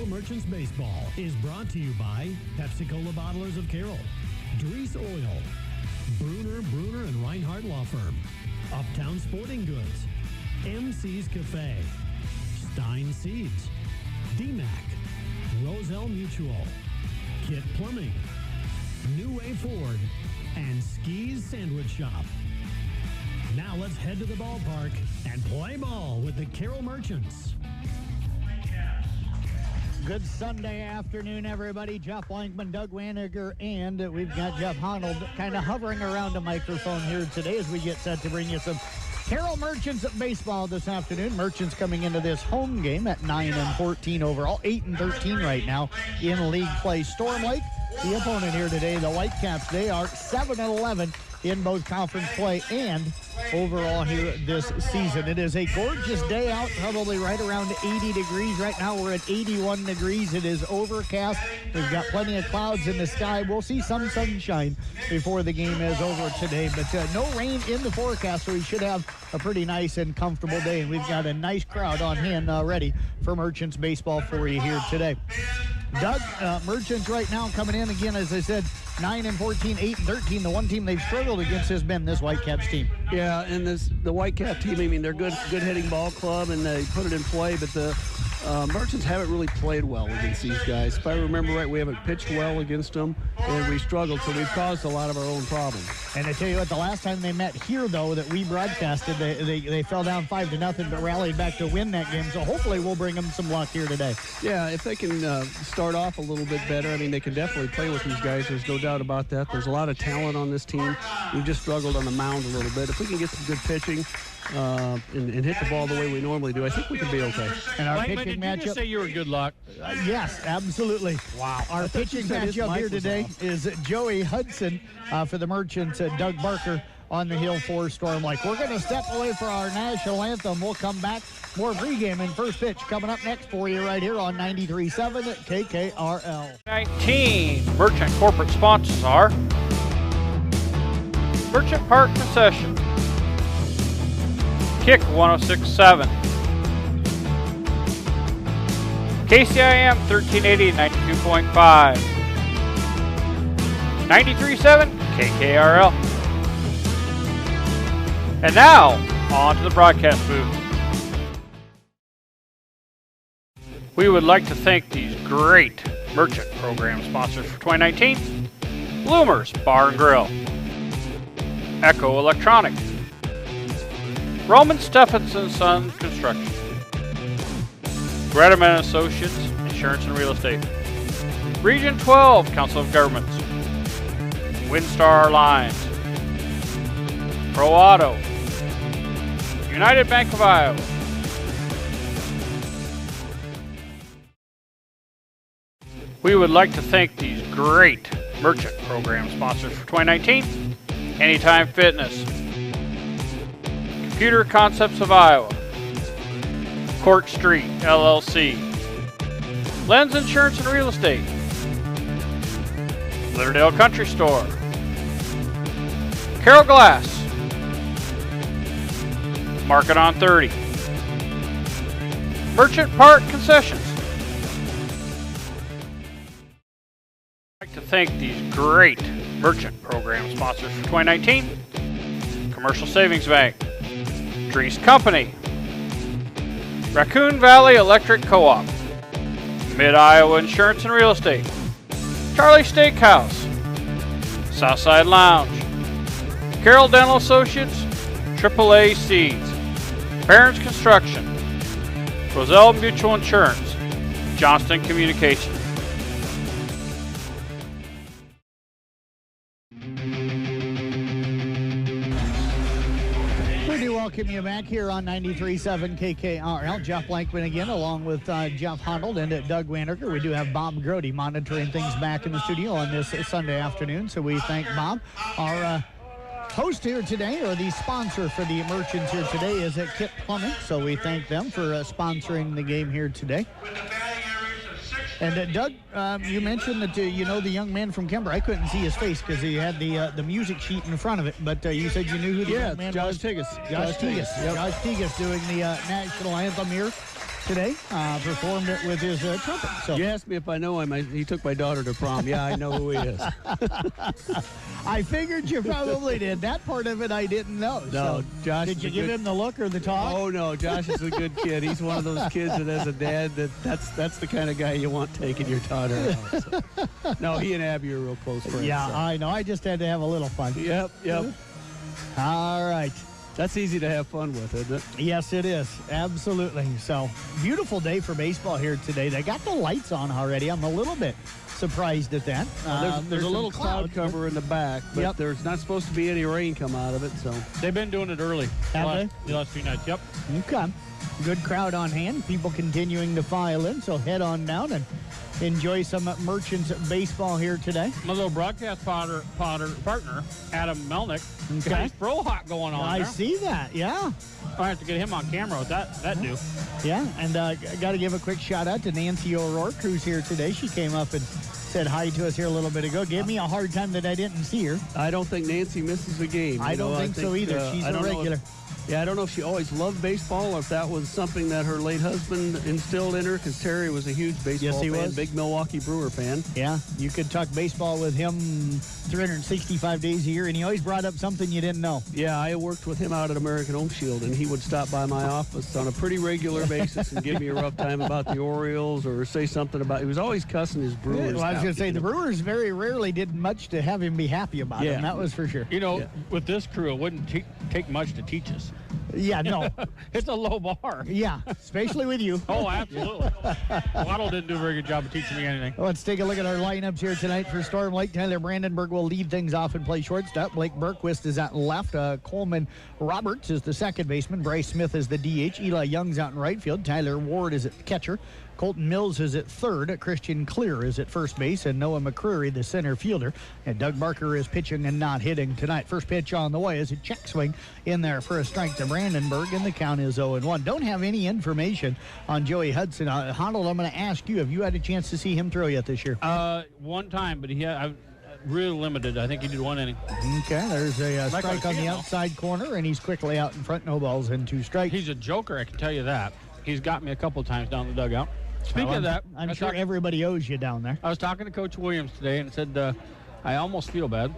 Carroll Merchants Baseball is brought to you by Pepsi-Cola Bottlers of Carroll, Dries Oil, Bruner and Reinhardt Law Firm, Uptown Sporting Goods, MC's Cafe, Stein Seeds, DMAC, Roselle Mutual, Kit Plumbing, New Way Ford, and Ski's Sandwich Shop. Now let's head to the ballpark and play ball with the Carroll Merchants. Good Sunday afternoon, everybody. Jeff Blankman, Doug Waniger, and we've got Jeff Honnold kind of hovering around the microphone here today as we get set to bring you some Carroll Merchants baseball this afternoon. Merchants coming into this home game at 9-14 overall, 8-13 right now in league play. Storm Lake, the opponent here today, the Whitecaps, they are 7-11 in both conference play and overall here this season. It is a gorgeous day out, probably right around 80 degrees. Right now we're at 81 degrees. It is overcast. We've got plenty of clouds in the sky. We'll see some sunshine before the game is over today, but no rain in the forecast, so we should have a pretty nice and comfortable day, and we've got a nice crowd on hand ready for Merchants baseball for you here today. Doug, Merchants right now coming in again, as I said, 9-14, 8-13. The one team they've struggled against has been this Whitecaps team. Yeah, and the Whitecap team, I mean, they're good hitting ball club, and they put it in play, but the Merchants haven't really played well against these guys. If I remember right, we haven't pitched well against them, and we struggled, so we've caused a lot of our own problems. And I tell you what, the last time they met here, though, that we broadcasted, they fell down 5-0, but rallied back to win that game, so hopefully we'll bring them some luck here today. Yeah, if they can start off a little bit better, I mean, they can definitely play with these guys. There's no doubt about that. There's a lot of talent on this team. We've just struggled on the mound a little bit. If we can get some good pitching and hit the ball the way we normally do, I think we can be okay. And our Blankman, pitching did matchup. you just say you were good luck? Yes, absolutely. Wow. Our pitching matchup here today is Joey Hudson for the Merchants, Doug Barker on the hill for Storm Lake. We're going to step away for our national anthem. We'll come back. More pregame and first pitch coming up next for you right here on 93.7 KKRL. 19 Merchant corporate sponsors are Merchant Park Concession, Kick 106.7, KCIM 1380 92.5, 93.7 KKRL. And now, on to the broadcast booth. We would like to thank these great Merchant program sponsors for 2019. Bloomers Bar and Grill, Echo Electronics, Roman Stephenson Sons Construction, Gretaman Associates Insurance and Real Estate, Region 12 Council of Governments, Windstar Lines, Pro Auto, United Bank of Iowa, we would like to thank these great Merchant program sponsors for 2019. Anytime Fitness, Computer Concepts of Iowa, Court Street LLC, Lens Insurance and Real Estate, Litterdale Country Store, Carroll Glass, Market on 30, Merchant Park Concessions. I'd like to thank these great Merchant program sponsors for 2019. Commercial Savings Bank, Dries Company, Raccoon Valley Electric Co-op, Mid-Iowa Insurance and Real Estate, Charlie Steakhouse, Southside Lounge, Carroll Dental Associates, AAA Seeds, Barron's Construction, Roselle Mutual Insurance, Johnston Communications. Welcome you back here on 93.7 KKRL. Jeff Blankman again, along with Jeff Honnold and Doug Waniger. We do have Bob Grody monitoring things back in the studio on this Sunday afternoon, so we thank Bob. Our host here today, or the sponsor for the Merchants here today, is Kit Plumbing, so we thank them for sponsoring the game here today. And Doug, you mentioned that you know the young man from Kemper. I couldn't see his face because he had the music sheet in front of it, but you said you knew who the young man Josh was. Tigas. Josh Tigas. Yep. Josh Tigas doing the national anthem here today. Performed it with his trumpet. So You asked me if I know him. He took my daughter to prom. Yeah, I know who he is. I figured you probably did. That part of it I didn't know. No, So, Josh did is you a give good- him the look or the talk? Oh no, Josh is a good kid. He's one of those kids that, as a dad, that's the kind of guy you want taking your daughter out. So. No, he and Abby are real close friends. Yeah, so. I know. I just had to have a little fun. Yep. All right. That's easy to have fun with, isn't it? Yes, it is. Absolutely. So, beautiful day for baseball here today. They got the lights on already. I'm a little bit surprised at that. There's a some little cloud cover in the back, but Yep. there's not supposed to be any rain come out of it. So They've been doing it early. Have The last few nights. Yep. Okay. Good crowd on hand. People continuing to file in. So, head on down and enjoy some Merchants baseball here today. My little broadcast partner, Adam Melnick, Okay. got his Pro Hot going on I there. see that. Yeah. I have to get him on camera with that do. Yeah, and got to give a quick shout out to Nancy O'Rourke, who's here today. She came up and said hi to us here a little bit ago. Gave me a hard time that I didn't see her. I don't think Nancy misses a game. I don't think so either. She's I a don't know regular. I don't know if she always loved baseball or if that was something that her late husband instilled in her, because Terry was a huge baseball Yes, he fan, was. big Milwaukee Brewer fan. Yeah, you could talk baseball with him 365 days a year, and he always brought up something you didn't know. Yeah, I worked with him out at American Home Shield, and he would stop by my office on a pretty regular basis and give me a rough time about the Orioles or say something about. He was always cussing his Brewers. Well, I was out, going to say, you the know. Brewers very rarely did much to have him be happy about Yeah. him. That was for sure. You know, Yeah. with this crew, it wouldn't take much to teach us. Yeah, no. It's a low bar. Yeah, especially with you. Oh, absolutely. Waddle didn't do a very good job of teaching me anything. Let's take a look at our lineups here tonight for Storm Lake. Tyler Brandenburg will lead things off and play shortstop. Blake Bergquist is out left. Coleman Roberts is the second baseman. Bryce Smith is the DH. Eli Young's out in right field. Tyler Ward is at catcher. Colton Mills is at third. Christian Clear is at first base. And Noah McCreary, the center fielder. And Doug Barker is pitching and not hitting tonight. First pitch on the way is a check swing in there for a strike to Brandenburg, and the count is 0-1. Don't have any information on Joey Hudson. Honnold, I'm going to ask you, have you had a chance to see him throw yet this year? One time, but I really limited. I think he did one inning. Okay, there's a Like strike on on the camera. outside corner, and he's quickly out in front. No balls and 2 strikes. He's a joker, I can tell you that. He's got me a couple times down the dugout. Speaking Well, of that, I'm sure everybody owes you down there. I was talking to Coach Williams today and said, I almost feel bad.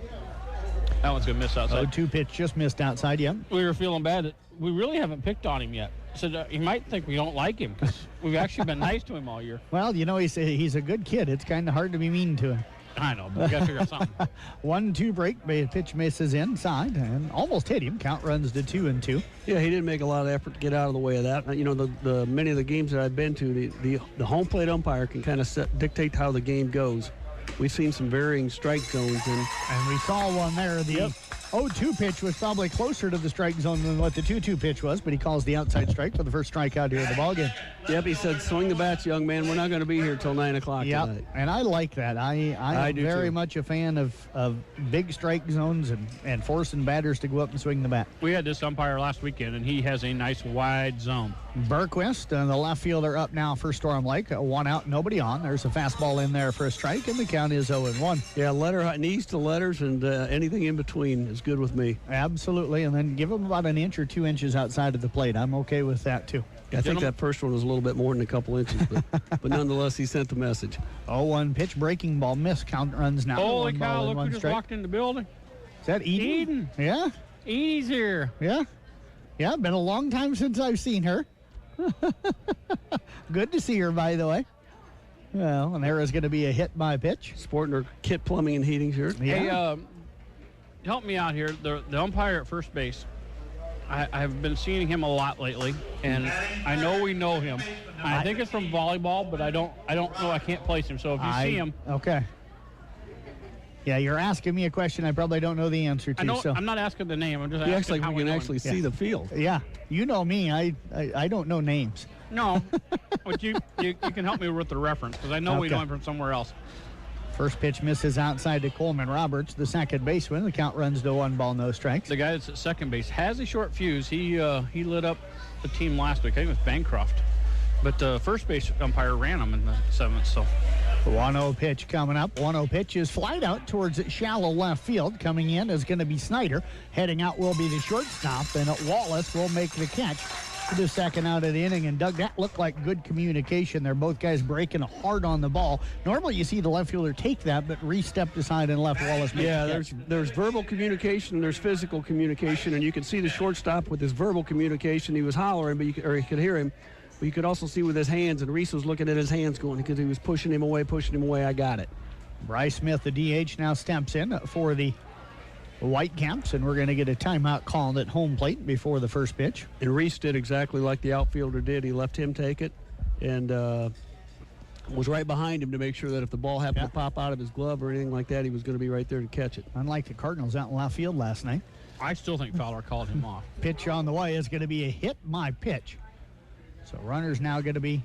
That one's going to miss outside. 0-2 pitch just missed outside, yeah. We were feeling bad that we really haven't picked on him yet. I said, he might think we don't like him because we've actually been nice to him all year. Well, you know, he's a good kid. It's kind of hard to be mean to him. I know, but we got to figure out something. 1-2 break. Pitch misses inside and almost hit him. Count runs to 2-2. Yeah, he didn't make a lot of effort to get out of the way of that. You know, the many of the games that I've been to, the home plate umpire can kind of dictate how the game goes. We've seen some varying strike zones, And we saw one there. The 0-2 pitch was probably closer to the strike zone than what the 2-2 pitch was, but he calls the outside strike for the first strikeout here in the ballgame. yep, he said, "Swing the bats, young man. We're not going to be here till 9 o'clock Yeah, tonight." and I like that. I am do very too. much a fan of big strike zones and forcing batters to go up and swing the bat. We had this umpire last weekend, and he has a nice wide zone. Bergquist, the left fielder, up now for Storm Lake. 1 out, nobody on. There's a fastball in there for a strike, and the count is 0-1. Yeah, knees to letters, and anything in between is good with me. Absolutely, and then give him about an inch or 2 inches outside of the plate. I'm okay with that, too. I think that first one was a little bit more than a couple inches, but nonetheless, he sent the message. 0-1 pitch, breaking ball, miss. Count runs now. Holy 1 cow, ball and look 1 who just strike. walked in the building. Is that Eden? Eden. Yeah, Edie's here. yeah. Yeah, been a long time since I've seen her. Good to see her, by the way. Well, and there is going to be a hit by pitch. Sporting her Kit Plumbing and Heating shirt. Yeah. Hey, help me out here. The umpire at first base, I've been seeing him a lot lately, and I know we know him. I think it's from volleyball, but I don't know. I can't place him. So if you see him, Okay. Yeah, you're asking me a question I probably don't know the answer to. I know so. I'm not asking the name. I'm just He asking acts like how we we can know actually him. see the field. Yeah, you know me. I don't know names. No, but you can help me with the reference because I know we Okay. know him from somewhere else. First pitch misses outside to Coleman Roberts, the second baseman. The count runs to 1 ball, no strikes. The guy that's at second base has a short fuse. He lit up the team last week. I think it was Bancroft. But the first base umpire ran him in the 7th. So 1-0 pitch coming up. 1-0 pitch is flied out towards shallow left field. Coming in is going to be Snyder. Heading out will be the shortstop, and Wallace will make the catch The second out of the inning, and Doug, that looked like good communication there. Both guys breaking hard on the ball. Normally you see the left fielder take that, but Reese stepped aside and left Wallace. Yeah, there's verbal communication and there's physical communication, and you can see the shortstop with his verbal communication. He was hollering, but you could hear him. But you could also see with his hands, and Reese was looking at his hands going because he was pushing him away. I got it. Bryce Smith, the DH, now steps in for the Whitecaps, and we're going to get a timeout called at home plate before the first pitch. And Reese did exactly like the outfielder did. He left him take it and was right behind him to make sure that if the ball happened to pop out of his glove or anything like that, he was going to be right there to catch it. Unlike the Cardinals out in left field last night. I still think Fowler called him off. Pitch on the way is going to be a hit my pitch. So runners now going to be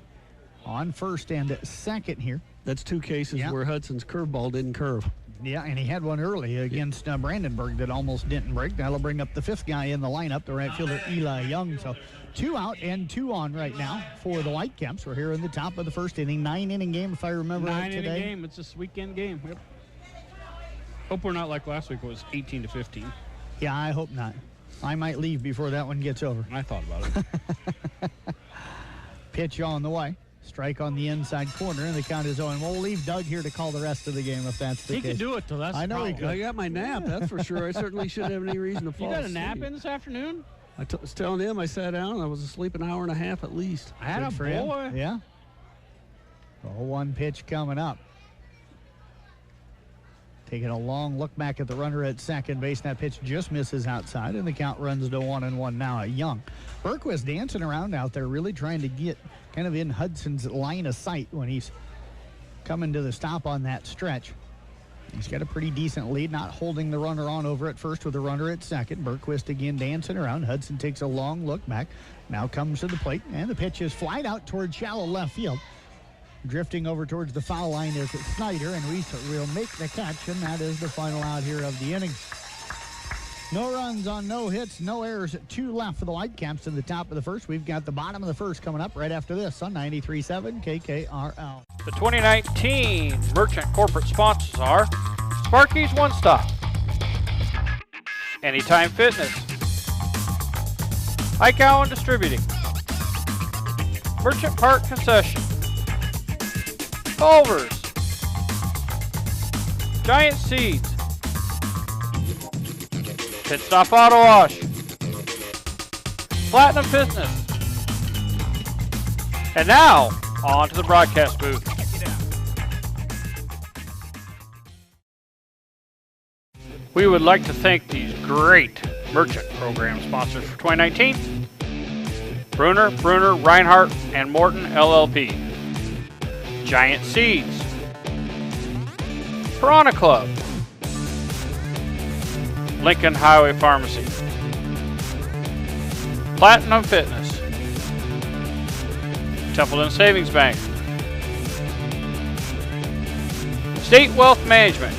on first and second here. That's two cases where Hudson's curveball didn't curve. Yeah, and he had one early against Brandenburg that almost didn't break. That'll bring up the fifth guy in the lineup, the right fielder Eli Young. So 2 out and 2 on right now for the Whitecaps. We're here in the top of the first inning. 9-inning game, if I remember right today. 9-inning game. It's this weekend game. Yep. Hope we're not like last week. It was 18-15. Yeah, I hope not. I might leave before that one gets over. I thought about it. Pitch on the way. Strike on the inside corner, and the count is 0. And we'll leave Doug here to call the rest of the game if that's the case. He can do it, though. That's I know he could. could. I got my nap, that's for sure. I certainly shouldn't have any reason to fall You got a asleep. nap in this afternoon? I was telling him I sat down. I was asleep an hour and a half at least. I had Good a for him. boy. Yeah. 0-1 pitch coming up. Taking a long look back at the runner at second base. That pitch just misses outside, and the count runs to 1-1 now at Young. Berquist dancing around out there, really trying to get kind of in Hudson's line of sight when he's coming to the stop on that stretch. He's got a pretty decent lead, not holding the runner on over at first with the runner at second. Berquist again dancing around. Hudson takes a long look back, now comes to the plate, and the pitch is flied out towards shallow left field. Drifting over towards the foul line is Snyder, and Reese will make the catch, and that is the final out here of the inning. No runs on no hits, no errors, 2 left for the Whitecaps in the top of the first. We've got the bottom of the first coming up right after this on 93.7 KKRL. The 2019 Merchant corporate sponsors are Sparky's One Stop, Anytime Fitness, Ike Allen Distributing, Merchant Park Concession, Culver's, Giant Seeds, Pit Stop Auto Wash, Platinum Fitness. And now, on to the broadcast booth. We would like to thank these great Merchant program sponsors for 2019. Bruner, Reinhardt, and Morton LLP. Giant Seeds. Piranha Club. Lincoln Highway Pharmacy. Platinum Fitness. Templeton Savings Bank. State Wealth Management.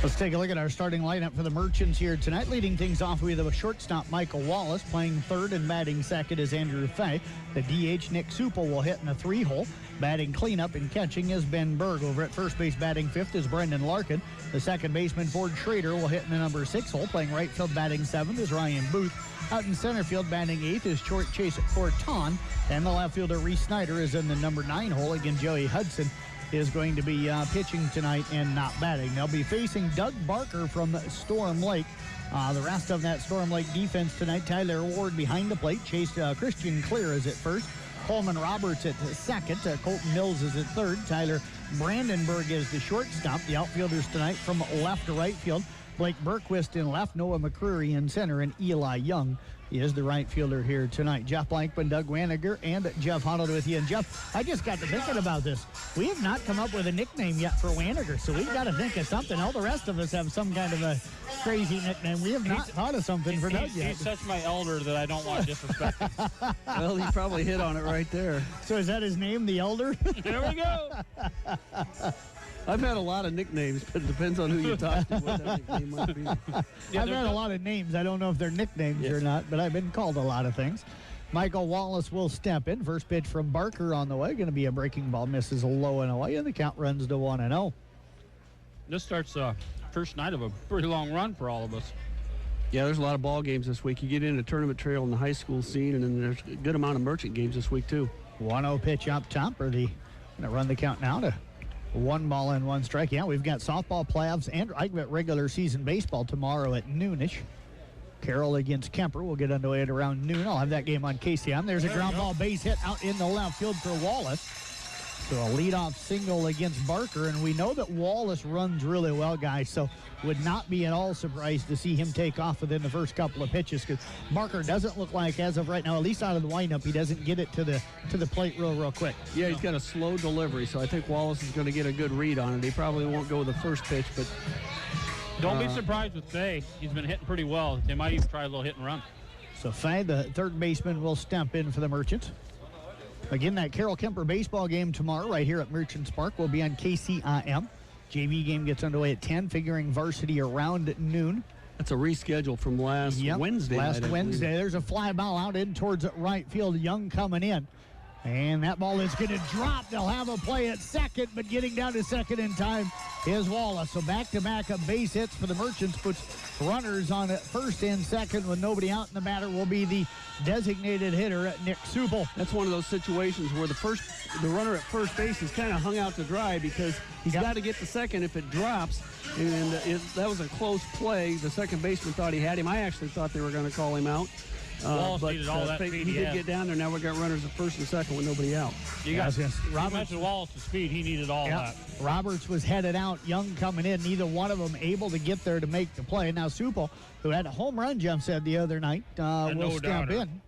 Let's take a look at our starting lineup for the Merchants here tonight. Leading things off, we have a shortstop, Michael Wallace. Playing third and batting second is Andrew Fay. The DH, Nick Supel, will hit in a 3-hole. Batting cleanup and catching is Ben Berg. Over at first base batting fifth is Brendan Larkin. The second baseman, Ford Schrader, will hit in the number 6-hole. Playing right field batting seventh is Ryan Booth. Out in center field batting eighth is short Chase Corton. And the left fielder, Reese Snyder, is in the number 9-hole. Again, Joey Hudson is going to be pitching tonight and not batting. They'll be facing Doug Barker from Storm Lake. The rest of that Storm Lake defense tonight, Tyler Ward behind the plate. Christian Clear is at first. Coleman Roberts at second. Colton Mills is at third. Tyler Brandenburg is the shortstop. The outfielders tonight from left to right field. Blake Berquist in left, Noah McCreary in center, and Eli Young is the right fielder here tonight. Jeff Blankman, Doug Waniger, and Jeff Honnold with you. And Jeff, I just got to thinking about this. We have not come up with a nickname yet for Waniger, so we've got to think of something. All the rest of us have some kind of a crazy nickname. We have not thought of something for Doug yet. He's such my elder that I don't want disrespecting. Well, he probably hit on it right there. So is that his name, the Elder? There we go. I've had a lot of nicknames, but it depends on who you talk to what that nickname might be. I've had a lot of names. I don't know if they're nicknames or not, but I've been called a lot of things. Michael Wallace will step in. First pitch from Barker on the way. Going to be a breaking ball. Misses low and away, and the count runs to 1-0. This starts the first night of a pretty long run for all of us. Yeah, there's a lot of ball games this week. You get into tournament trail in the high school scene, and then there's a good amount of merchant games this week, too. 1-0 pitch up top. Going to run the count now to 1 ball and 1 strike. Yeah, we've got softball playoffs and regular season baseball tomorrow at noonish. Carroll against Kemper will get underway at around noon. I'll have that game on KCM. There's a ground ball base hit out in the left field for Wallace. So a leadoff single against Barker, and we know that Wallace runs really well, guys, so would not be at all surprised to see him take off within the first couple of pitches, because Barker doesn't look like, as of right now, at least out of the windup, he doesn't get it to the plate real quick. Yeah, he's got a slow delivery, so I think Wallace is going to get a good read on it. He probably won't go with the first pitch, but... Don't be surprised with Fay. He's been hitting pretty well. They might even try a little hit and run. So Fay, the third baseman, will stump in for the Merchants. Again, that Carroll-Kemper baseball game tomorrow right here at Merchants Park will be on KCIM. JV game gets underway at 10, figuring varsity around noon. That's a reschedule from last Wednesday. Last Wednesday. There's a fly ball out in towards right field. Young coming in. And that ball is going to drop. They'll have a play at second, but getting down to second in time is Wallace. So back-to-back base hits for the Merchants puts runners on at first and second with nobody out in the batter will be the designated hitter, Nick Supel. That's one of those situations where the runner at first base is kind of hung out to dry because he's got to get to second if it drops. And that was a close play. The second baseman thought he had him. I actually thought they were going to call him out. Wallace needed all that speed. He did get down there. Now we've got runners at first and second with nobody out. You mentioned Wallace's speed. He needed all that. Roberts was headed out. Young coming in. Neither one of them able to get there to make the play. Now Supel, who had a home run jump set the other night, will step in.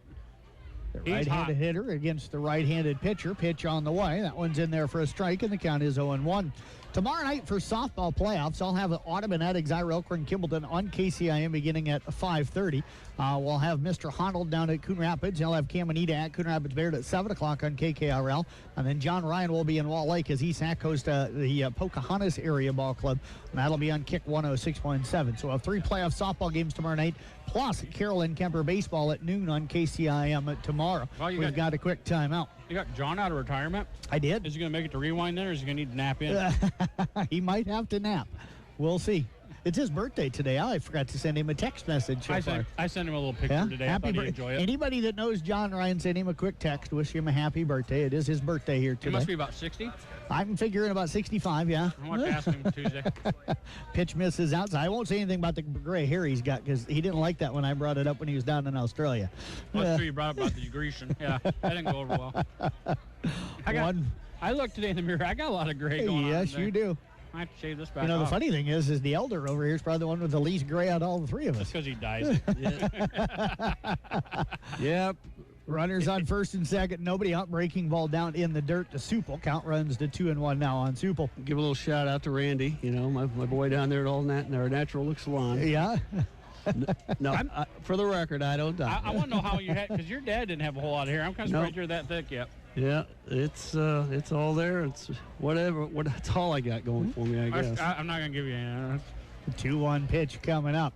The right-handed hitter against the right-handed pitcher. Pitch on the way. That one's in there for a strike, and the count is 0-1. Tomorrow night for softball playoffs, I'll have Audubon at Elkhorn Kimballton on KCIM beginning at 5:30. We'll have Mr. Honnold down at Coon Rapids. He'll have Caminita at Coon Rapids Bayard at 7 o'clock on KKRL. And then John Ryan will be in Wall Lake as East Sac hosts the Pocahontas Area Ball Club. And that'll be on Kick 106.7. So we'll have 3 playoff softball games tomorrow night, plus Carroll and Kemper baseball at noon on KCIM tomorrow. Well, we've got a quick timeout. You got John out of retirement? I did. Is he going to make it to rewind then, or is he going to need to nap in? He might have to nap. We'll see. It's his birthday today. I forgot to send him a text message. I sent him a little picture today. I thought he'd enjoy it. Anybody that knows John Ryan, send him a quick text. Wish him a happy birthday. It is his birthday here today. He must be about 60. I'm figuring about 65, yeah. I want to ask him Tuesday. Pitch misses outside. I won't say anything about the gray hair he's got because he didn't like that when I brought it up when he was down in Australia. That's true. You brought up about the Grecian. Yeah, that didn't go over well. I looked today in the mirror. I got a lot of gray going on. Yes, you do. I have to shave this back off. the funny thing is the elder over here is probably the one with the least gray out of all the 3 of us. That's because he dies. Yep. Runners on first and second. Nobody out. Breaking ball down in the dirt to Supel. Count runs to 2-1 now on Supel. Give a little shout out to Randy. You know, my boy down there at our Natural Look Salon. Yeah. No, for the record, I don't die. I want to know how you had, because your dad didn't have a whole lot of hair. I'm kind of surprised you're that thick yet. Yeah, it's all there. It's whatever. That's all I got going for me, I guess. I'm not going to give you any. 2-1 pitch coming up.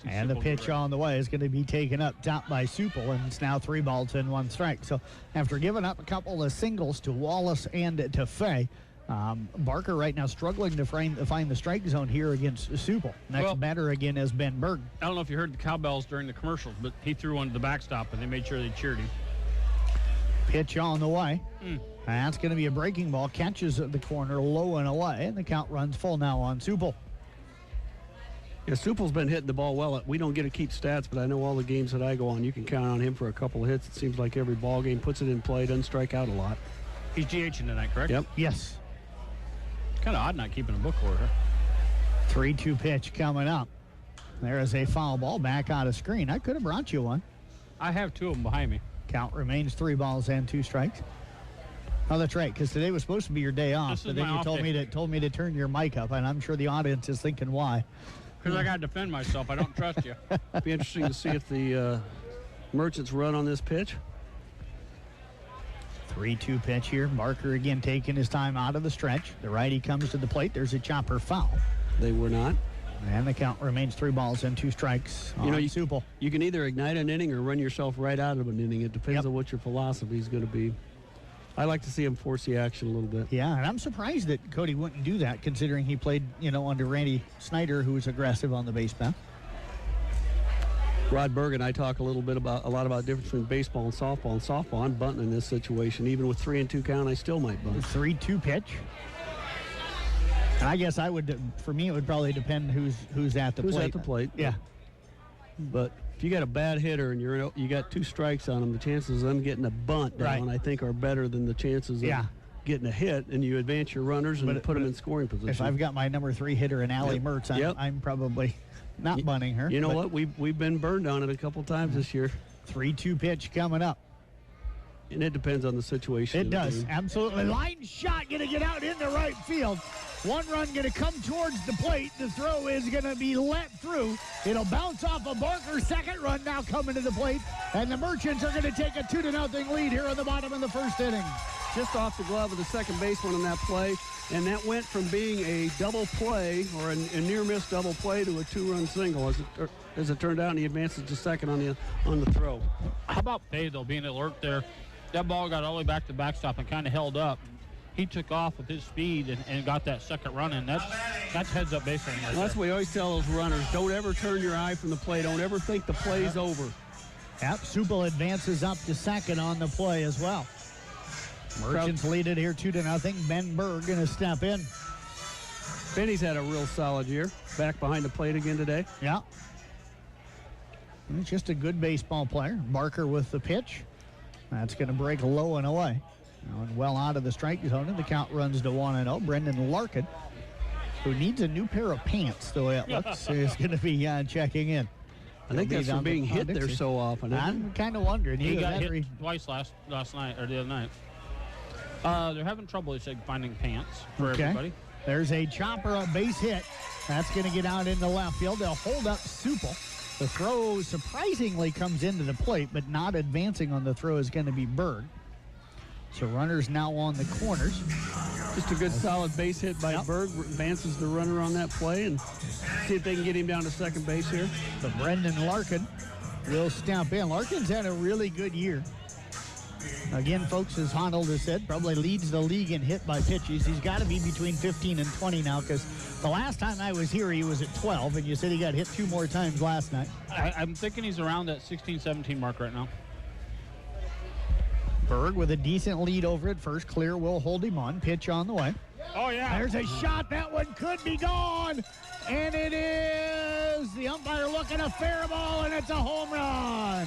And the pitch on the way is going to be taken up top by Supel, and it's now 3 balls and 1 strike. So after giving up a couple of singles to Wallace and to Fay, Barker right now struggling to find the strike zone here against Supel. Next batter again is Ben Berg. I don't know if you heard the cowbells during the commercials, but he threw one to the backstop, and they made sure they cheered him. Pitch on the way. That's going to be a breaking ball. Catches at the corner, low and away, and the count runs full now on Supel. Yeah, Supel's been hitting the ball well. We don't get to keep stats, but I know all the games that I go on, you can count on him for a couple of hits. It seems like every ball game puts it in play, doesn't strike out a lot. He's GHing tonight, correct? Yep. Yes. Kind of odd not keeping a book order. 3-2 pitch coming up. There is a foul ball back out of screen. I could have brought you one. I have 2 of them behind me. Count remains 3 balls and 2 strikes. Oh, that's right, because today was supposed to be your day off. But then you told me to turn your mic up, and I'm sure the audience is thinking why. Because I got to defend myself. I don't trust you. It'd be interesting to see if the Merchants run on this pitch. 3-2 pitch here. Barker again taking his time out of the stretch. The righty comes to the plate. There's a chopper foul. They were not. And the count remains 3 balls and 2 strikes. Supel. You can either ignite an inning or run yourself right out of an inning. It depends on what your philosophy is going to be. I like to see him force the action a little bit. Yeah, and I'm surprised that Cody wouldn't do that, considering he played, under Randy Snyder, who was aggressive on the base path. Rod Berg and I talk a lot about the difference between baseball and softball. I'm bunting in this situation. Even with 3-2 count, I still might bunt. 3-2 pitch. And I guess for me, it would probably depend who's at the plate. Who's at the plate? Yeah. But if you got a bad hitter and you got 2 strikes on them, the chances of them getting a bunt down, I think, are better than the chances of getting a hit, and you advance your runners and put them in scoring position. If I've got my number 3 hitter in Allie Mertz, I'm probably not bunting her. You know what? We've been burned on it a couple times this year. 3-2 pitch coming up. And it depends on the situation. It does, absolutely. Line shot going to get out into right field. 1 run going to come towards the plate. The throw is going to be let through. It'll bounce off a Barker. Second run now coming to the plate. And the Merchants are going to take a 2-0 lead here on the bottom of the first inning. Just off the glove of the second baseman on that play. And that went from being a double play or a near-miss double play to a 2-run single as it turned out, and he advances to second on the throw. How about Fay, though, being alert there? That ball got all the way back to the backstop and kind of held up. He took off with his speed and got that second run in. That's heads-up baseball. Right, that's what we always tell those runners. Don't ever turn your eye from the play. Don't ever think the play's over. Yep, Supel advances up to second on the play as well. Merchants lead it here 2-0. Ben Berg going to step in. Benny's had a real solid year. Back behind the plate again today. Yeah. He's just a good baseball player. Barker with the pitch. That's going to break low and away. And well out of the strike zone, and the count runs to 1-0. Brendan Larkin, who needs a new pair of pants, the way it looks, is going to be checking in. I think that's from being hit there so often. I'm kind of wondering. He got hit twice last night, or the other night. They're having trouble, they said, finding pants for everybody. There's a chopper, a base hit. That's going to get out into left field. They'll hold up Supel. The throw surprisingly comes into the plate, but not advancing on the throw is going to be Berg. So runners now on the corners. Just a good solid base hit by Berg. Advances the runner on that play and see if they can get him down to second base here. So Brendan Larkin will step in. Larkin's had a really good year. Again, folks, as Honnold has said, probably leads the league in hit by pitches. He's got to be between 15 and 20 now, because the last time I was here, he was at 12, and you said he got hit 2 more times last night. I'm thinking he's around that 16, 17 mark right now. Berg with a decent lead over at first. Clear will hold him on. Pitch on the way. Oh, yeah. There's a shot. That one could be gone. And it is. The umpire looking a fair ball, and it's a home run.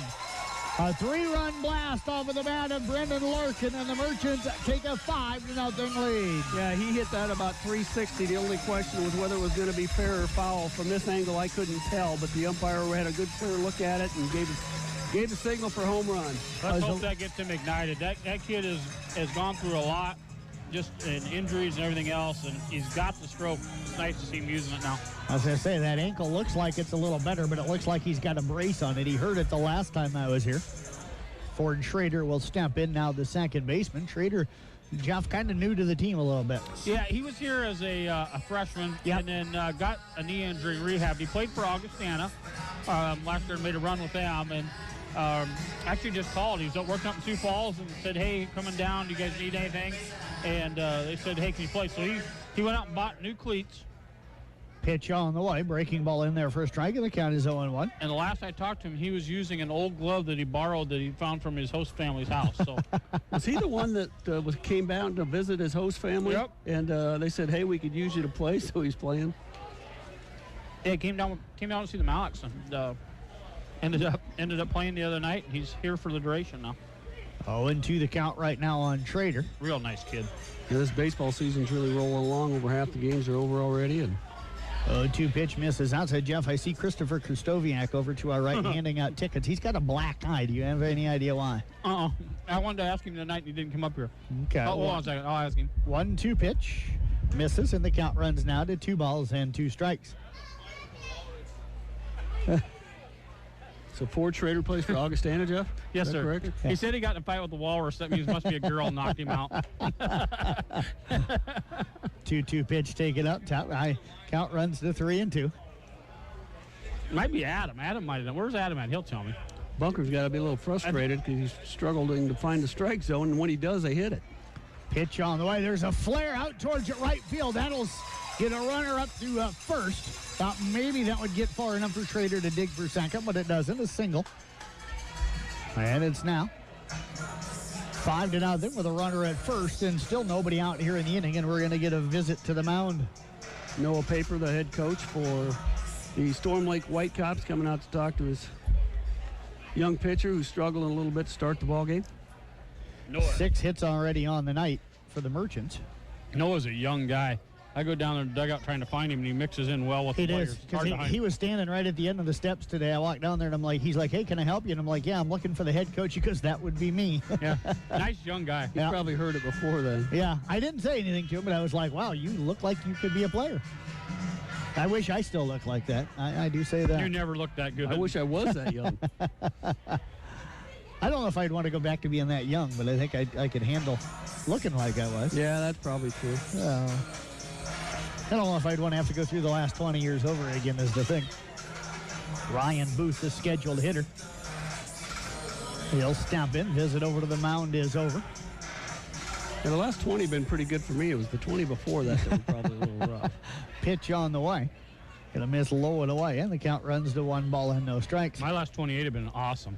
A 3-run blast off of the bat of Brendan Larkin, and the Merchants take a 5-0 lead. Yeah, he hit that about 360. The only question was whether it was going to be fair or foul. From this angle, I couldn't tell, but the umpire had a good clear look at it and gave the signal for home run. Let's hope that gets him ignited. That kid has gone through a lot, just in injuries and everything else, and he's got the stroke. It's nice to see him using it now. I was going to say, that ankle looks like it's a little better, but it looks like he's got a brace on it. He hurt it the last time I was here. Ford Schrader will step in now, the second baseman. Schrader, Jeff, kind of new to the team a little bit. Yeah, he was here as a freshman, and then got a knee injury rehab. He played for Augustana last year and made a run with them, and actually just called. He was working up in Sioux Falls and said, hey, coming down, do you guys need anything? And they said, hey, can you play? So he went out and bought new cleats. Pitch on the way. Breaking ball in there for a strike, and the count is 0-1. And the last I talked to him, he was using an old glove that he borrowed that he found from his host family's house. So was he the one that came down to visit his host family? Yep. And they said, hey, we could use you to play, so he's playing. Yeah, came down to see the Mallocks, and ended up playing the other night. He's here for the duration now. 0-2 the count right now on Schrader. Real nice kid. Yeah, this baseball season's really rolling along. Over half the games are over already, and 0-2 pitch misses outside. Jeff, I see Christopher Kristoviak over to our right handing out tickets. He's got a black eye. Do you have any idea why? I wanted to ask him tonight, and he didn't come up here. Okay. Hold on a second. I'll ask him. 1-2 pitch misses, and the count runs now to 2 balls and 2 strikes. So Ford Schrader plays for Augustana, Jeff? Yes, sir. Correct? He said he got in a fight with the walrus. That means must be a girl knocked him out. 2-2 pitch taken up. Count runs to 3-2. Might be Adam. Adam might have done. Where's Adam at? He'll tell me. Bunker's got to be a little frustrated because he's struggling to find the strike zone, and when he does, they hit it. Pitch on the way. There's a flare out towards right field. That'll Get a runner up to first. Thought maybe that would get far enough for Schrader to dig for second, but it doesn't. A single. And it's now 5-0 with a runner at first, and still nobody out here in the inning, and we're going to get a visit to the mound. Noah Paper, the head coach for the Storm Lake Whitecaps, coming out to talk to his young pitcher who's struggling a little bit to start the ball game. Noah. 6 hits already on the night for the Merchants. Noah's a young guy. I go down in the dugout trying to find him, and he mixes in well with the It players. is, It's hard because to hide he him. was standing right at the end of the steps today. I walked down there, and I'm like, he's like, hey, can I help you? And I'm like, yeah, I'm looking for the head coach. He goes, that would be me. Yeah, nice young guy. He's Yeah. probably heard it before then. Yeah, I didn't say anything to him, but I was like, wow, you look like you could be a player. I wish I still looked like that. I do say that. You never looked that good. I wish I was that young. I don't know if I'd want to go back to being that young, but I think I could handle looking like I was. Yeah, that's probably true. I don't know if I'd want to have to go through the last 20 years over again is the thing. Ryan Booth, the scheduled hitter. He'll step in. Visit over to the mound is over. Yeah, the last 20 been pretty good for me. It was the 20 before that that were probably a little rough. Pitch on the way. Gonna miss low and away, and the count runs to 1 ball and no strikes. My last 28 have been awesome.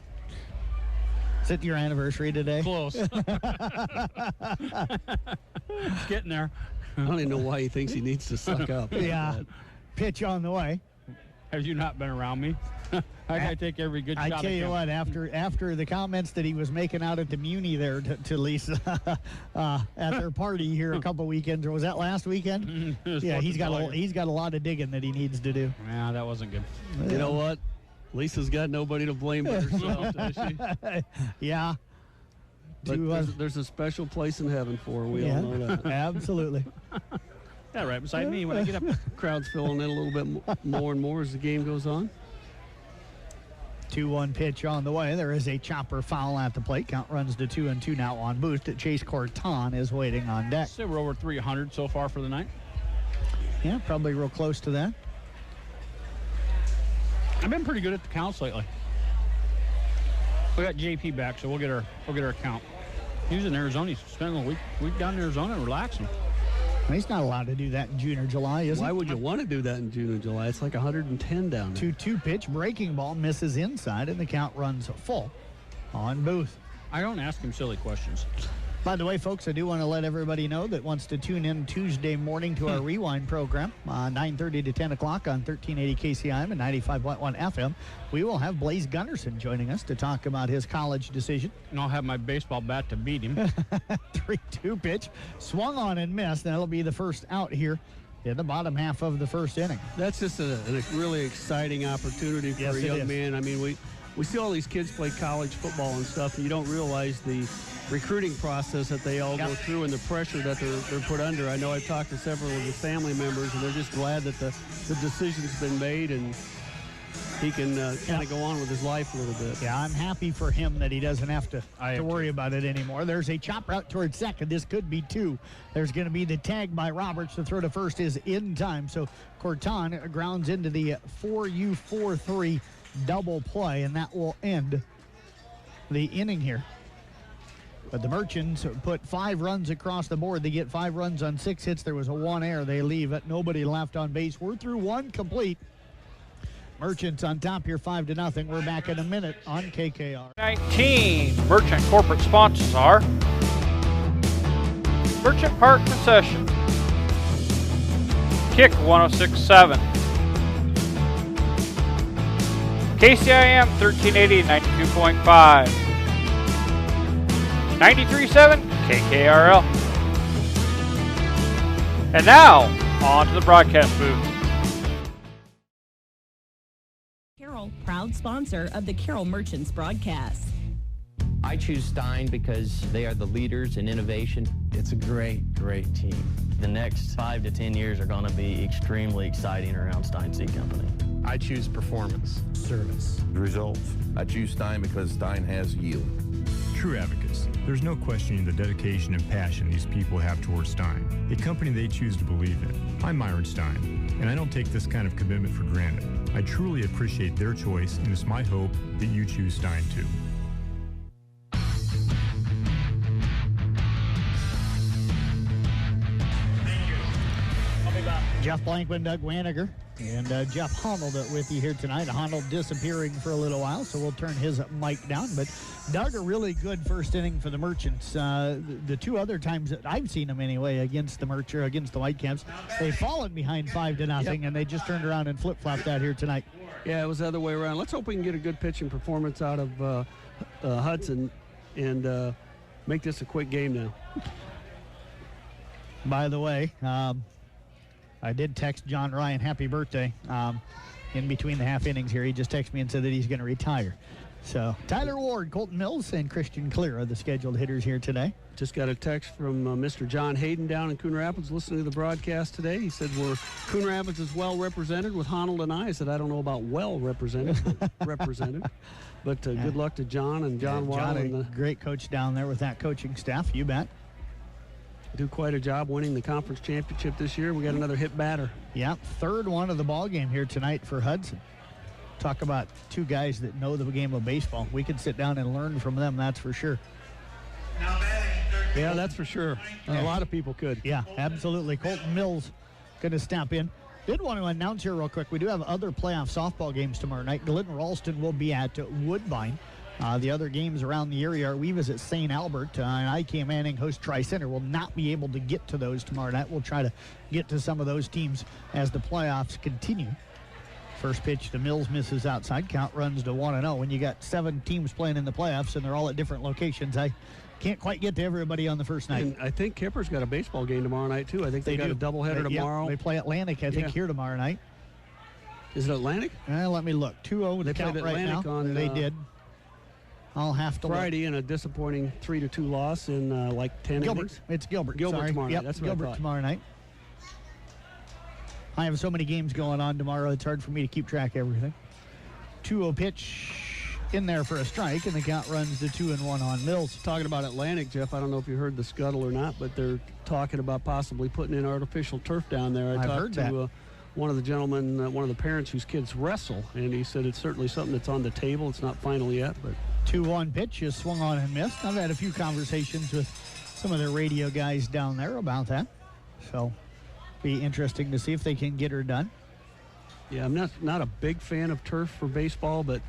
Is it your anniversary today? Close. It's getting there. I don't even know why he thinks he needs to suck up. Yeah. Pitch on the way. Have you not been around me? I take every good I shot tell you can. what, after the comments that he was making out at the Muni there to Lisa at their party here a couple weekends, or was that last weekend? It was Yeah, Fourth he's of got July. he's got a lot of digging that he needs to do. Yeah, that wasn't good. You know what? Lisa's got nobody to blame but herself, does she? Yeah. But there's a special place in heaven for her. We all know that. Absolutely. Yeah, right beside me when I get up. Crowd's filling in a little bit more and more as the game goes on. 2-1 pitch on the way. There is a chopper foul at the plate. Count runs to 2-2 now on Booth. Chase Corton is waiting on deck. Say we're over 300 so far for the night. Yeah, probably real close to that. I've been pretty good at the counts lately. We got JP back, so we'll get our count. He was in Arizona. He's spending a week down in Arizona and relaxing. He's not allowed to do that in June or July, is he? Why would you want to do that in June and July? It's like 110 down there. 2-2 pitch, breaking ball, misses inside, and the count runs full on Booth. I don't ask him silly questions. By the way, folks, I do want to let everybody know that wants to tune in Tuesday morning to our Rewind program, 9:30 to 10 o'clock on 1380 KCIM and 95.1 FM. We will have Blaze Gunnarsson joining us to talk about his college decision. And I'll have my baseball bat to beat him. 3-2 pitch, swung on and missed. That'll be the first out here in the bottom half of the first inning. That's just a really exciting opportunity for Yes, a it young is. man. I mean, we see all these kids play college football and stuff, and you don't realize the recruiting process that they all go through and the pressure that they're put under. I know I've talked to several of his family members, and they're just glad that the decision's been made and he can kind of go on with his life a little bit. Yeah, I'm happy for him that he doesn't have to I am worry about it anymore. There's a chop route towards second. This could be 2. There's going to be the tag by Roberts. The throw to first is in time. So Corton grounds into the 4-4-3 double play, and that will end the inning here. But the Merchants put 5 runs across the board. They get 5 runs on 6 hits. There was a 1 error. They leave it. Nobody left on base. We're through 1 complete. Merchants on top here 5-0. We're back in a minute on KKR. 19 Merchant corporate sponsors are Merchant Park Concession, Kick 106.7, KCIM 1380 92.5, 93.7 KKRL. And now, on to the broadcast booth. Carroll, proud sponsor of the Carroll Merchants broadcast. I choose Stein because they are the leaders in innovation. It's a great, great team. The next 5 to 10 years are going to be extremely exciting around Stein Seed Company. I choose performance. Service. Results. I choose Stein because Stein has yield. True advocacy. There's no questioning the dedication and passion these people have towards Stein, a company they choose to believe in. I'm Myron Stein, and I don't take this kind of commitment for granted. I truly appreciate their choice, and it's my hope that you choose Stein too. I'll be back. Jeff Blankman, Doug Waniger, and Jeff Honnold with you here tonight. Honnold disappearing for a little while, so we'll turn his mic down. But Doug, a really good first inning for the Merchants. The two other times that I've seen them anyway against the against the Whitecaps, they've fallen behind 5-0, and they just turned around and flip-flopped that here tonight. Yeah, it was the other way around. Let's hope we can get a good pitching performance out of Hudson and make this a quick game now. By the way, I did text John Ryan happy birthday in between the half innings here. He just texted me and said that he's going to retire. So Tyler Ward, Colton Mills, and Christian Clear are the scheduled hitters here today. Just got a text from Mr. John Hayden down in Coon Rapids listening to the broadcast today. He said, Coon Rapids is well represented with Honnold and I said, I don't know about well represented, but represented. But good luck to John and John Waddle. John, a great coach down there with that coaching staff, you bet. Do quite a job winning the conference championship this year. We got another hit batter. Yep, third one of the ball game here tonight for Hudson. Talk about two guys that know the game of baseball. We could sit down and learn from them, that's for sure. Yeah, that's for sure. A lot of people could. Yeah, absolutely. Colton Mills going to step in. Did want to announce here real quick, we do have other playoff softball games tomorrow night. Glidden Ralston will be at Woodbine. The other games around the area are we visit St. Albert, and IK Manning host Tri-Center. Will not be able to get to those tomorrow night. We'll try to get to some of those teams as the playoffs continue. First pitch to Mills misses outside. Count runs to 1-0. When you got 7 teams playing in the playoffs and they're all at different locations, I can't quite get to everybody on the first night. And I think Kipper's got a baseball game tomorrow night, too. I think they got a doubleheader tomorrow. They play Atlantic, I think, here tomorrow night. Is it Atlantic? Let me look. 2-0 to count right now. They did. I'll have to Friday in a disappointing 3-2 loss in like 10 Gilbert. innings. It's Gilbert. Gilbert tomorrow night. Yep, That's what Gilbert I thought. Tomorrow night. I have so many games going on tomorrow, it's hard for me to keep track of everything. 2-0 pitch in there for a strike, and the count runs to 2-1 on Mills. Talking about Atlantic, Jeff, I don't know if you heard the scuttle or not, but they're talking about possibly putting in artificial turf down there. I've heard that. One of the gentlemen, one of the parents whose kids wrestle, and he said it's certainly something that's on the table. It's not final yet, but 2-1 pitch is swung on and missed. I've had a few conversations with some of their radio guys down there about that. So, be interesting to see if they can get her done. Yeah, I'm not a big fan of turf for baseball, but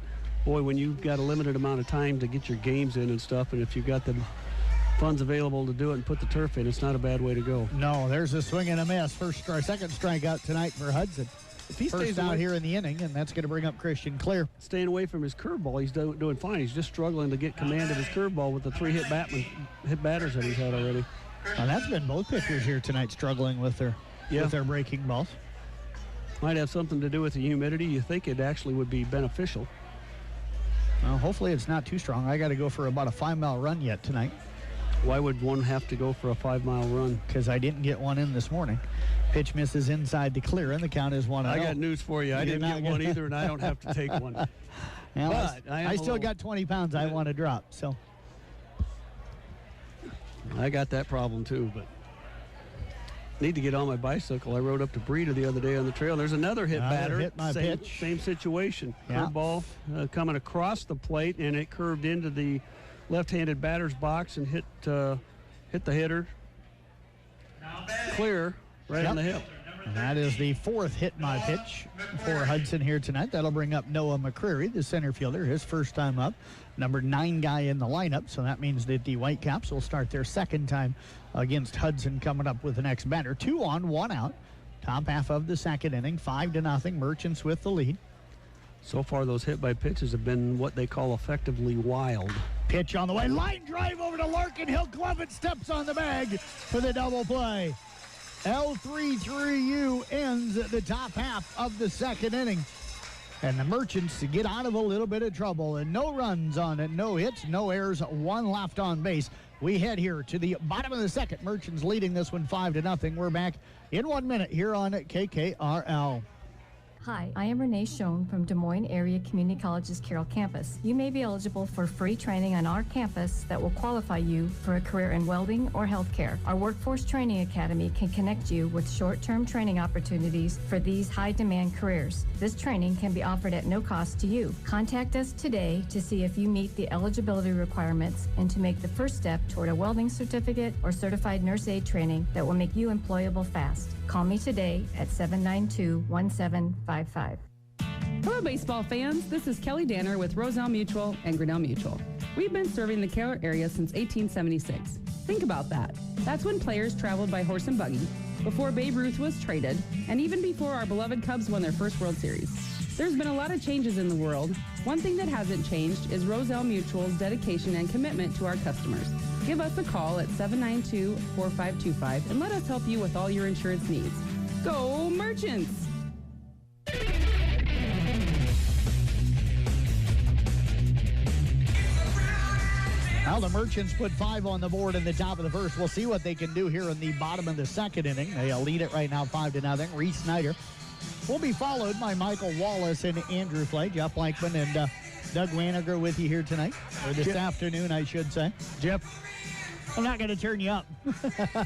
boy, when you've got a limited amount of time to get your games in and stuff, and if you've got the funds available to do it and put the turf in, it's not a bad way to go. No, there's a swing and a miss. Second strikeout tonight for Hudson. If he stays out here in the inning, and that's going to bring up Christian Clear. Staying away from his curveball, he's doing fine. He's just struggling to get command of his curveball with the 3 hit batters that he's had already. Well, that's been both pitchers here tonight struggling with their breaking balls. Might have something to do with the humidity. You think it actually would be beneficial. Well, hopefully it's not too strong. I got to go for about a 5-mile run yet tonight. Why would one have to go for a 5-mile run? Because I didn't get one in this morning. Pitch misses inside to Clear, and the count is 1-0. I got news for you. I didn't get one either, and I don't have to take one. Well, but I still got 20 pounds I want to drop. So I got that problem too, but need to get on my bicycle. I rode up to Breda the other day on the trail. There's another hit batter. Hit my pitch. Same situation. Yeah. Curveball coming across the plate, and it curved into the left-handed batter's box and hit the hitter. Clear right on the hip. And that is the 4th hit my pitch for Hudson here tonight. That'll bring up Noah McCreary, the center fielder, his first time up. Number 9 guy in the lineup, so that means that the Whitecaps will start their second time against Hudson coming up with the next batter. 2 on, 1 out. Top half of the second inning, 5-0. Merchants with the lead. So far, those hit by pitches have been what they call effectively wild. Pitch on the way. Line drive over to Larkin. He'll glove it. Steps on the bag for the double play. L3-3U ends the top half of the second inning. And the Merchants to get out of a little bit of trouble. And no runs on it, no hits, no errors, 1 left on base. We head here to the bottom of the second. Merchants leading this one 5-0. We're back in 1 minute here on KKRL. Hi, I am Renee Schoen from Des Moines Area Community College's Carroll campus. You may be eligible for free training on our campus that will qualify you for a career in welding or healthcare. Our Workforce Training Academy can connect you with short-term training opportunities for these high-demand careers. This training can be offered at no cost to you. Contact us today to see if you meet the eligibility requirements and to make the first step toward a welding certificate or certified nurse aid training that will make you employable fast. Call me today at 792-1755. Hello, baseball fans. This is Kelly Danner with Roselle Mutual and Grinnell Mutual. We've been serving the Carroll area since 1876. Think about that. That's when players traveled by horse and buggy, before Babe Ruth was traded, and even before our beloved Cubs won their first World Series. There's been a lot of changes in the world. One thing that hasn't changed is Roselle Mutual's dedication and commitment to our customers. Give us a call at 792-4525 and let us help you with all your insurance needs. Go Merchants! Well, the Merchants put 5 on the board in the top of the first. We'll see what they can do here in the bottom of the second inning. They lead it right now 5-0. Reese Snyder will be followed by Michael Wallace and Andrew Flay. Jeff Blankman and Doug Waniger with you here tonight, or this afternoon, I should say. Jeff, I'm not going to turn you up.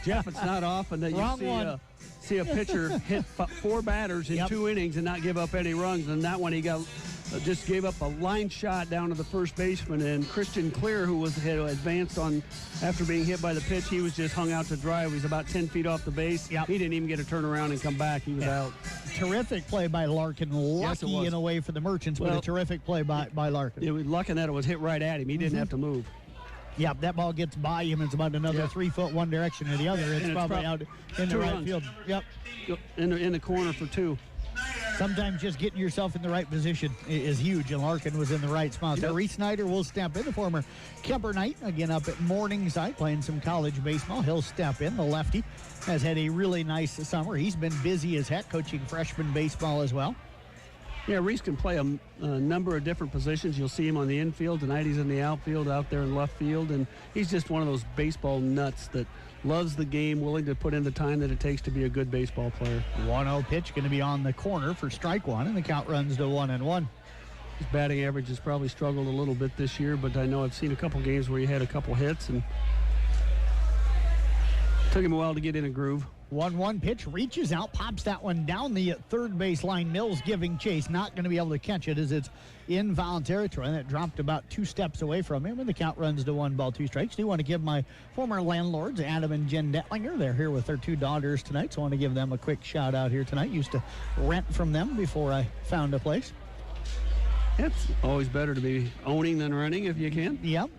Jeff, it's not often that you see a pitcher hit 4 batters in 2 innings and not give up any runs. And that one he got just gave up a line shot down to the first baseman. And Christian Clear, who had advanced on after being hit by the pitch, he was just hung out to dry. He was about 10 feet off the base. He didn't even get a turn around and come back. He was out. Terrific play by Larkin. Lucky in a way for the Merchants, but a terrific play by Larkin. It was lucky that it was hit right at him. He didn't have to move. Yeah, that ball gets by him. It's about another 3 foot one direction or the other. It's probably out in the right field. Yep. In the corner for 2. Sometimes just getting yourself in the right position is huge, and Larkin was in the right spot. So Reese Snyder will step in, the former Kemper Knight, again up at Morningside playing some college baseball. He'll step in. The lefty has had a really nice summer. He's been busy as heck coaching freshman baseball as well. Yeah, Reese can play a number of different positions. You'll see him on the infield. Tonight he's in the outfield, out there in left field, and he's just one of those baseball nuts that loves the game, willing to put in the time that it takes to be a good baseball player. 1-0 pitch going to be on the corner for strike 1, and the count runs to 1-1. His batting average has probably struggled a little bit this year, but I know I've seen a couple games where he had a couple hits, and took him a while to get in a groove. 1-1 pitch, reaches out, pops that one down the third base line. Mills giving chase, not going to be able to catch it as it's in foul territory, and it dropped about 2 steps away from him, and the count runs to 1-2. Do want to give my former landlords, Adam and Jen Detlinger, they're here with their 2 daughters tonight, so I want to give them a quick shout out here tonight. Used to rent from them before I found a place. It's always better to be owning than renting if you can. Yep.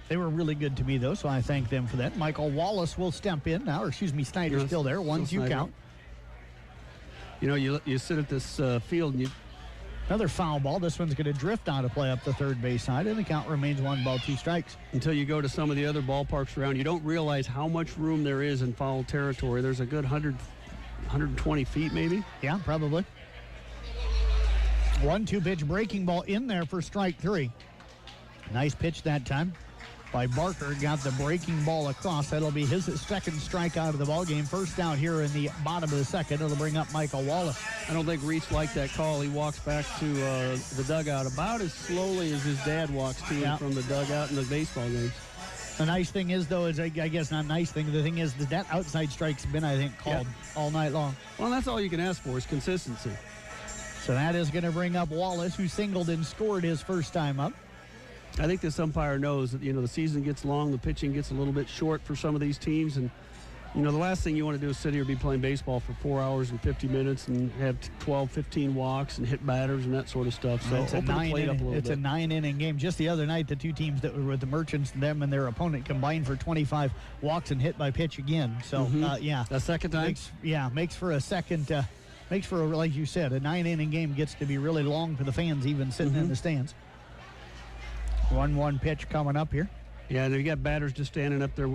They were really good to me, though, so I thank them for that. Michael Wallace will step in now, or excuse me, Snyder's still there. 1-2 count. You know, you sit at this field and another foul ball. This one's going to drift out of play up the third base side, and the count remains 1-2. Until you go to some of the other ballparks around, you don't realize how much room there is in foul territory. There's a good 120 feet, maybe. Yeah, probably. 1-2 pitch breaking ball in there for strike 3. Nice pitch that time by Barker. Got the breaking ball across. That'll be his second strikeout of the ball game. First down here in the bottom of the second. It'll bring up Michael Wallace. I don't think Reese liked that call. He walks back to the dugout about as slowly as his dad walks to and from the dugout in the baseball games. The nice thing is, though, is I guess not nice thing. The thing is that outside strike's been, I think, called all night long. Well, that's all you can ask for is consistency. So that is going to bring up Wallace, who singled and scored his first time up. I think this umpire knows that, the season gets long, the pitching gets a little bit short for some of these teams, and, the last thing you want to do is sit here and be playing baseball for 4 hours and 50 minutes and have 12, 15 walks and hit batters and that sort of stuff. So it's a 9-inning game. Just the other night, the 2 teams that were with the Merchants, them and their opponent combined for 25 walks and hit by pitch again. So, the second time? Makes for a second, like you said, a 9-inning game gets to be really long for the fans even sitting in the stands. 1-1 pitch coming up here. Yeah, you got batters just standing up there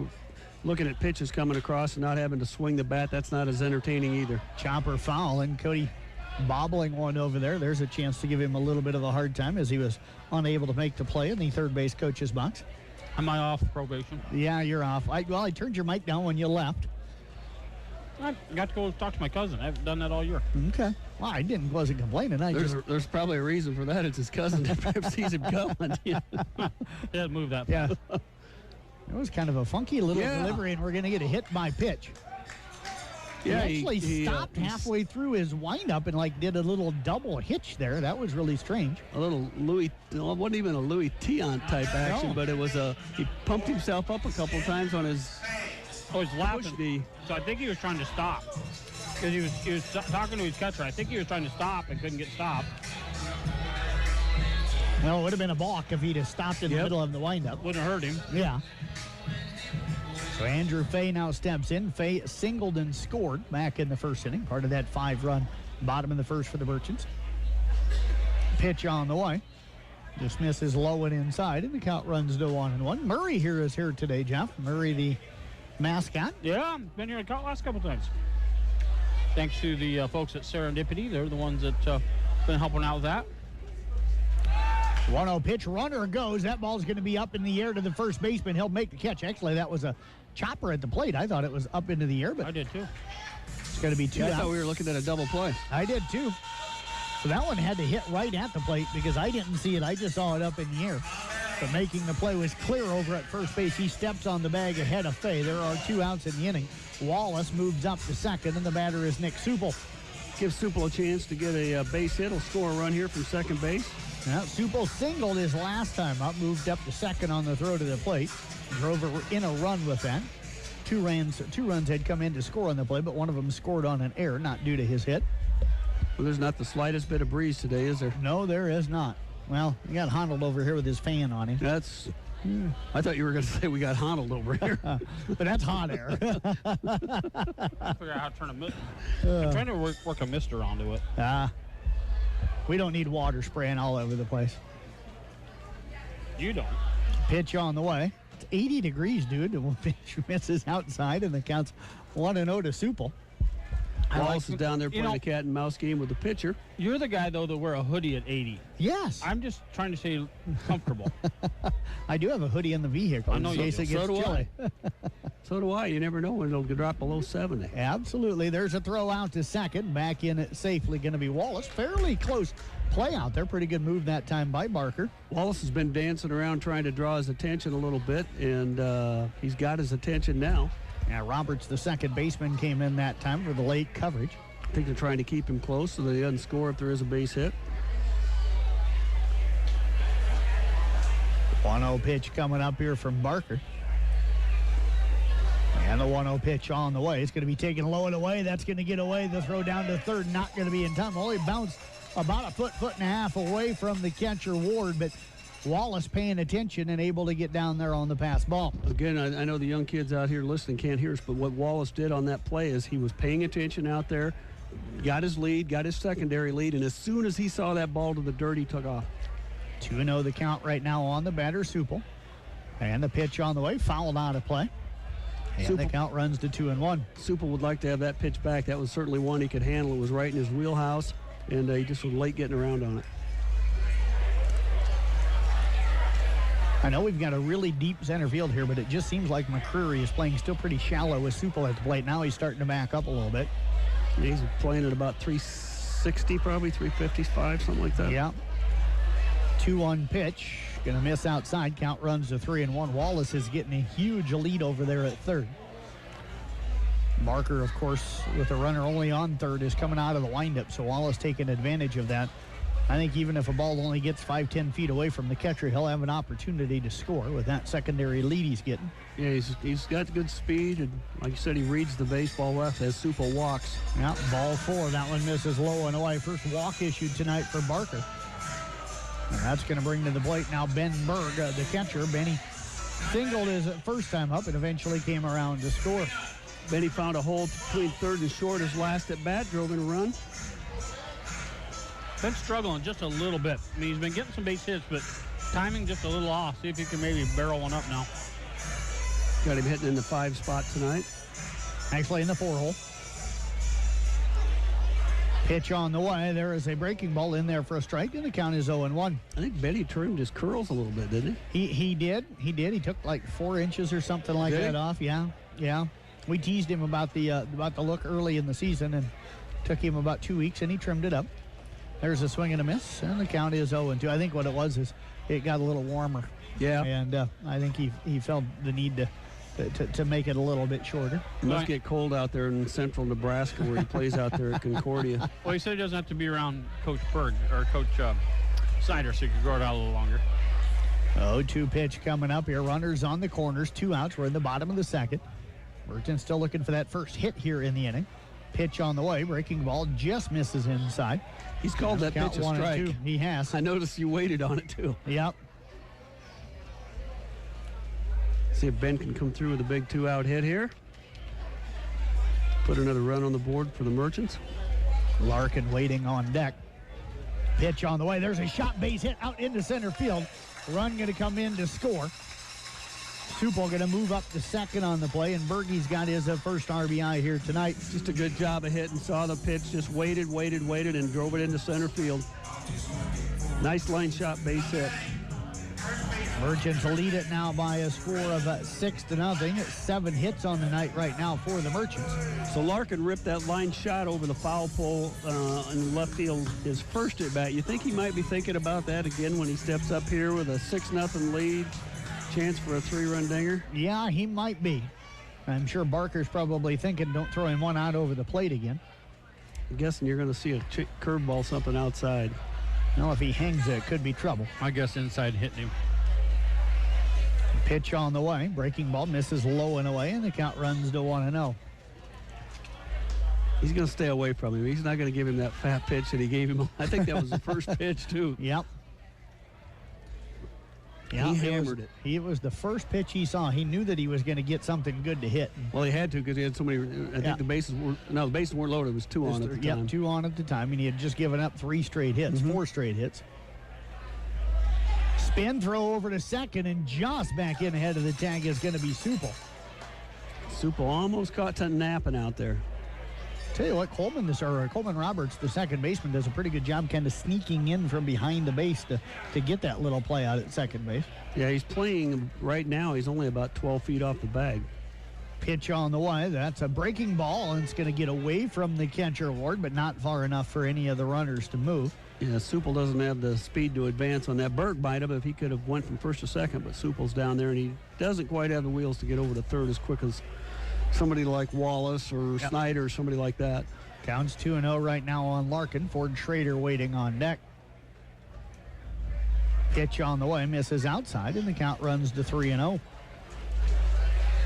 looking at pitches coming across and not having to swing the bat. That's not as entertaining either. Chopper foul, and Cody bobbling one over there. There's a chance to give him a little bit of a hard time as he was unable to make the play in the third base coach's box. Am I off probation? Yeah, you're off. I turned your mic down when you left. I got to go talk to my cousin. I haven't done that all year. Okay. Well, I wasn't complaining. There's probably a reason for that. It's his cousin that sees him coming. Yeah, move that. Yeah. It was kind of a funky little delivery, and we're going to get a hit by pitch. Yeah, he actually stopped halfway through his windup and did a little double hitch there. That was really strange. A little Louis, it wasn't even a Louis Tiant type action, but it was he pumped himself up a couple times on his. Oh, he's laughing. So I think he was trying to stop because he was talking to his catcher. I think he was trying to stop and couldn't get stopped. Well, it would have been a balk if he'd have stopped in the middle of the windup. Wouldn't have hurt him. Yeah. So Andrew Fay now steps in. Fay singled and scored back in the first inning. Part of that 5-run bottom of the first for the Merchants. Pitch on the way. Dismisses low and inside, and the count runs to 1-1. Murray is here today, Jeff. Murray, the mascot. Yeah, been here the last couple times. Thanks to the folks at Serendipity. They're the ones that been helping out with that. 1-0 pitch, runner goes. That ball's going to be up in the air to the first baseman. He'll make the catch. Actually, that was a chopper at the plate. I thought it was up into the air, but I did too. It's going to be 2 out. I thought we were looking at a double play. I did too. So that one had to hit right at the plate because I didn't see it. I just saw it up in the air. But making the play was clear over at first base. He steps on the bag ahead of Fay. There are 2 outs in the inning. Wallace moves up to second, and the batter is Nick Supel. Give Supel a chance to get a base hit. He'll score a run here from second base. Now, Supel singled his last time up, moved up to second on the throw to the plate. Drove in a run with that. 2 runs had come in to score on the play, but one of them scored on an error, not due to his hit. Well, there's not the slightest bit of breeze today, is there? No, there is not. Well, you got Honnold over here with his fan on him. I thought you were going to say we got Honnold over here. But that's hot air. Figure out how to turn I'm trying to work a mister onto it. We don't need water spraying all over the place. You don't. Pitch on the way. It's 80 degrees, dude. The pitch misses outside, and the count's 1-0 to Supel. Wallace is down there playing a cat and mouse game with the pitcher. You're the guy, though, that wear a hoodie at 80. Yes. I'm just trying to say comfortable. I do have a hoodie in the vehicle. I know in case it gets chilly. So do I. You never know when it'll drop below 70. Absolutely. There's a throw out to second. Back in it safely going to be Wallace. Fairly close play out there. Pretty good move that time by Barker. Wallace has been dancing around trying to draw his attention a little bit, and he's got his attention now. Yeah, Roberts, the second baseman, came in that time for the late coverage. I think they're trying to keep him close so that he doesn't score if there is a base hit. 1-0 pitch coming up here from Barker. And the 1-0 pitch on the way. It's going to be taken low and away. That's going to get away. The throw down to third, not going to be in time. Only bounced about a foot and a half away from the catcher Ward, but Wallace paying attention and able to get down there on the pass ball. Again, I know the young kids out here listening can't hear us, but what Wallace did on that play is he was paying attention out there, got his lead, got his secondary lead, and as soon as he saw that ball to the dirt, he took off. 2-0 the count right now on the batter, Supel. And the pitch on the way, fouled out of play. And the count runs to 2-1. Supel would like to have that pitch back. That was certainly one he could handle. It was right in his wheelhouse, and he just was late getting around on it. I know we've got a really deep center field here, but it just seems like McCreary is playing still pretty shallow with Supel at the plate. Now he's starting to back up a little bit. He's playing at about 360, probably 355, something like that. Yeah. 2-1 pitch. Going to miss outside. Count runs to 3-1. Wallace is getting a huge lead over there at third. Barker, of course, with a runner only on third, is coming out of the windup, so Wallace taking advantage of that. I think even if a ball only gets 5-10 feet away from the catcher, he'll have an opportunity to score with that secondary lead he's getting. Yeah, he's got good speed, and like you said, he reads the baseball left as Supel walks. Yeah, ball 4. That one misses low and away. First walk issued tonight for Barker. And that's going to bring to the plate now Ben Berg, the catcher. Benny singled his first time up and eventually came around to score. Benny found a hole between third and short his last at bat, drove in a run. Been struggling just a little bit. I mean, he's been getting some base hits, but timing just a little off. See if he can maybe barrel one up now. Got him hitting in the 5 spot tonight. Actually in the 4 hole. Pitch on the way. There is a breaking ball in there for a strike, and the count is 0-1. I think Benny trimmed his curls a little bit, didn't he? He did. He took like 4 inches or something like that off. Yeah. We teased him about the look early in the season, and took him about 2 weeks, and he trimmed it up. There's a swing and a miss, and the count is 0-2. I think what it was is it got a little warmer. Yeah. And I think he felt the need to make it a little bit shorter. It must get cold out there in central Nebraska where he plays out there at Concordia. Well, he said he doesn't have to be around Coach Berg or Coach Snyder, so he could grow it out a little longer. 0-2 pitch coming up here. Runners on the corners, 2 outs. We're in the bottom of the second. Merchant still looking for that first hit here in the inning. Pitch on the way. Breaking ball just misses inside. He's called that pitch a strike. He has. I noticed you waited on it, too. Yep. See if Ben can come through with a big 2-out hit here. Put another run on the board for the Merchants. Larkin waiting on deck. Pitch on the way. There's a shot base hit out into center field. Run going to come in to score. Supel going to move up to second on the play, and Bergey's got his first RBI here tonight. Just a good job of hitting. Saw the pitch, just waited, and drove it into center field. Nice line shot base hit. Merchants lead it now by a score of 6-0. 7 hits on the night right now for the Merchants. So Larkin ripped that line shot over the foul pole in left field his first at bat. You think he might be thinking about that again when he steps up here with a 6-0 lead? Chance for a 3-run dinger? Yeah, he might be. I'm sure Barker's probably thinking don't throw him one out over the plate again. I'm guessing you're going to see a curveball something outside. No, if he hangs it could be trouble. I guess inside hitting him. Pitch on the way. Breaking ball misses low and away, and the count runs to 1-0. He's going to stay away from him. He's not going to give him that fat pitch that he gave him. I think that was the first pitch, too. Yep. Yeah, he hammered it. It was the first pitch he saw. He knew that he was going to get something good to hit. Well, he had to because he had so many. I think the bases weren't loaded. It was 2 on at the time. Yep, 2 on at the time, and he had just given up 3 straight hits, 4 straight hits. Spin throw over to second, and just back in ahead of the tag is going to be Supel. Supel almost caught napping out there. Tell you what, Coleman Roberts, the second baseman, does a pretty good job kind of sneaking in from behind the base to get that little play out at second base. Yeah, he's playing right now. He's only about 12 feet off the bag. Pitch on the way. That's a breaking ball, and it's going to get away from the catcher Ward, but not far enough for any of the runners to move. Yeah, Supel doesn't have the speed to advance on that. Berg might have if he could have went from first to second, but Supel's down there, and he doesn't quite have the wheels to get over to third as quick as somebody like Wallace or Snyder or somebody like that. Counts 2-0 right now on Larkin. Ford Schrader waiting on deck. Pitch on the way, misses outside, and the count runs to 3-0.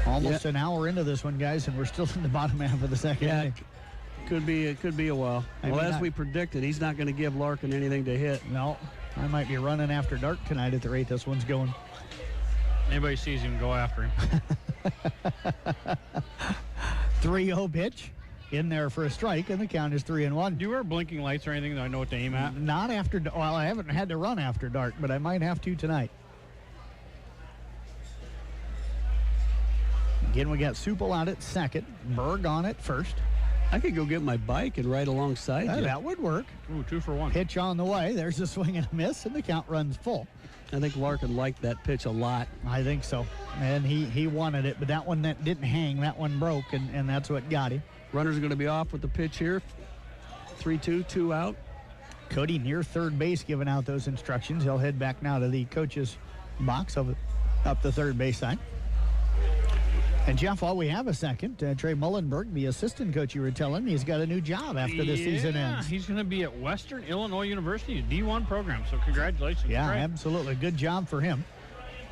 Almost an hour into this one, guys, and we're still in the bottom half of the second inning. It could be a while. As we predicted, he's not going to give Larkin anything to hit. No, I might be running after dark tonight at the rate this one's going. Anybody sees him, go after him. 3-0 pitch in there for a strike, and the count is 3-1. Do you wear blinking lights or anything that I know what to aim at? Not after. Well, I haven't had to run after dark, but I might have to tonight. Again, we got Supel out at second, Berg on at first. I could go get my bike and ride alongside you. That would work. Ooh, 2 for 1. Pitch on the way. There's a swing and a miss, and the count runs full. I think Larkin liked that pitch a lot. I think so. And he wanted it, but that one that didn't hang, that one broke, and that's what got him. Runners are going to be off with the pitch here. 3-2, 2 out. Cody near third base giving out those instructions. He'll head back now to the coach's box up the third base side. And, Jeff, while we have a second, Trey Mullenberg, the assistant coach you were telling me, he's got a new job after the season ends. He's going to be at Western Illinois University, D1 program, so congratulations. Yeah, Trey. Absolutely. Good job for him.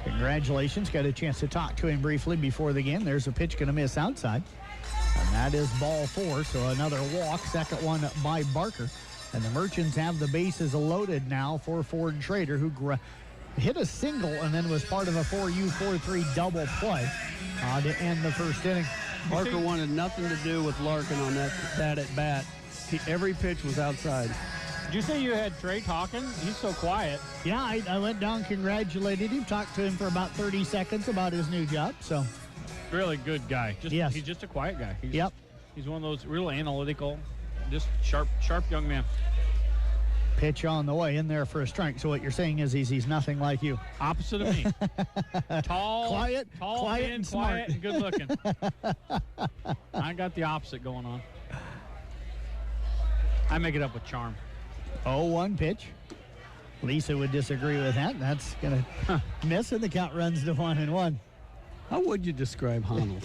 Congratulations. Got a chance to talk to him briefly before the game. There's a pitch going to miss outside. And that is ball 4, so another walk, second one by Barker. And the Merchants have the bases loaded now for Ford Schrader, who hit a single and then was part of a 4-3 double play to end the first inning. Barker wanted nothing to do with Larkin on that at bat. Every pitch was outside. Did you say you had Trey talking? He's so quiet. Yeah, I went down, congratulated him, talked to him for about 30 seconds about his new job. So, really good guy. Yes. He's just a quiet guy. Yep. He's one of those real analytical, just sharp young man. Pitch on the way, in there for a strike. So what you're saying is he's nothing like you. Opposite of me. Tall, quiet, thin, and quiet, and good looking. I got the opposite going on. I make it up with charm. 0-1 pitch. Lisa would disagree with that. That's going to miss, and the count runs to 1-1. How would you describe Honnold?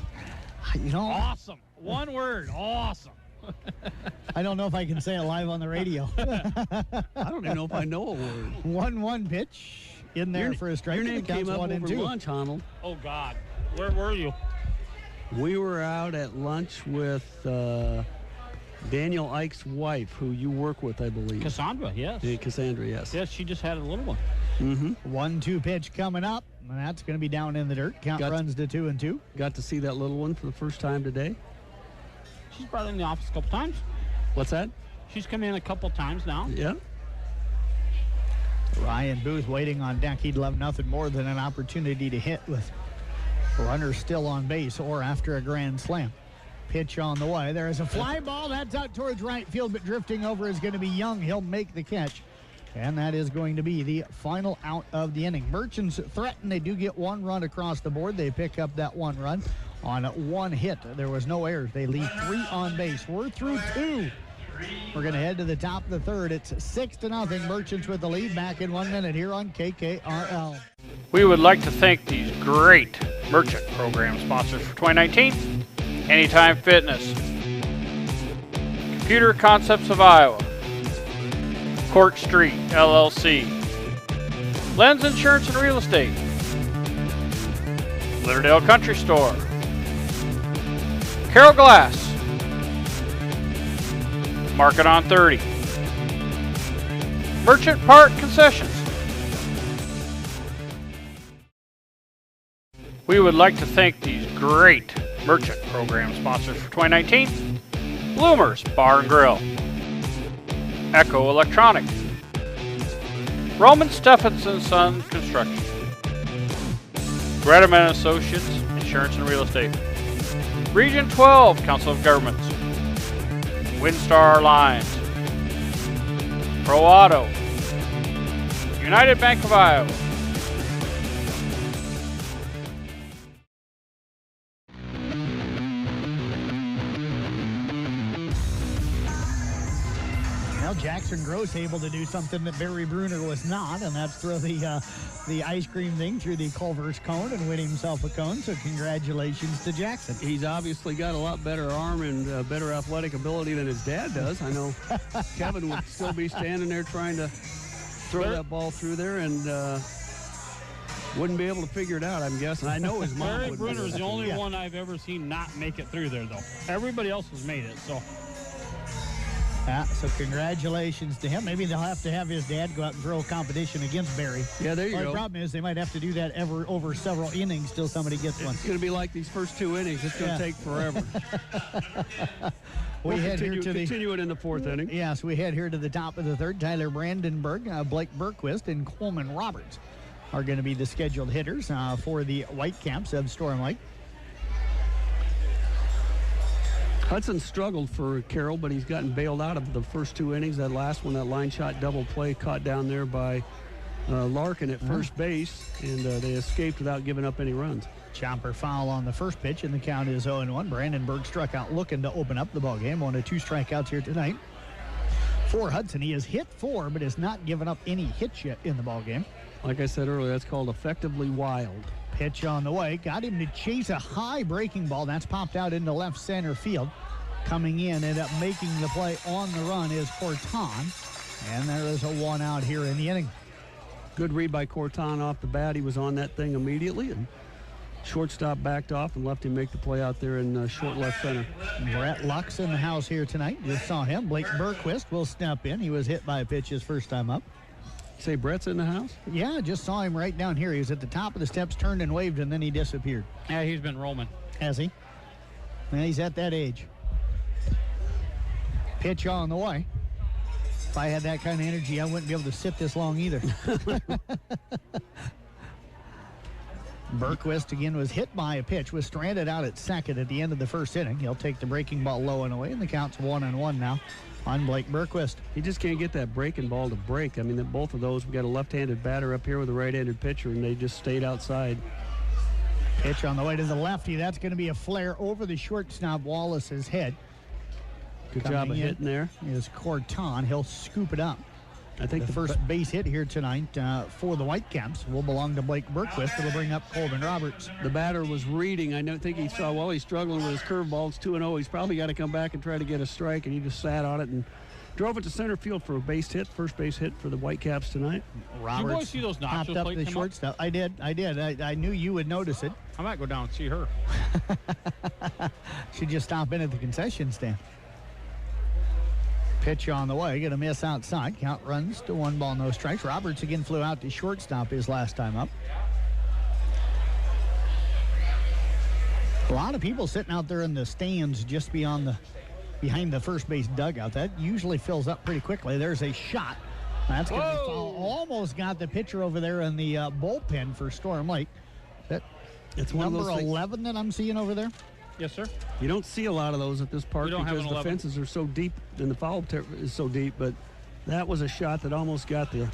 Awesome. One word, awesome. I don't know if I can say it live on the radio. I don't even know if I know a word. 1-1 pitch in there for a strike. Your name came up over lunch, Honnold. Oh, God. Where were you? We were out at lunch with Daniel Ike's wife, who you work with, I believe. Cassandra, yes. Yeah, Cassandra, yes. Yes, she just had a little one. Mm-hmm. 1-2 pitch coming up, and that's going to be down in the dirt. Count runs to 2-2. Got to see that little one for the first time today. She's brought in the office a couple times. What's that? She's come in a couple times now. Yeah. Ryan Booth waiting on deck. He'd love nothing more than an opportunity to hit with runners still on base or after a grand slam. Pitch on the way. There is a fly ball. That's out towards right field, but drifting over is going to be Young. He'll make the catch. And that is going to be the final out of the inning. Merchants threaten. They do get one run across the board. They pick up that one run on one hit. There was no errors. They leave 3 on base. We're through 2. We're going to head to the top of the third. It's 6-0. Merchants with the lead. Back in 1 minute here on KKRL. We would like to thank these great Merchant program sponsors for 2019. Anytime Fitness, Computer Concepts of Iowa, Court Street, LLC, Lens Insurance and Real Estate, Litterdale Country Store, Carroll Glass, Market on 30, Merchant Park Concessions. We would like to thank these great Merchant program sponsors for 2019. Bloomers Bar and Grill, Echo Electronics, Roman Stephenson Son Construction, Gretaman Associates Insurance and Real Estate, Region 12 Council of Governments, Windstar Lines, Pro Auto, United Bank of Iowa, Jackson Gross able to do something that Barry Bruner was not, and that's throw the ice cream thing through the Culver's cone and win himself a cone. So congratulations to Jackson. He's obviously got a lot better arm and better athletic ability than his dad does. I know Kevin would still be standing there trying to throw that ball through there and wouldn't be able to figure it out, I'm guessing. I know his mom Barry Bruner is the only one I've ever seen not make it through there, though. Everybody else has made it, so. So congratulations to him. Maybe they'll have to have his dad go out and throw a competition against Barry. Yeah, there you go. The problem is they might have to do that over several innings till somebody gets one. It's going to be like these first 2 innings. It's going to take forever. We head here to continue it in the 4th inning. Yes, we head here to the top of the third. Tyler Brandenburg, Blake Berquist, and Coleman Roberts are going to be the scheduled hitters for the Whitecaps of Storm Lake. Hudson struggled for Carroll, but he's gotten bailed out of the first 2 innings. That last one, that line shot double play caught down there by Larkin at first base, and they escaped without giving up any runs. Chopper foul on the first pitch, and the count is 0-1. Brandenburg struck out looking to open up the ballgame. 1 of 2 strikeouts here tonight for Hudson. He has hit 4, but has not given up any hits yet in the ballgame. Like I said earlier, that's called effectively wild. Pitch on the way. Got him to chase a high breaking ball. That's popped out into left center field. Coming in, ended up making the play on the run is Corton. And there is a 1 out here in the inning. Good read by Corton off the bat. He was on that thing immediately, and shortstop backed off and left him make the play out there in short left center. Brett Lux in the house here tonight. Just saw him. Blake Berquist will step in. He was hit by a pitch his first time up. Say Brett's in the house? Yeah, just saw him right down here. He was at the top of the steps, turned and waved, and then he disappeared. Yeah, he's been roaming. Has he? Well, he's at that age. Pitch on the way. If I had that kind of energy, I wouldn't be able to sit this long either. Berquist again was hit by a pitch, was stranded out at second at the end of the first inning. He'll take the breaking ball low and away, and the count's 1-1 now on Blake Berquist. He just can't get that breaking ball to break. I mean, both of those, we got a left-handed batter up here with a right-handed pitcher, and they just stayed outside. Pitch on the way to the lefty. That's going to be a flare over the shortstop Wallace's head. Good job of hitting there. Is Corton. He'll scoop it up. I think the first base hit here tonight for the Whitecaps will belong to Blake Berquist. It'll bring up Colvin Roberts. The batter was reading. I think he saw, well, he's struggling with his curveball. It's 2-0. He's probably got to come back and try to get a strike, and he just sat on it and drove it to center field for a base hit, first base hit for the Whitecaps tonight. Roberts did you boys see those popped nachos up plates the come shortstop. I did. I knew you would notice it. I might go down and see her. Should just stop in at the concession stand. Pitch on the way, going to miss outside. Count runs to 1 ball, no strikes. Roberts again flew out to shortstop his last time up. A lot of people sitting out there in the stands just behind the first base dugout. That usually fills up pretty quickly. There's a shot. That's going to foul. Almost got the pitcher over there in the bullpen for Storm Lake. It's number 11 that I'm seeing over there. Yes, sir. You don't see a lot of those at this park because the fences are so deep and the foul is so deep, but that was a shot that almost got the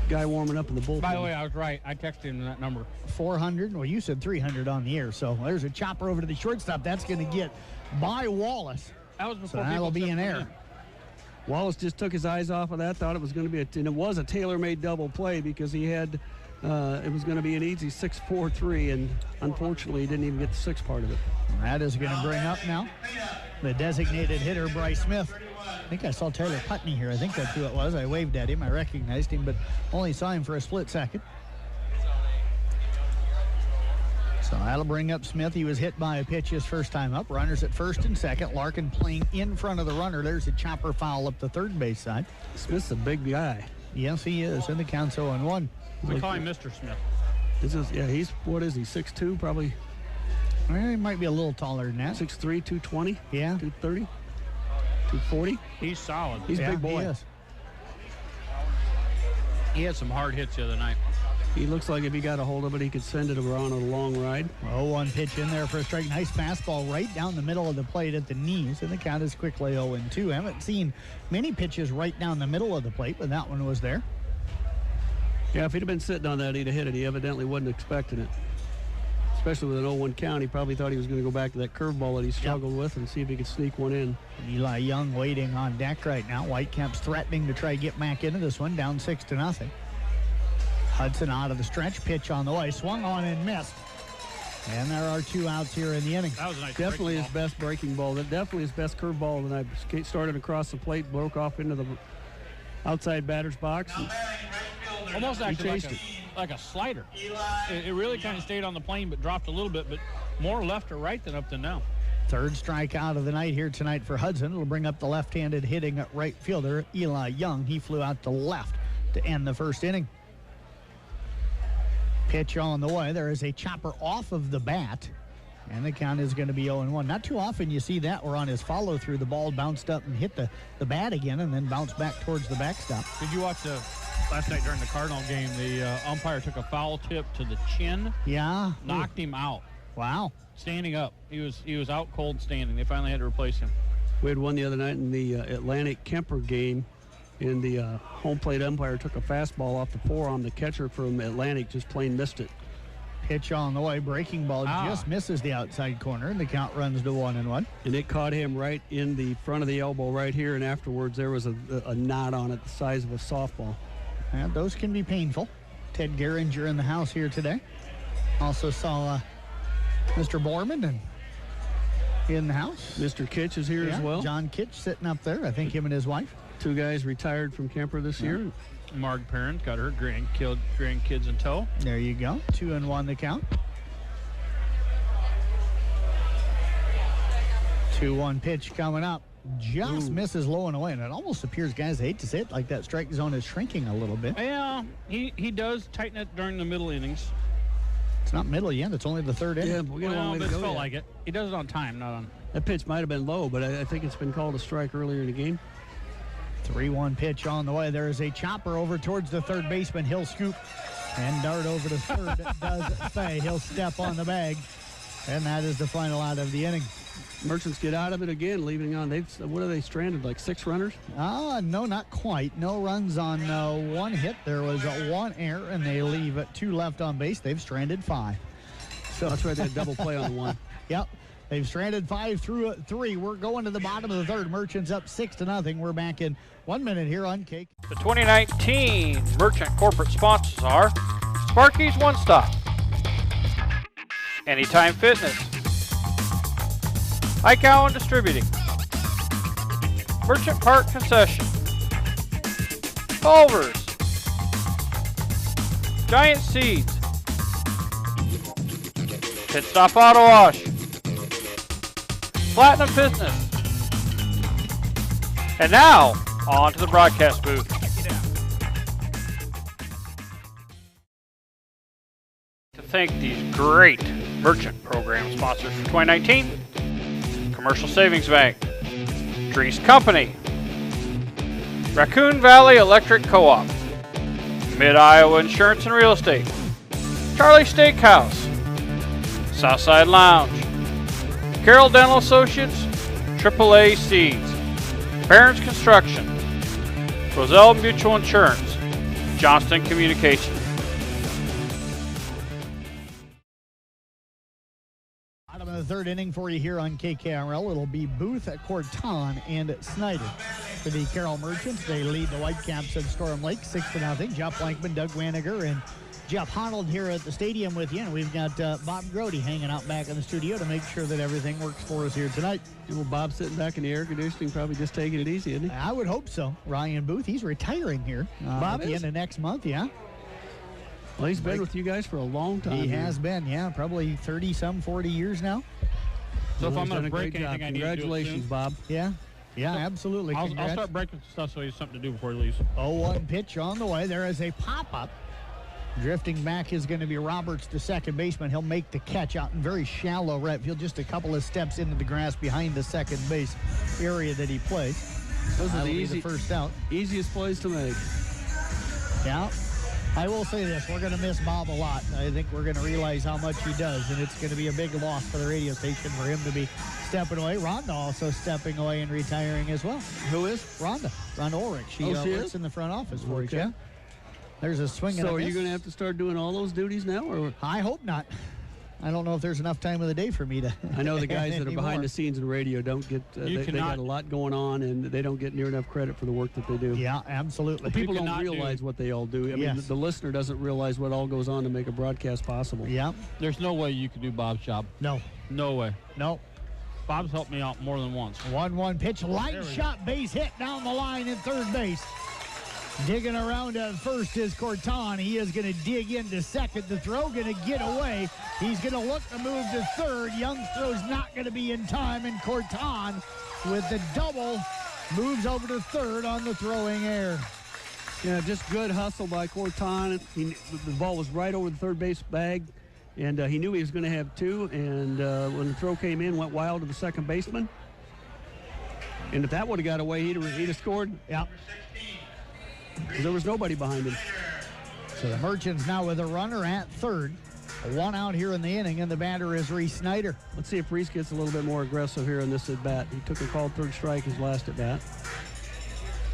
guy warming up in the bullpen. By the way, I was right. I texted him that number. 400. Well, you said 300 on the air, so there's a chopper over to the shortstop. That's going to get by Wallace. That was before so that'll be in air. Wallace just took his eyes off of that, thought it was going to be and it was a tailor-made double play because he had it was going to be an easy 6-4-3, and unfortunately he didn't even get the 6 part of it. That is going to bring up now the designated hitter, Bryce Smith. I think I saw Taylor Putney here. I think that's who it was. I waved at him. I recognized him, but only saw him for a split second. So that'll bring up Smith. He was hit by a pitch his first time up. Runners at first and second. Larkin playing in front of the runner. There's a chopper foul up the third base side. Smith's a big guy. Yes, he is. And the count's 0-1. We call him Mr. Smith. He's, what is he, 6'2", probably? Well, he might be a little taller than that. 6'3", 220? Yeah. 230? 240? He's solid. He's a big boy. He is. He had some hard hits the other night. He looks like if he got a hold of it, he could send it around on a long ride. 0-1 pitch in there for a strike. Nice fastball right down the middle of the plate at the knees, and the count is quickly 0-2. I haven't seen many pitches right down the middle of the plate, but that one was there. Yeah, if he'd have been sitting on that, he'd have hit it. He evidently wasn't expecting it. Especially with an 0-1 count, he probably thought he was going to go back to that curveball that he struggled with and see if he could sneak one in. Eli Young waiting on deck right now. Whitecaps threatening to try to get back into this one, down 6-0. Hudson out of the stretch, pitch on the way, swung on and missed. And there are 2 outs here in the inning. That was a nice definitely his best breaking ball. Definitely his best curveball. And I started across the plate, broke off into the outside batter's box. Almost actually like a slider. It really kind of stayed on the plane but dropped a little bit, but more left or right than up to now. Third strikeout of the night here tonight for Hudson. It'll bring up the left-handed hitting right fielder, Eli Young. He flew out to left to end the first inning. Pitch on the way. There is a chopper off of the bat, and the count is going to be 0-1. Not too often you see that. We're on his follow-through. The ball bounced up and hit the bat again and then bounced back towards the backstop. Did you watch last night during the Cardinal game, the umpire took a foul tip to the chin. Yeah. Knocked him out. Wow. Standing up. He was out cold standing. They finally had to replace him. We had one the other night in the Atlantic Kemper game. And the home plate umpire took a fastball off the forearm. The catcher from Atlantic just plain missed it. Pitch on the way. Breaking ball just misses the outside corner, and the count runs to 1-1. And it caught him right in the front of the elbow right here, and afterwards there was a knot on it the size of a softball. And those can be painful. Ted Geringer in the house here today. Also saw Mr. Borman in the house. Mr. Kitch is here as well. John Kitch sitting up there. I think him and his wife. 2 guys retired from Kemper this year. Marg Perrin got her grandkids in tow. There you go. 2-1 the count. 2-1 pitch coming up. Just misses low and away, and it almost appears, guys, I hate to say it, like that strike zone is shrinking a little bit. Yeah, he does tighten it during the middle innings. It's not middle yet. It's only the third inning. Yeah, but we got a long way to go. It felt like it. He does it on time, not on. That pitch might have been low, but I think it's been called a strike earlier in the game. 3-1 pitch on the way. There is a chopper over towards the third baseman. He'll scoop and dart over to third. Does Fay. He'll step on the bag. And that is the final out of the inning. Merchants get out of it again, leaving on. What are they stranded? Like 6 runners? No, not quite. No runs on 1 hit. There was 1 error, and they leave 2 left on base. They've stranded 5. So that's right. They had double play on 1. Yep. They've stranded 5 through 3. We're going to the bottom of the third. Merchants up 6-0. We're back in 1 minute here on Cake. The 2019 Merchant corporate sponsors are Sparky's One Stop, Anytime Fitness, Ike Allen Distributing, Merchant Park Concession, Culver's, Giant Seeds, Pit Stop Auto Wash, Platinum Business. And now, on to the broadcast booth. To thank these great Merchant program sponsors for 2019, Commercial Savings Bank, Dries Company, Raccoon Valley Electric Co-op, Mid-Iowa Insurance and Real Estate, Charlie Steakhouse, Southside Lounge, Carroll Dental Associates, AAA Seeds, Parents Construction, Roselle Mutual Insurance, Johnston Communications. Bottom of the third inning for you here on KKRL. It'll be Booth, Corton, and Snyder. For the Carroll Merchants, they lead the Whitecaps of Storm Lake 6-0. Jeff Blankman, Doug Waniger, and Jeff Honnold here at the stadium with you. And we've got Bob Grody hanging out back in the studio to make sure that everything works for us here tonight. Well, Bob's sitting back in the air conditioning, probably just taking it easy, isn't he? I would hope so. Ryan Booth, he's retiring here Bob at the end of next month, yeah. Well, he's been with you guys for a long time. He has been, yeah, probably 30-some, 40 years now. So if I'm going to break anything, I need to do it Congratulations, soon. Bob. Yeah, absolutely. I'll start breaking stuff so he has something to do before he leaves. 0-1 pitch on the way. There is a pop-up. Drifting back is going to be Roberts, the second baseman. He'll make the catch out in very shallow right field, just a couple of steps into the grass behind the second base area that he plays. Those are the first out. Easiest plays to make. Yeah. I will say this, we're going to miss Bob a lot. I think we're going to realize how much he does, and it's going to be a big loss for the radio station for him to be stepping away. Rhonda also stepping away and retiring as well. Who is? Rhonda Ulrich. She works in the front office for us, yeah. There's a swing and a So are miss. you going to have to start doing all those duties now? Or I hope not. I don't know if there's enough time of the day for me to. I know the guys that are behind the scenes in radio don't get. They got a lot going on, and they don't get near enough credit for the work that they do. Yeah, absolutely. People don't realize what they all do. I mean, the listener doesn't realize what all goes on to make a broadcast possible. Yeah. There's no way you could do Bob's job. No. No way. No. Bob's helped me out more than once. 1-1 pitch, line shot, base hit down the line in third base. Digging around at first is Corton. He is going to dig into second. The throw going to get away. He's going to look to move to third. Young's throw's not going to be in time, and Corton with the double moves over to third on the throwing error. Yeah, just good hustle by Corton. The ball was right over the third base bag, and he knew he was going to have 2. And when the throw came in, went wild to the second baseman. And if that would have got away, he'd have scored. Yeah. There was nobody behind him. So the Merchants now with a runner at third. 1 out here in the inning, and the batter is Reese Snyder. Let's see if Reese gets a little bit more aggressive here in this at-bat. He took a called third strike his last at-bat.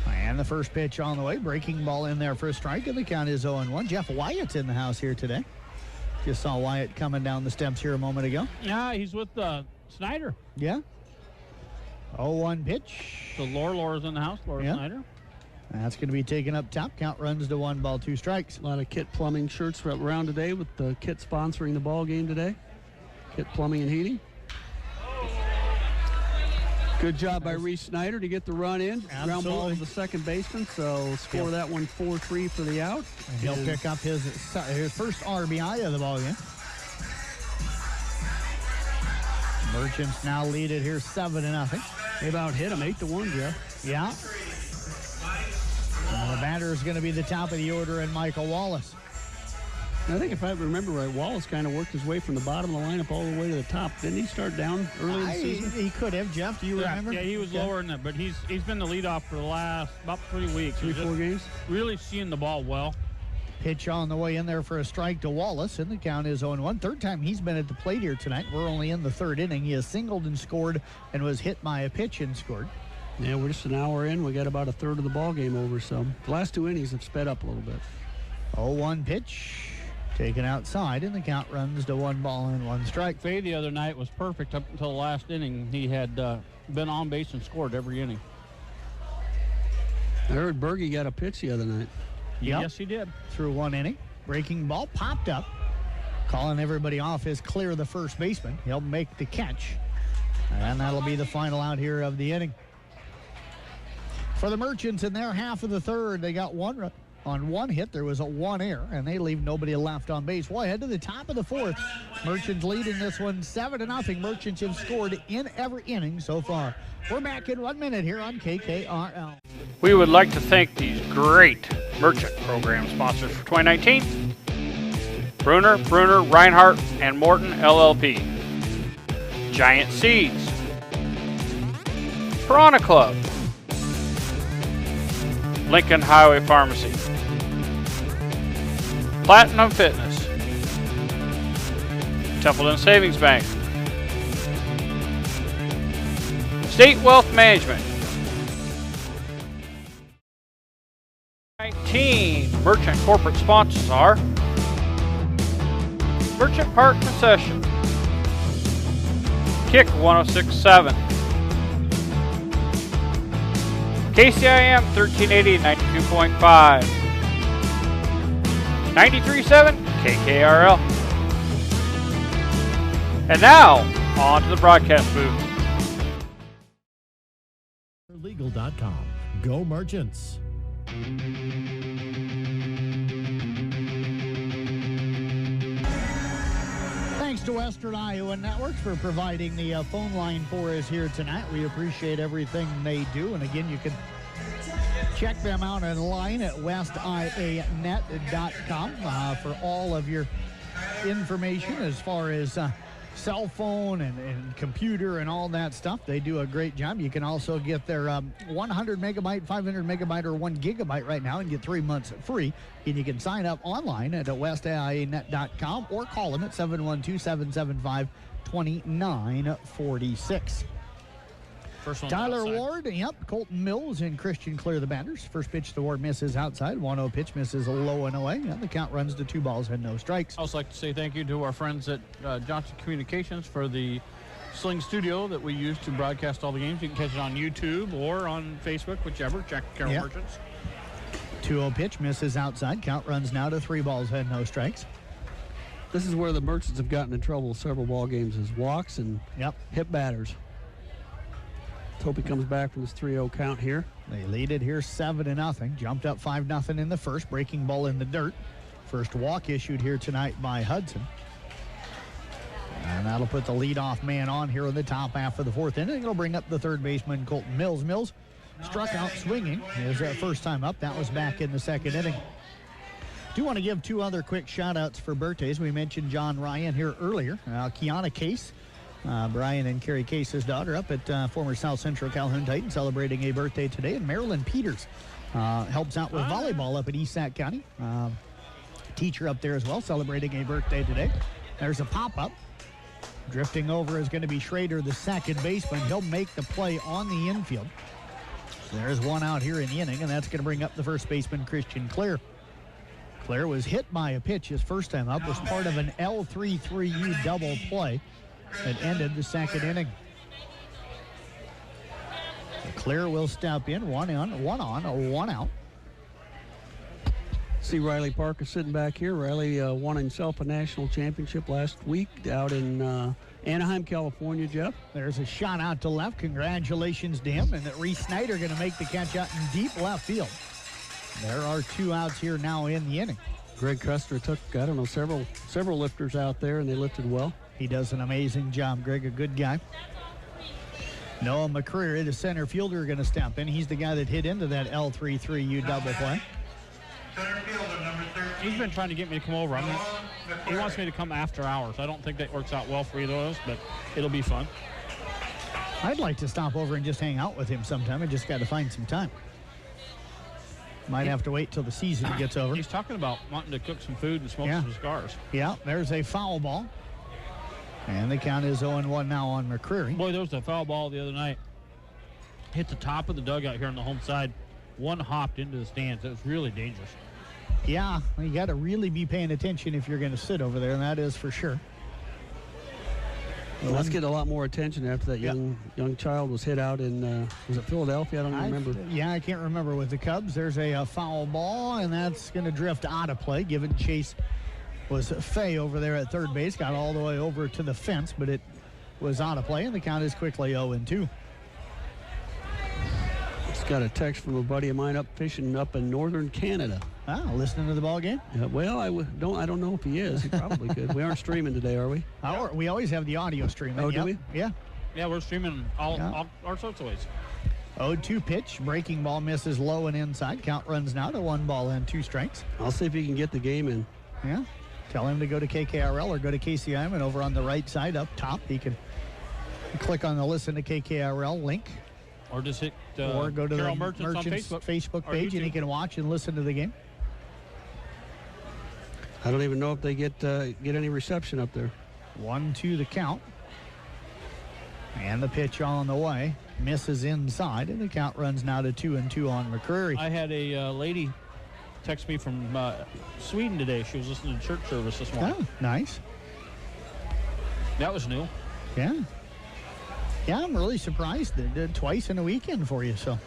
And the first pitch on the way. Breaking ball in there for a strike, and the count is 0-1. Jeff Wyatt's in the house here today. Just saw Wyatt coming down the steps here a moment ago. Yeah, he's with Snyder. Yeah. 0-1 pitch. So Laura's in the house, Laura Snyder. That's going to be taken up top. Count runs to 1 ball, 2 strikes. A lot of Kit Plumbing shirts around today with the Kit sponsoring the ball game today. Kit Plumbing and Heating. Good job by Reese Snyder to get the run in. Ground ball to the second baseman, so score that one 4-3 for the out. And he'll pick up his first RBI of the ball game. Merchants now lead it here 7-0. They about hit him 8-1, Jeff. Yeah. And the batter is going to be the top of the order, and Michael Wallace. I think if I remember right, Wallace kind of worked his way from the bottom of the lineup all the way to the top. Didn't he start down early in the season? He could have, Jeff. Do you remember? Yeah, he was lower than that, but he's been the leadoff for the last about 3 weeks. 3-4 games? Really seeing the ball well. Pitch on the way in there for a strike to Wallace, and the count is 0-1. Third time he's been at the plate here tonight. We're only in the third inning. He has singled and scored and was hit by a pitch and scored. Yeah, we're just an hour in. We got about a third of the ball game over, so the last 2 innings have sped up a little bit. 0-1 pitch taken outside, and the count runs to 1 ball and 1 strike. Fay the other night was perfect up until the last inning. He had been on base and scored every inning. I heard Berge got a pitch the other night. Yep. Yes, he did. Through 1 inning. Breaking ball popped up. Calling everybody off is Clear, the first baseman. He'll make the catch. And that'll be the final out here of the inning. For the Merchants in their half of the third, they got 1 run. On 1 hit, there was a 1 error, and they leave nobody left on base. Well, ahead to the top of the 4th. Merchants leading this one 7-0. Merchants have scored in every inning so far. We're back in 1 minute here on KKRL. We would like to thank these great Merchant program sponsors for 2019. Bruner, Reinhardt, and Morton LLP. Giant Seeds. Piranha Club. Lincoln Highway Pharmacy. Platinum Fitness. Templeton Savings Bank. State Wealth Management. 19 Merchant corporate sponsors are Merchant Park Concession, Kick 106.7, KCIM 1380 92.5, 93.7 KKRL. And now, on to the broadcast booth. Legal.com. Go Merchants. Thanks to Western Iowa Networks for providing the phone line for us here tonight. We appreciate everything they do. And again, you can check them out online at westianet.com for all of your information as far as cell phone and computer and all that stuff. They do a great job. You can also get their 100 megabyte, 500 megabyte, or 1 gigabyte right now and get 3 months free. And you can sign up online at westianet.com or call them at 712-775-2946. Tyler Ward, Colton Mills and Christian Clear the batters. First pitch to Ward misses outside. 1-0 pitch misses low and away. And the count runs to 2 balls and no strikes. I'd also like to say thank you to our friends at Johnson Communications for the Sling Studio that we use to broadcast all the games. You can catch it on YouTube or on Facebook, whichever. Check Carroll Merchants. 2-0 pitch misses outside. Count runs now to 3 balls and no strikes. This is where the Merchants have gotten in trouble several ball games, is walks and hit batters. Hope he comes back from this 3-0 count here. They lead it here 7-0. Jumped up 5-0 in the first. Breaking ball in the dirt. First walk issued here tonight by Hudson. And that'll put the leadoff man on here in the top half of the 4th inning. It'll bring up the third baseman, Colton Mills. Mills struck out swinging. His first time up. That was back in the 2nd inning. Do want to give 2 other quick shout-outs for birthdays. We mentioned John Ryan here earlier. Kiana Case. Brian and Carrie Case's daughter up at former South Central Calhoun Titan celebrating a birthday today. And Marilyn Peters helps out with volleyball up at East Sac County. Teacher up there as well, celebrating a birthday today. There's a pop-up. Drifting over is going to be Schrader, the second baseman. He'll make the play on the infield. There's 1 out here in the inning, and that's going to bring up the first baseman, Christian Clear. Clear was hit by a pitch his first time up, was part of an L3-3U double play that ended the 2nd inning. So Clear will step in, 1 on, 1 out. See Riley Parker sitting back here. Riley won himself a national championship last week out in Anaheim, California, Jeff. There's a shot out to left. Congratulations to him. And that Reese Snyder going to make the catch out in deep left field. There are 2 outs here now in the inning. Greg Custer took, I don't know, several lifters out there, and they lifted well. He does an amazing job. Greg, a good guy. Noah McCreary, the center fielder, going to step in. He's the guy that hit into that L3-3U double play. He's been trying to get me to come over. He wants me to come after hours. I don't think that works out well for either of us, but it'll be fun. I'd like to stop over and just hang out with him sometime. I just got to find some time. Might have to wait till the season gets over. He's talking about wanting to cook some food and smoke some cigars. Yeah, there's a foul ball. And the count is 0-1 now on McCreary. Boy, there was a foul ball the other night. Hit the top of the dugout here on the home side. One hopped into the stands. That was really dangerous. Yeah, well, you got to really be paying attention if you're going to sit over there, and that is for sure. Well, let's get a lot more attention after that young child was hit out in, was it Philadelphia? I don't remember. Yeah, I can't remember with the Cubs. There's a foul ball, and that's going to drift out of play, given chase was Fay over there at third base. Got all the way over to the fence, but it was out of play, and the count is quickly 0-2. Just got a text from a buddy of mine up fishing up in northern Canada. Ah, listening to the ball game? Well, I don't know if he is. He probably could. We aren't streaming today, are we? We always have the audio streaming. Oh, do we? Yeah. Yeah, we're streaming all sorts of ways. 0-2 pitch. Breaking ball misses low and inside. Count runs now to 1 ball and 2 strikes. I'll see if he can get the game in. Yeah. Tell him to go to KKRL or go to KCIM, and over on the right side up top, he can click on the Listen to KKRL link. Or just hit or go to Carroll the Merchants on Facebook page, and he can watch and listen to the game. I don't even know if they get any reception up there. 1-2 the count. And the pitch on the way. Misses inside, and the count runs now to 2-2 on McCreary. I had a lady text me from Sweden today. She was listening to church service this morning. Oh, nice. That was new. Yeah. Yeah, I'm really surprised they did twice in a weekend for you, so.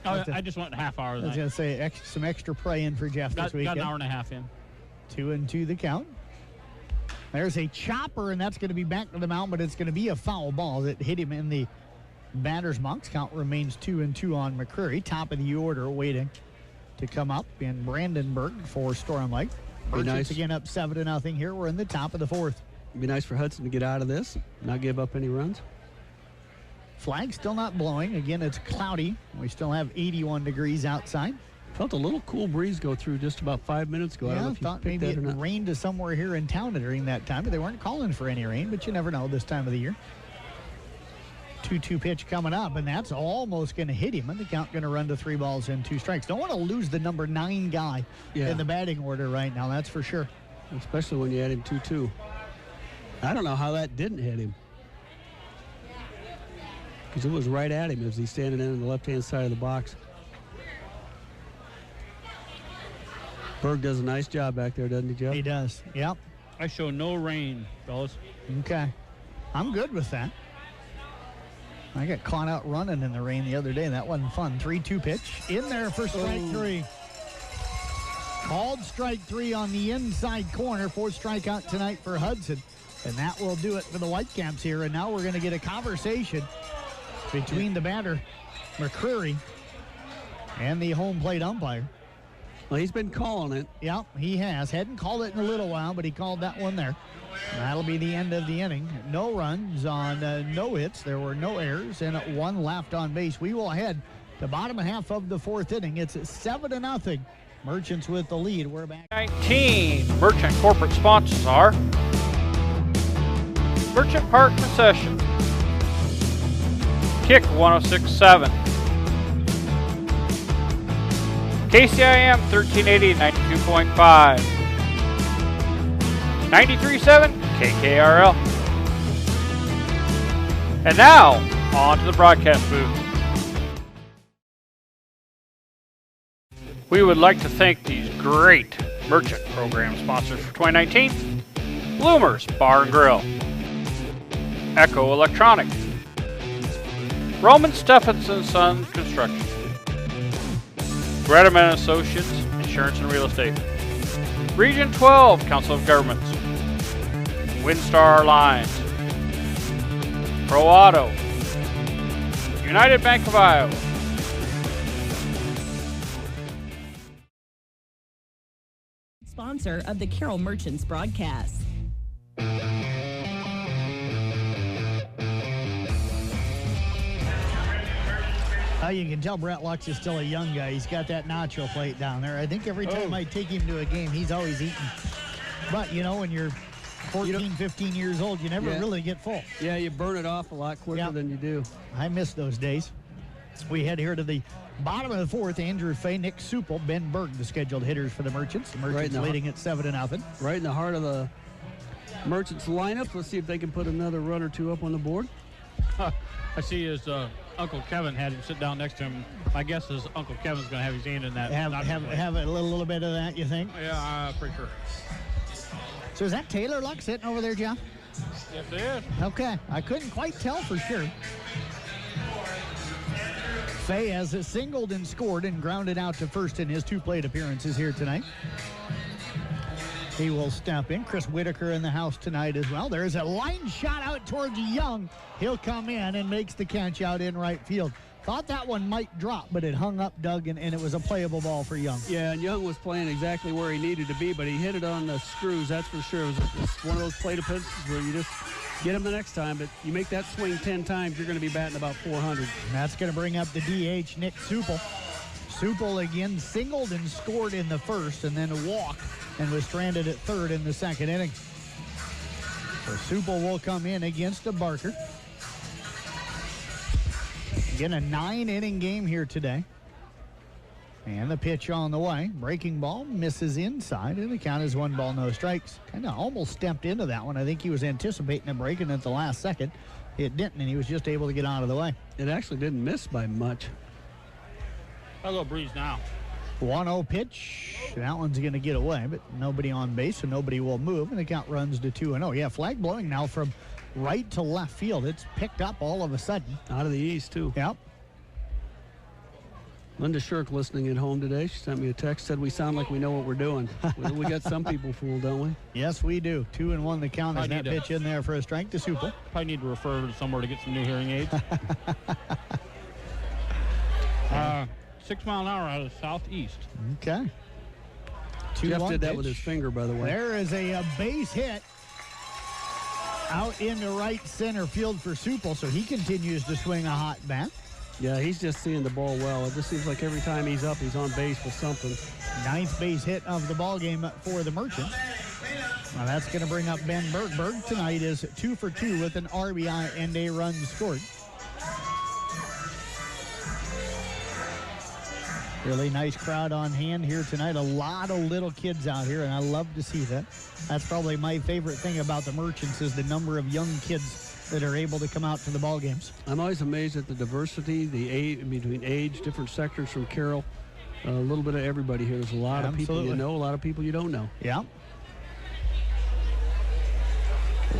I just went half hour. I was going to say some extra praying for Jeff this weekend. Got an hour and a half in. 2-2 the count. There's a chopper, and that's going to be back to the mound, but it's going to be a foul ball that hit him in the batter's box. Count remains 2-2 on McCreary. Top of the order waiting to come up in Brandenburg for Storm Lake. Merchants again up 7-0 here. We're in the top of the 4th. It'd be nice for Hudson to get out of this, not give up any runs. Flag still not blowing. Again, it's cloudy. We still have 81 degrees outside. Felt a little cool breeze go through just about 5 minutes ago. Yeah, I thought maybe it rained somewhere here in town during that time, but they weren't calling for any rain, but you never know this time of the year. 2-2 pitch coming up, and that's almost going to hit him, and the count going to run to 3 balls and 2 strikes. Don't want to lose the number 9 guy in the batting order right now, that's for sure. Especially when you add him 2-2. I don't know how that didn't hit him. Because it was right at him as he's standing in the left-hand side of the box. Berg does a nice job back there, doesn't he, Jeff? He does, yep. I show no rain, fellas. Okay. I'm good with that. I got caught out running in the rain the other day. That wasn't fun. 3-2 pitch. In there for strike 3. Called strike 3 on the inside corner. 4th strikeout tonight for Hudson. And that will do it for the Whitecaps here. And now we're going to get a conversation between the batter, McCreary, and the home plate umpire. Well, he's been calling it. Yeah, he has. Hadn't called it in a little while, but he called that one there. That'll be the end of the inning. No runs on no hits. There were no errors and 1 left on base. We will head to bottom half of the 4th inning. It's 7-0. Merchants with the lead. We're back. 19 Merchant corporate sponsors are Merchant Park Concession, Kick 106.7, KCIM 1380 92.5, 93.7 KKRL. And now, on to the broadcast booth. We would like to thank these great Merchant program sponsors for 2019. Bloomers Bar and Grill, Echo Electronics, Roman Stephenson Son Construction, Gredeman Associates Insurance and Real Estate, Region 12 Council of Governments, Windstar Lines, Pro Auto, United Bank of Iowa, sponsor of the Carroll Merchants broadcast. You can tell Brett Lux is still a young guy. He's got that nacho plate down there. I think every time I take him to a game, he's always eating. But, you know, when you're 14, 15 years old, you never really get full. Yeah, you burn it off a lot quicker than you do. I miss those days. We head here to the bottom of the fourth. Andrew Fay, Nick Supel, Ben Berg, the scheduled hitters for the Merchants. The Merchants leading at 7-0. Right in the heart of the Merchants lineup. Let's see if they can put another run or two up on the board. I see his Uncle Kevin had him sit down next to him. My guess is Uncle Kevin's going to have his hand in that. Have a little bit of that, you think? Yeah, pretty sure. So is that Taylor Luck sitting over there, Jeff? Yes, it is. Okay. I couldn't quite tell for sure. Fay has singled and scored and grounded out to first in his 2 plate appearances here tonight. He will step in. Chris Whitaker in the house tonight as well. There's a line shot out towards Young. He'll come in and makes the catch out in right field. Thought that one might drop, but it hung up, Doug, and it was a playable ball for Young. Yeah, and Young was playing exactly where he needed to be, but he hit it on the screws, that's for sure. It was one of those plate appearances where you just get him the next time, but you make that swing 10 times, you're going to be batting about 400. And that's going to bring up the DH, Nick Supel. Supel again singled and scored in the first and then walked and was stranded at third in the second inning. So Supel will come in against a Barker. Again, a 9-inning game here today. And the pitch on the way. Breaking ball misses inside, and the count is 1 ball, no strikes. Kind of almost stepped into that one. I think he was anticipating a breaking at the last second. It didn't, and he was just able to get out of the way. It actually didn't miss by much. I'll go breeze now. 1-0 pitch. That one's going to get away, but nobody on base, so nobody will move, and the count runs to 2-0. Yeah, flag blowing now from right to left field. It's picked up all of a sudden. Out of the east, too. Yep. Linda Shirk listening at home today. She sent me a text, said we sound like we know what we're doing. We got some people fooled, don't we? Yes, we do. 2-1 the count. There's that pitch in there for a strike to Supel. Probably need to refer to somewhere to get some new hearing aids. 6 mile an hour out of southeast. Okay. Jeff did that with his finger, by the way. There is a base hit out into right center field for Supel, so he continues to swing a hot bat. Yeah, he's just seeing the ball well. It just seems like every time he's up, he's on base with something. 9th base hit of the ball game for the Merchants. Now that's going to bring up Ben Berg. Berg tonight is 2 for 2 with an RBI and a run scored. Really nice crowd on hand here tonight. A lot of little kids out here, and I love to see that. That's probably my favorite thing about the Merchants is the number of young kids that are able to come out to the ball games. I'm always amazed at the diversity, the age, between age, different sectors from Carroll. A little bit of everybody here. There's a lot of people you know, a lot of people you don't know. Yeah.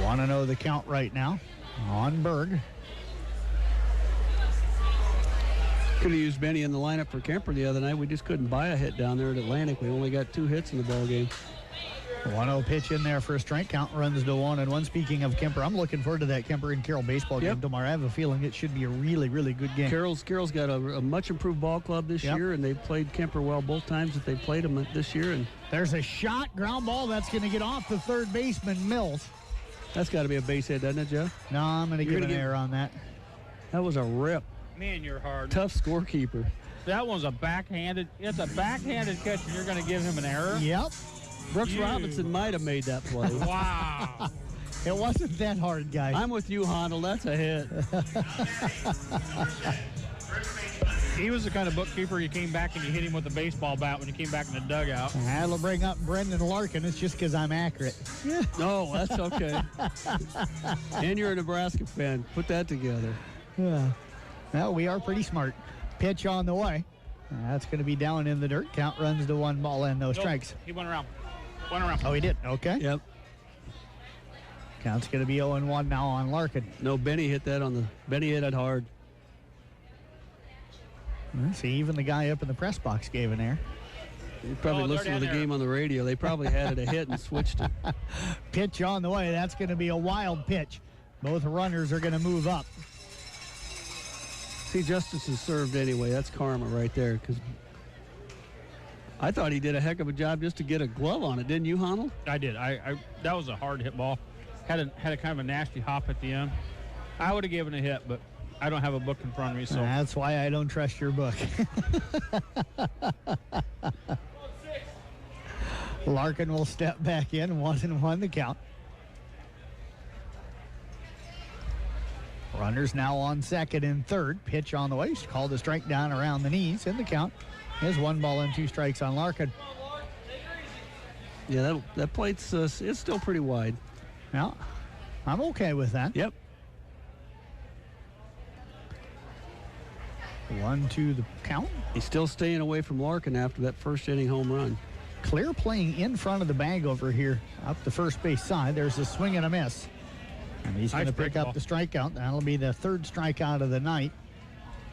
Want to know the count right now on Berg. Could have used Benny in the lineup for Kemper the other night. We just couldn't buy a hit down there at Atlantic. We only got 2 hits in the ball game. 1-0 pitch in there for a strike. Count runs to 1-1. Speaking of Kemper, I'm looking forward to that Kemper and Carroll baseball game tomorrow. I have a feeling it should be a really, really good game. Carroll's got a much improved ball club this year, and they've played Kemper well both times that they've played them this year. And there's a shot, ground ball that's going to get off the third baseman, Mills. That's got to be a base hit, doesn't it, Jeff? No, I'm going to give an error on that. That was a rip. Man, you're hard. Tough scorekeeper. That one's a backhanded. It's a backhanded catch, and you're going to give him an error? Yep. Brooks Robinson might have made that play. Wow. It wasn't that hard, guys. I'm with you, Honnold. That's a hit. He was the kind of bookkeeper you came back and you hit him with a baseball bat when you came back in the dugout. That'll bring up Brendan Larkin. It's just because I'm accurate. No, that's okay. And you're a Nebraska fan. Put that together. Yeah. Well, we are pretty smart. Pitch on the way. That's going to be down in the dirt. Count runs to 1 ball and no strikes. He went around. Oh, he did? Okay. Yep. Count's going to be 0-1 now on Larkin. No, Benny hit that Benny hit it hard. See, even the guy up in the press box gave an error. You probably listened to the game on the radio. They probably had it a hit and switched it. Pitch on the way. That's going to be a wild pitch. Both runners are going to move up. See, Justice is served anyway. That's karma right there. Because I thought he did a heck of a job just to get a glove on it, didn't you, Honnold? I did. I that was a hard hit ball. Had a kind of a nasty hop at the end. I would have given a hit, but I don't have a book in front of me, so that's why I don't trust your book. Larkin will step back in, 1-1 the count. Runners now on second and third. Pitch on the way. She called a strike down around the knees. In the count is 1 ball and 2 strikes on Larkin. Yeah, that plate's it's still pretty wide. Yeah, I'm okay with that. Yep. 1-2 the count. He's still staying away from Larkin after that first inning home run. Clear playing in front of the bag over here up the first base side. There's a swing and a miss. And he's going to pick up the strikeout. That'll be the third strikeout of the night.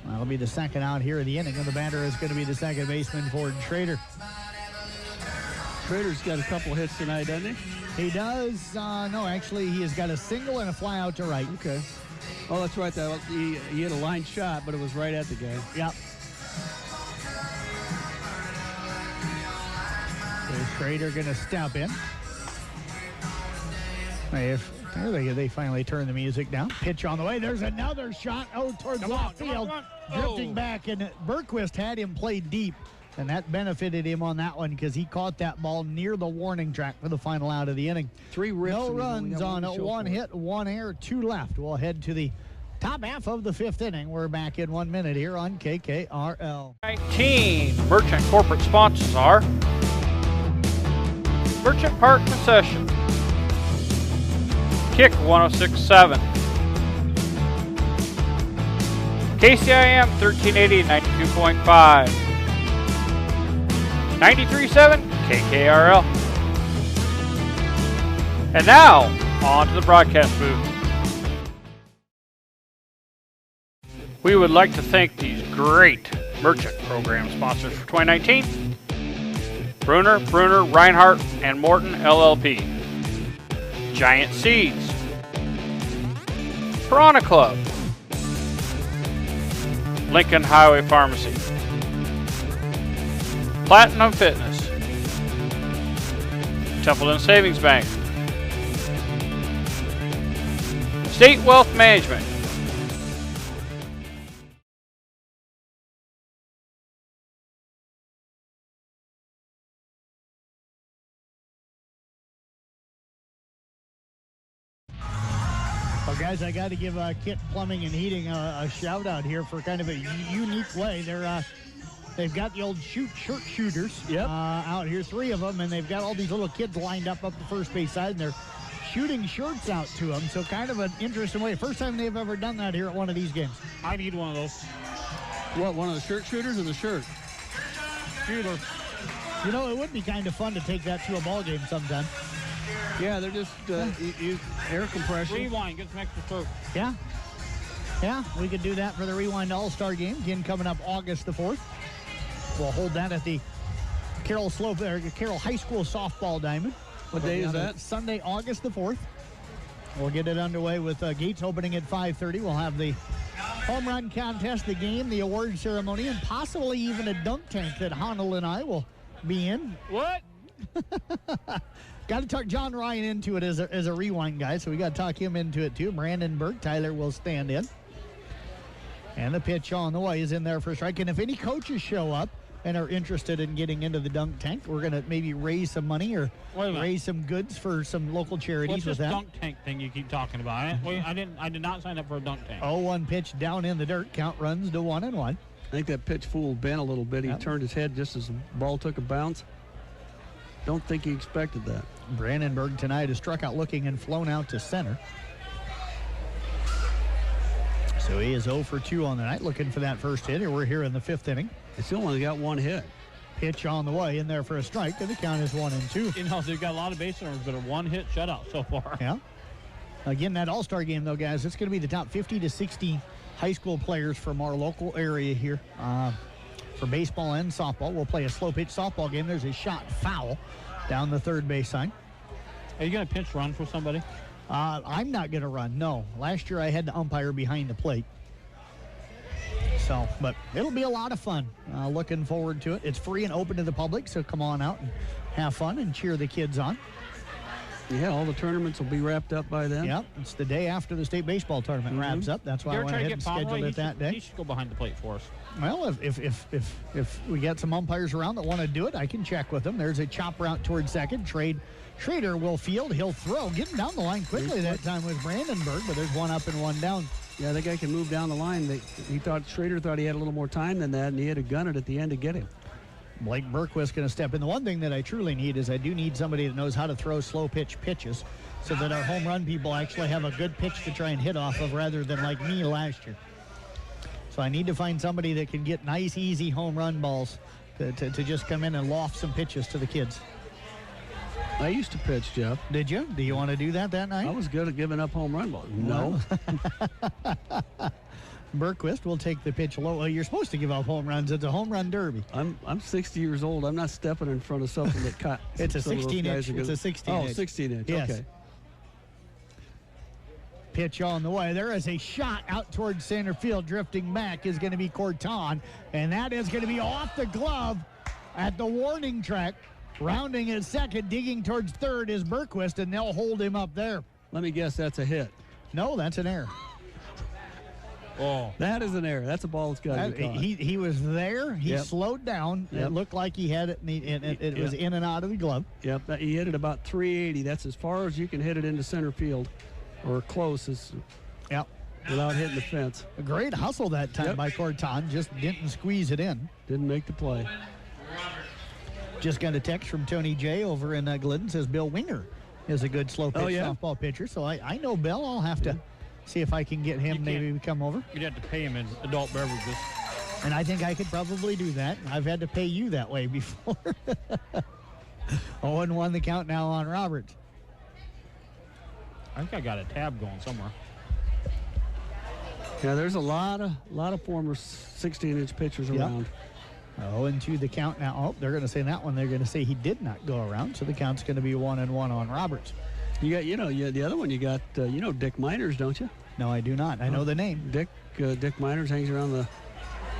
That'll be the second out here of the inning. And the batter is going to be the second baseman, Ford Schrader. Schrader's got a couple hits tonight, doesn't he? He does. No, actually, he has got a single and a fly out to right. Okay. Oh, that's right. He had a line shot, but it was right at the guy. Yep. So Schrader going to step in. They finally turn the music down. Pitch on the way. There's another shot. Towards left field. Drifting back, and Bergquist had him played deep. And that benefited him on that one because he caught that ball near the warning track for the final out of the inning. 3 rips. No runs on it. 1 hit, 1 error, 2 left. We'll head to the top half of the 5th inning. We're back in 1 minute here on KKRL. 19 Merchant corporate sponsors are Merchant Park Concession, Kick 106.7, KCIM 1380 92.5, 93.7 KKRL. And now, on to the broadcast booth. We would like to thank these great Merchant program sponsors for 2019. Bruner, Reinhardt, and Morton LLP. Giant Seeds. Piranha Club. Lincoln Highway Pharmacy. Platinum Fitness. Templeton Savings Bank. State Wealth Management. Well, guys, I got to give Kit Plumbing and Heating a shout out here for kind of a unique way. They've got the old shirt shooters out here, 3 of them, and they've got all these little kids lined up the first base side, and they're shooting shirts out to them. So kind of an interesting way. First time they've ever done that here at one of these games. I need one of those. What, one of the shirt shooters or the shirt? Shooter. You know, it would be kind of fun to take that to a ball game sometime. Yeah, they're just air compression. Rewind, get some extra surf. Yeah. Yeah, we could do that for the Rewind All-Star Game. Again, coming up August the 4th. We'll hold that at the Carroll High School softball diamond. What day is that? Sunday, August the 4th. We'll get it underway with gates opening at 5:30. We'll have the home run contest, the game, the award ceremony, and possibly even a dunk tank that Honnold and I will be in. What? Got to talk John Ryan into it as a rewind guy, so we got to talk him into it too. Brandon Berg, Tyler will stand in. And the pitch on the way is in there for a strike. And if any coaches show up and are interested in getting into the dunk tank, we're going to maybe raise some money or raise some goods for some local charities. What's with this that. dunk tank thing you keep talking about? I did not sign up for a dunk tank. 0-1 pitch down in the dirt. Count runs to 1-1. I think that pitch fooled Ben a little bit. He turned his head just as the ball took a bounce. Don't think he expected that. Brandenburg tonight has struck out looking and flown out to center. So he is 0 for 2 on the night, looking for that first hit. We're here in the 5th inning. They still only got 1 hit. Pitch on the way in there for a strike, and the count is 1-2. You know, they've got a lot of base runners, but a 1-hit shutout so far. Yeah. Again, that All-Star game, though, guys, it's going to be the top 50 to 60 high school players from our local area here. For baseball and softball, we'll play a slow pitch softball game. There's a shot foul down the third base line. Are you going to pinch run for somebody? I'm not going to run, no. Last year I had to umpire behind the plate. So, but it'll be a lot of fun. Looking forward to it. It's free and open to the public, so come on out and have fun and cheer the kids on. Yeah, all the tournaments will be wrapped up by then. Yep, it's the day after the state baseball tournament wraps up. That's why I went ahead and scheduled it that day. He should go behind the plate for us. Well, if we get some umpires around that want to do it, I can check with them. There's a chop route towards second. Schrader will field. He'll throw. Getting down the line quickly that time with Brandenburg, but there's 1 up and 1 down. Yeah, that guy can move down the line. Schrader thought he had a little more time than that, and he had to gun it at the end to get him. Blake Bergquist going to step in. The one thing that I truly need is I do need somebody that knows how to throw slow pitch pitches so that our home run people actually have a good pitch to try and hit off of rather than like me last year. So I need to find somebody that can get nice, easy home run balls to just come in and loft some pitches to the kids. I used to pitch, Jeff. Did you? Do you want to do that night? I was good at giving up home run balls. No. Bergquist will take the pitch low. Well, you're supposed to give up home runs. It's a home run derby. I'm 60 years old. I'm not stepping in front of something that caught. It's a 16-inch. It's a 16-inch. Oh, 16-inch. Yes. Okay. Pitch on the way. There is a shot out towards center field. Drifting back is going to be Corton, and that is going to be off the glove at the warning track. Rounding at second, digging towards third is Bergquist, and they'll hold him up there. Let me guess, that's a hit. No, that's an error. Oh, that is an error. That's a ball that's got to be caught. He was there. He slowed down. It looked like he had it, and it was in and out of the glove. Yep, he hit it about 380. That's as far as you can hit it into center field, or close as. Yep. Without hitting the fence. A great hustle that time by Corton. Just didn't squeeze it in. Didn't make the play. Just got a text from Tony J over in Glidden. Says Bill Winger is a good slow pitch softball pitcher. So I know Bill. I'll have to see if I can get him maybe come over. You'd have to pay him in adult beverages. And I think I could probably do that. I've had to pay you that way before. 0-1 the count now on Roberts. I think I got a tab going somewhere. Yeah, there's a lot of former 16-inch pitchers around. 0-2 the count now. Oh, they're going to say that one. They're going to say he did not go around, so the count's going to be 1-1 on Roberts. You got, the other one. You got, Dick Miners, don't you? No, I do not. I know the name. Dick Miners hangs around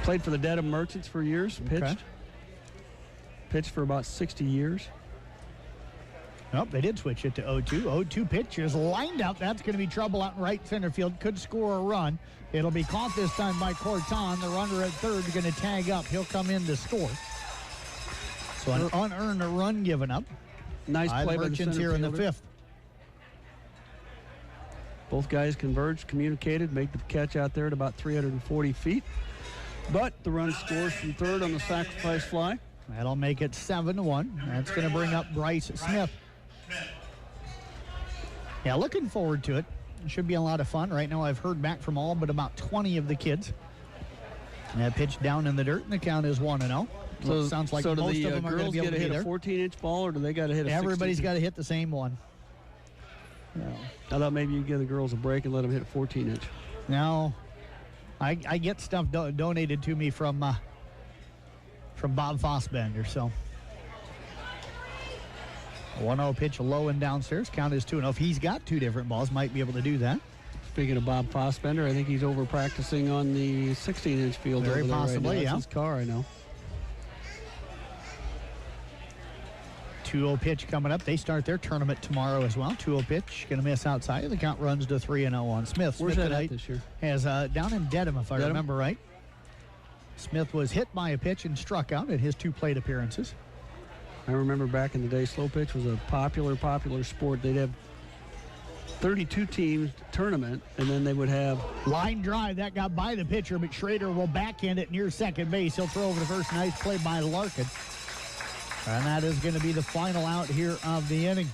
played for the Dedham Merchants for years. Pitched for about 60 years. Nope, they did switch it to 0-2. 0-2 pitch is lined out. That's going to be trouble out in right center field. Could score a run. It'll be caught this time by Corton. The runner at third is going to tag up. He'll come in to score. So an unearned run given up. Nice play by the Merchants center here in the fielder. fifth. Both guys converged, communicated, made the catch out there at about 340 feet. But the run scores from third on the sacrifice fly. That'll make it 7-1. That's going to bring up Bryce Smith. Yeah, looking forward to it. It should be a lot of fun. Right now I've heard back from all but about 20 of the kids. And that pitch down in the dirt, and the count is 1-0. So it sounds like most of them are going to be able to hit a 14-inch ball, or do they got to hit a 16-inch? Everybody's got to hit the same one. Yeah. I thought maybe you'd give the girls a break and let them hit a 14-inch. No. I get stuff donated to me from Bob Fossbender, so. 1-0 pitch low and downstairs. Count is 2-0. If he's got two different balls, might be able to do that. Speaking of Bob Fossbender, I think he's over practicing on the 16-inch field. Very over there possibly, right now. yeah. That's his car, I know. 2-0 pitch coming up. They start their tournament tomorrow as well. 2-0 pitch, going to miss outside. The count runs to 3-0 on Smith. Where's Smith that at this year? Has down in Dedham, if I remember right. Smith was hit by a pitch and struck out at his two plate appearances. I remember back in the day, slow pitch was a popular sport. They'd have 32 teams tournament, and then they would have line drive that got by the pitcher, but Schrader will backhand it near second base. He'll throw over to first. Nice play by Larkin. And that is going to be the final out here of the inning.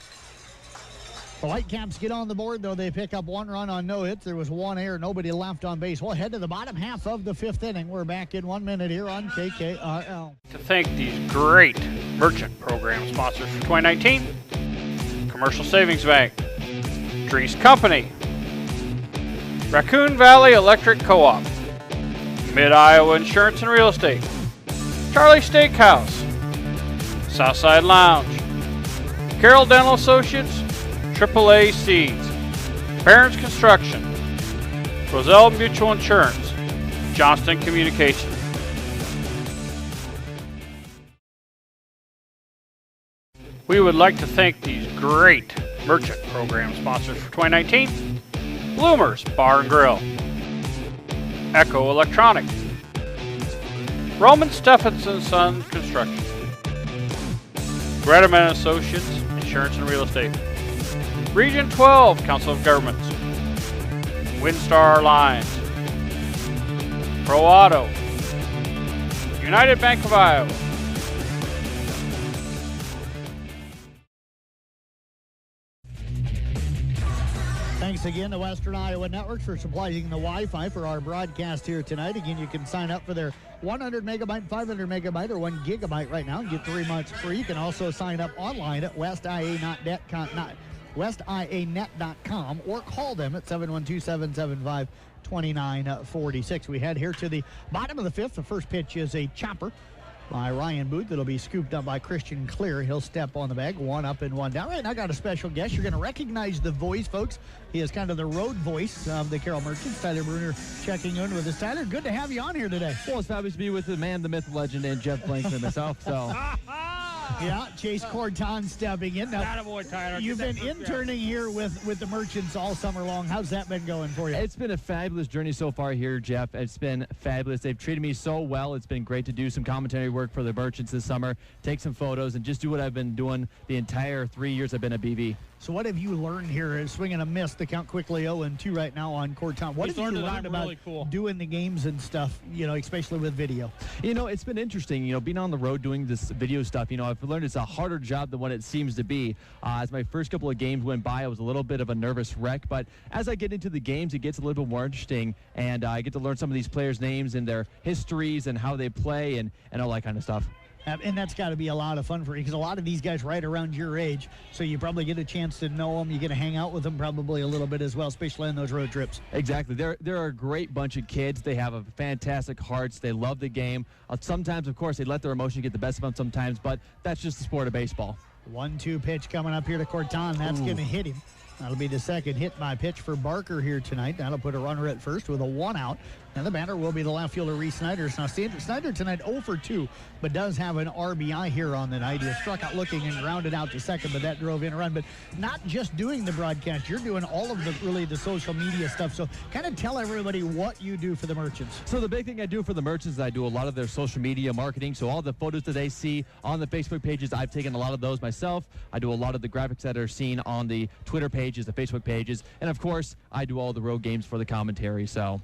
The Whitecaps get on the board, though. They pick up one run on no hits. There was one error, nobody left on base. We'll head to the bottom half of the fifth inning. We're back in 1 minute here on KKRL. To thank these great merchant program sponsors for 2019, Commercial Savings Bank, Dries Company, Raccoon Valley Electric Co-op, Mid-Iowa Insurance and Real Estate, Charlie Steakhouse, Southside Lounge, Carroll Dental Associates, AAA Seeds, Barron's Construction, Roselle Mutual Insurance, Johnston Communications. We would like to thank these great merchant program sponsors for 2019, Bloomers Bar and Grill, Echo Electronics, Roman Stephenson Sons Construction, Gredeman Associates Insurance and Real Estate, Region 12 Council of Governments, WinStar Lines, Pro Auto, United Bank of Iowa. Thanks again to Western Iowa Networks for supplying the Wi-Fi for our broadcast here tonight. Again, you can sign up for their 100 megabyte, 500 megabyte, or 1 gigabyte right now and get 3 months free. You can also sign up online at westianet.com or call them at 712-775-2946. We head here to the bottom of the fifth. The first pitch is a chopper by Ryan Booth. It'll be scooped up by Christian Clear. He'll step on the bag, 1 up and 1 down. Right now, I got a special guest. You're going to recognize the voice, folks. He is kind of the road voice of the Carroll Merchants. Tyler Bruner checking in with us. Tyler, good to have you on here today. Well, it's fabulous to be with the man, the myth, legend, and Jeff Blankman myself. So. Yeah, Chase Corton stepping in. Now, Attaboy, Tyler. You've been interning here with the Merchants all summer long. How's that been going for you? It's been a fabulous journey so far here, Jeff. It's been fabulous. They've treated me so well. It's been great to do some commentary work for the Merchants this summer, take some photos, and just do what I've been doing the entire 3 years I've been at BV. So what have you learned here? Swinging a miss, the count quickly 0-2 right now on Corton. What have you learned about doing the games and stuff, especially with video? It's been interesting, being on the road doing this video stuff. I've learned it's a harder job than what it seems to be. As my first couple of games went by, I was a little bit of a nervous wreck, but as I get into the games, it gets a little bit more interesting, and I get to learn some of these players' names and their histories and how they play and all that kind of stuff. And that's got to be a lot of fun for you because a lot of these guys right around your age, so you probably get a chance to know them. You get to hang out with them probably a little bit as well, especially on those road trips. Exactly. They're a great bunch of kids. They have a fantastic hearts. They love the game. Sometimes, of course, they let their emotions get the best of them sometimes, but that's just the sport of baseball. 1-2 pitch coming up here to Corton. That's going to hit him. That'll be the second hit by pitch for Barker here tonight. That'll put a runner at first with a 1 out. And the batter will be the left fielder, Reese Snyder. Now, Snyder tonight 0 for 2, but does have an RBI here on the night. He struck out looking and grounded out to second, but that drove in a run. But not just doing the broadcast, you're doing all of the social media stuff. So kind of tell everybody what you do for the Merchants. So the big thing I do for the Merchants is I do a lot of their social media marketing. So all the photos that they see on the Facebook pages, I've taken a lot of those myself. I do a lot of the graphics that are seen on the Twitter pages, the Facebook pages. And, of course, I do all the road games for the commentary. So.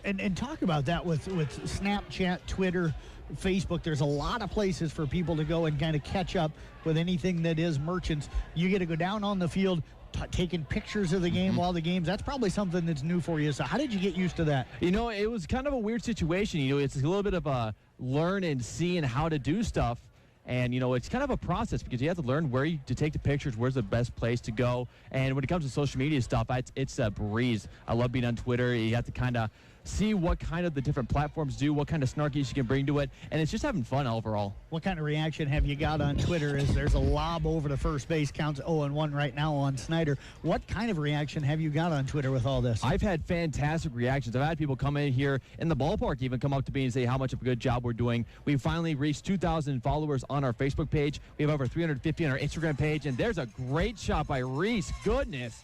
And talk about that with Snapchat, Twitter, Facebook. There's a lot of places for people to go and kind of catch up with anything that is Merchants. You get to go down on the field, taking pictures of the game while the game's. That's probably something that's new for you. So how did you get used to that? It was kind of a weird situation. It's a little bit of a learn and see and how to do stuff. And, it's kind of a process because you have to learn where to take the pictures, where's the best place to go. And when it comes to social media stuff, it's a breeze. I love being on Twitter. You have to kind of see what kind of the different platforms do, what kind of snarkiness you can bring to it, and it's just having fun overall. What kind of reaction have you got on Twitter as there's a lob over to first base, counts 0-1 right now on Snyder? What kind of reaction have you got on Twitter with all this? I've had fantastic reactions. I've had people come in here in the ballpark even come up to me and say how much of a good job we're doing. We've finally reached 2,000 followers on our Facebook page. We have over 350 on our Instagram page, and there's a great shot by Reese. Goodness,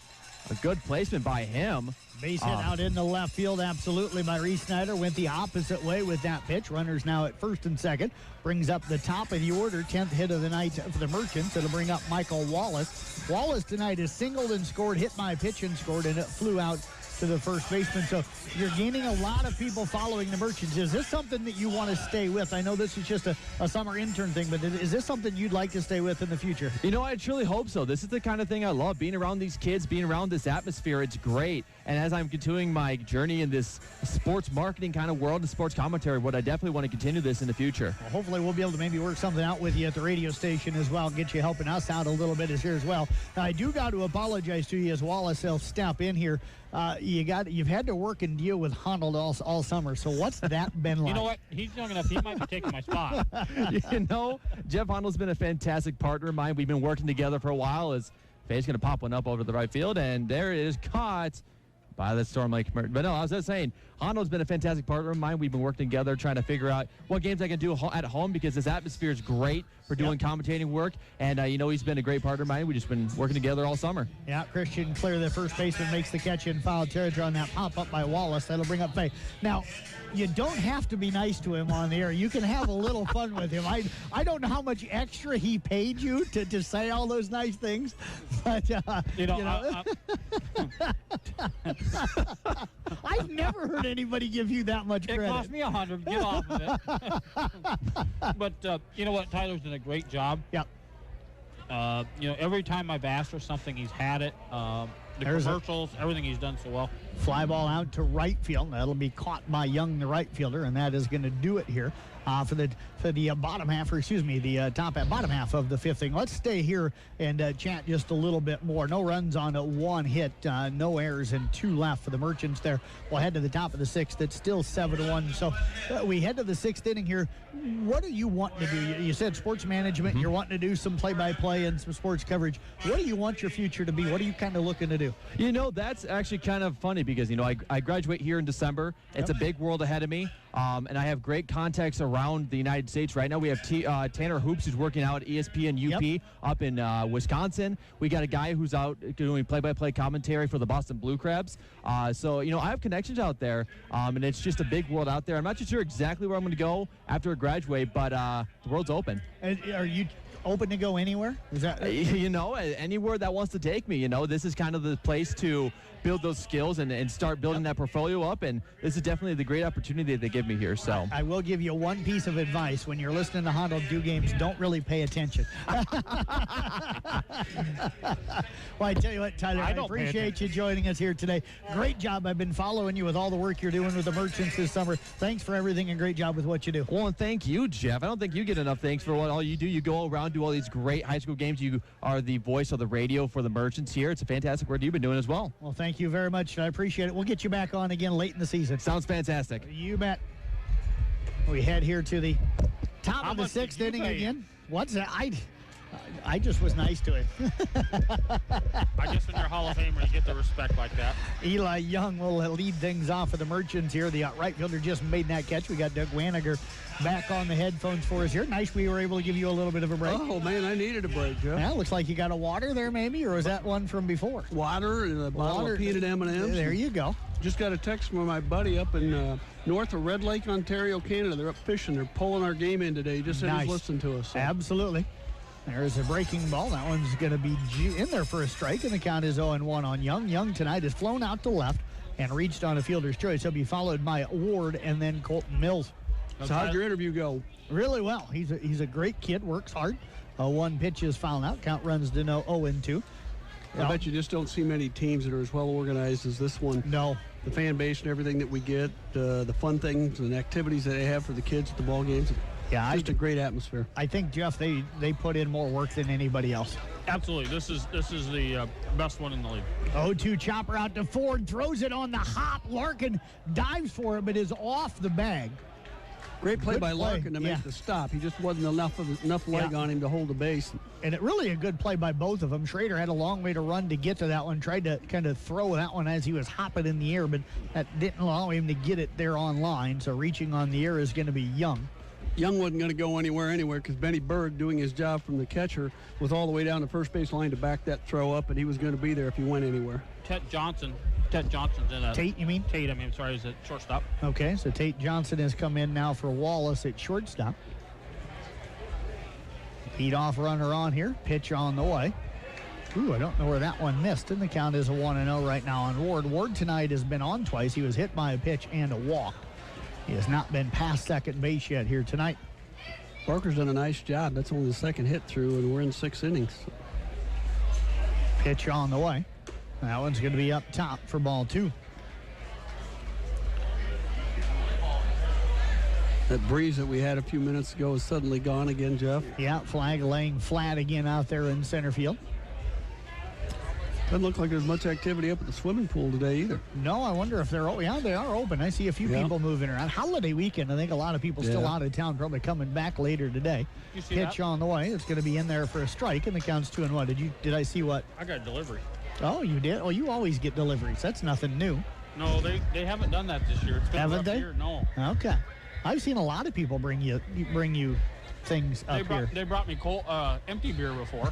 a good placement by him. Base hit out in the left field, absolutely, by Reese Snyder. Went the opposite way with that pitch. Runners now at first and second. Brings up the top of the order, 10th hit of the night for the Merchants. It'll bring up Michael Wallace. Wallace tonight has singled and scored, hit by pitch and scored, and it flew out to the first baseman. So you're gaining a lot of people following the Merchants. Is this something that you want to stay with? I know this is just a summer intern thing, but is this something you'd like to stay with in the future? I truly hope so. This is the kind of thing I love, being around these kids, being around this atmosphere. It's great. And as I'm continuing my journey in this sports marketing kind of world and sports commentary, I definitely want to continue this in the future. Well, hopefully we'll be able to maybe work something out with you at the radio station as well, get you helping us out a little bit here as well. Now, I do got to apologize to you as Wallace will step in here. You've had to work and deal with Honnold all summer. So what's that been like? You know what? He's young enough. He might be taking my spot. Jeff Honnold's been a fantastic partner of mine. We've been working together for a while. Faye's going to pop one up over to the right field, and there it is, caught by the Storm Lake. But no, I was just saying, Honnold's been a fantastic partner of mine. We've been working together trying to figure out what games I can do at home because this atmosphere is great for doing commentating work. And, he's been a great partner of mine. We've just been working together all summer. Yeah, Christian Clear, the first baseman, makes the catch in foul territory on that pop-up by Wallace. That'll bring up Faye. Now, you don't have to be nice to him on the air. You can have a little fun with him. I don't know how much extra he paid you to say all those nice things, but I've never heard anybody give you that much credit. It cost me $100. Get off of it. But you know what? Tyler's done a great job. Yep. You know, every time I've asked for something, he's had it. The commercials, everything he's done so well. Fly ball out to right field. That'll be caught by Young, the right fielder, and that is going to do it here for the bottom half, or excuse me, the bottom half of the fifth inning. Let's stay here and chat just a little bit more. No runs on one hit, no errors, and 2 left for the Merchants there. We'll head to the top of the sixth. It's still 7-1. So we head to the sixth inning here. What are you wanting to do? You said sports management. You're wanting to do some play-by-play and some sports coverage. What do you want your future to be? What are you kind of looking to do? You know, that's actually kind of funny because, you know, I graduate here in December. It's a big world ahead of me, and I have great contacts around the United States. Right now we have Tanner Hoops, who's working out at ESPN UP up in Wisconsin. We got a guy who's out doing play-by-play commentary for the Boston Blue Crabs. So, you know, I have connections out there, and it's just a big world out there. I'm not too sure exactly where I'm going to go after I graduate, but the world's open. And are you open to go anywhere? Is that you know, anywhere that wants to take me? You know, this is kind of the place to build those skills and start building that portfolio up, and this is definitely the great opportunity that they give me here. So I will give you one piece of advice. When you're listening to Hondo do games, don't really pay attention. Well, I tell you what, Tyler, I appreciate you joining us here today. Great job. I've been following you with all the work you're doing with the Merchants this summer. Thanks for everything and great job with what you do. Well, and thank you, Jeff. I don't think you get enough thanks for what all you do. You go around, do all these great high school games. You are the voice of the radio for the Merchants here. It's a fantastic work you've been doing as well. Well, thank you very much. I appreciate it. We'll get you back on again late in the season. Sounds fantastic. You bet. We head here to the top of the sixth inning again. What's that? I just was nice to him. I guess when you're a Hall of Famer, you get the respect like that. Eli Young will lead things off for the Merchants here. The right fielder just made that catch. We got Doug Waniger back on the headphones for us here. Nice we were able to give you a little bit of a break. Oh, man, I needed a break, Jeff. Yeah, looks like you got a water there maybe, or was that one from before? Water and a bottle of peanut M&Ms. There you go. Just got a text from my buddy up in north of Red Lake, Ontario, Canada. They're up fishing. They're pulling our game in today. Just said he's listening to us. So. Absolutely. There's a breaking ball. That one's going to be in there for a strike, and the count is 0-1 on Young. Young tonight has flown out to left and reached on a fielder's choice. He'll be followed by Ward and then Colton Mills. So how'd your interview go? Really well. He's a great kid, works hard. One pitch is fouled out. Count runs to 0-2. I bet you just don't see many teams that are as well organized as this one. No. The fan base and everything that we get, the fun things and activities that they have for the kids at the ball games. Yeah, just a great atmosphere. I think, Jeff, they put in more work than anybody else. Absolutely. This is the best one in the league. 0-2 chopper out to Ford, throws it on the hop. Larkin dives for it, but is off the bag. Great play by Larkin to make the stop. He just wasn't enough leg on him to hold the base. And it really a good play by both of them. Schrader had a long way to run to get to that one. Tried to kind of throw that one as he was hopping in the air, but that didn't allow him to get it there on line. So reaching on the air is going to be Young. Young wasn't going to go anywhere because Benny Berg, doing his job from the catcher, was all the way down the first base line to back that throw up, and he was going to be there if he went anywhere. Ted Johnson's in a... Tate, you mean? Tate, I mean, sorry, is it shortstop? Okay, so Tate Johnson has come in now for Wallace at shortstop. Lead-off runner on here. Pitch on the way. Ooh, I don't know where that one missed, and the count is a 1-0 right now on Ward. Ward tonight has been on twice. He was hit by a pitch and a walk. He has not been past second base yet here tonight. Barker's done a nice job. That's only the second hit through, and we're in 6 innings. Pitch on the way. That one's going to be up top for ball 2. That breeze that we had a few minutes ago is suddenly gone again, Jeff. Yeah, flag laying flat again out there in center field. Doesn't look like there's much activity up at the swimming pool today either. No, I wonder if they're open. Yeah, they are open. I see a few people moving around. Holiday weekend, I think a lot of people still out of town, probably coming back later today. Pitch on the way. It's going to be in there for a strike, and the count's 2-1. Did I see what? I got a delivery. Oh, you did? Oh, you always get deliveries. That's nothing new. No, they haven't done that this year. It's been haven't they? Year. No. Okay. I've seen a lot of people bring you things up here. They brought me empty beer before.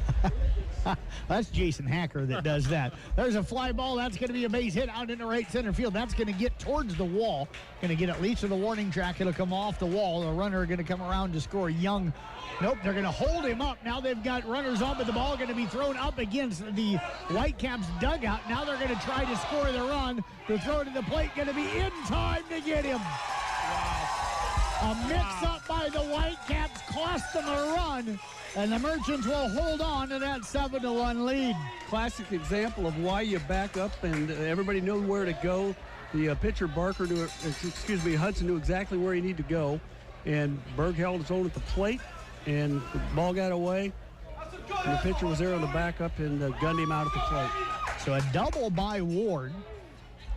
That's Jason Hacker that does that. There's a fly ball. That's going to be a base hit out into right center field. That's going to get towards the wall. Going to get at least to the warning track. It'll come off the wall. The runner going to come around to score. Young. Nope, they're going to hold him up. Now they've got runners on, but the ball going to be thrown up against the Whitecaps dugout. Now they're going to try to score the run. The throw to the plate going to be in time to get him. A mix-up by the Whitecaps cost them a run, and the Merchants will hold on to that 7-1 lead. Classic example of why you back up, and everybody knew where to go. The pitcher Hudson knew exactly where he needed to go, and Berg held his own at the plate, and the ball got away, and the pitcher was there on the backup and gunned him out at the plate. So a double by Ward.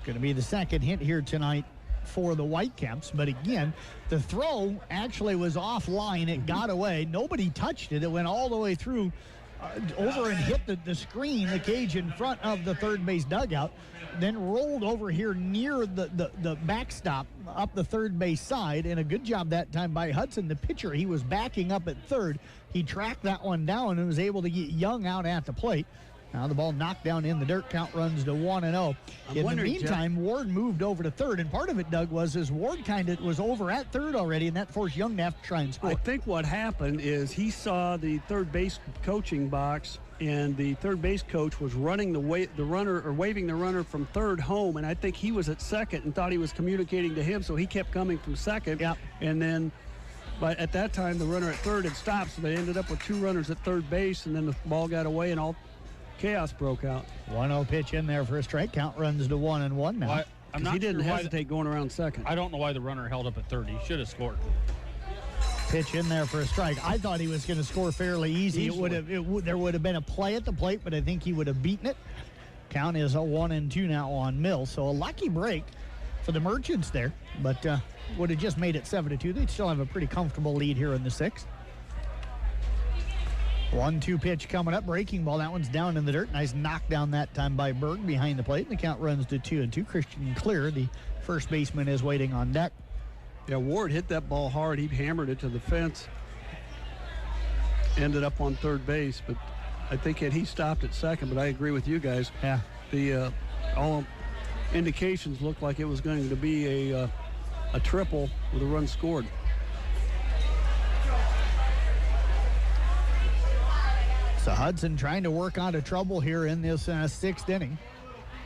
Going to be the second hit here tonight for the Whitecaps, but again, the throw actually was offline. It got away. Nobody touched it. It went all the way through over and hit the screen, the cage in front of the third base dugout, then rolled over here near the backstop up the third base side, and a good job that time by Hudson, the pitcher. He was backing up at third. He tracked that one down and was able to get Young out at the plate. Now the ball knocked down in the dirt. Count runs to 1-0. In the meantime, Ward moved over to third, and part of it, Doug, was Ward kind of was over at third already, and that forced Young to have to try and score. I think what happened is he saw the third base coaching box, and the third base coach was running waving the runner from third home, and I think he was at second and thought he was communicating to him, so he kept coming from second. Yep. And then, but at that time, the runner at third had stopped, so they ended up with two runners at third base, and then the ball got away, and all chaos broke out. 1-0 pitch in there for a strike. Count runs to 1-1 now. He didn't hesitate going around second. I don't know why the runner held up at third. He should have scored. Pitch in there for a strike. I thought he was going to score fairly easy. There would have been a play at the plate, but I think he would have beaten it. Count is a 1-2 now on Mills. So a lucky break for the Merchants there, but would have just made it 7-2. They'd still have a pretty comfortable lead here in the sixth. 1-2 pitch coming up. Breaking ball. That one's down in the dirt. Nice knockdown that time by Berg behind the plate. And the count runs to 2-2. Christian Clear, the first baseman, is waiting on deck. Yeah, Ward hit that ball hard. He hammered it to the fence. Ended up on third base, but I think he stopped at second. But I agree with you guys. Yeah. The all indications looked like it was going to be a triple with a run scored. So Hudson trying to work out of trouble here in this sixth inning.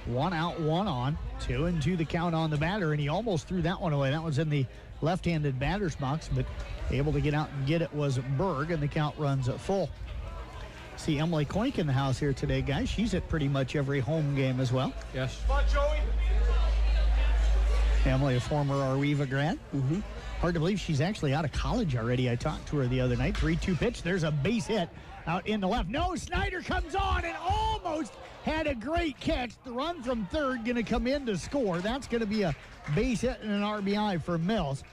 1 out, 1 on. 2-2 the count on the batter, and he almost threw that one away. That was in the left-handed batter's box, but able to get out and get it was Berg, and the count runs at full. See Emily Koink in the house here today, guys. She's at pretty much every home game as well. Yes. Come on, Joey. Emily, a former Arweva grad. Mm-hmm. Hard to believe she's actually out of college already. I talked to her the other night. 3-2 pitch. There's a base hit out in the left. No, Snyder comes on and almost had a great catch. The run from third going to come in to score. That's going to be a base hit and an RBI for Mills.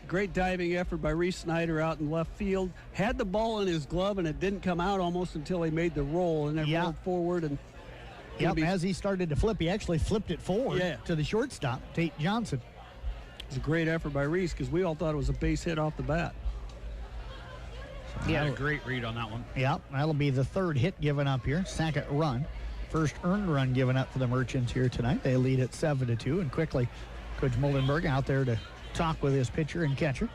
Great diving effort by Reese Snyder out in left field. Had the ball in his glove, and it didn't come out almost until he made the roll, and then rolled forward. And as he started to flip, he actually flipped it forward to the shortstop, Tate Johnson. It was a great effort by Reese because we all thought it was a base hit off the bat. He had a great read on that one. Yep, that'll be the third hit given up here. Second run. First earned run given up for the Merchants here tonight. They lead at 7-2, and quickly Coach Moldenberg out there to talk with his pitcher and catcher.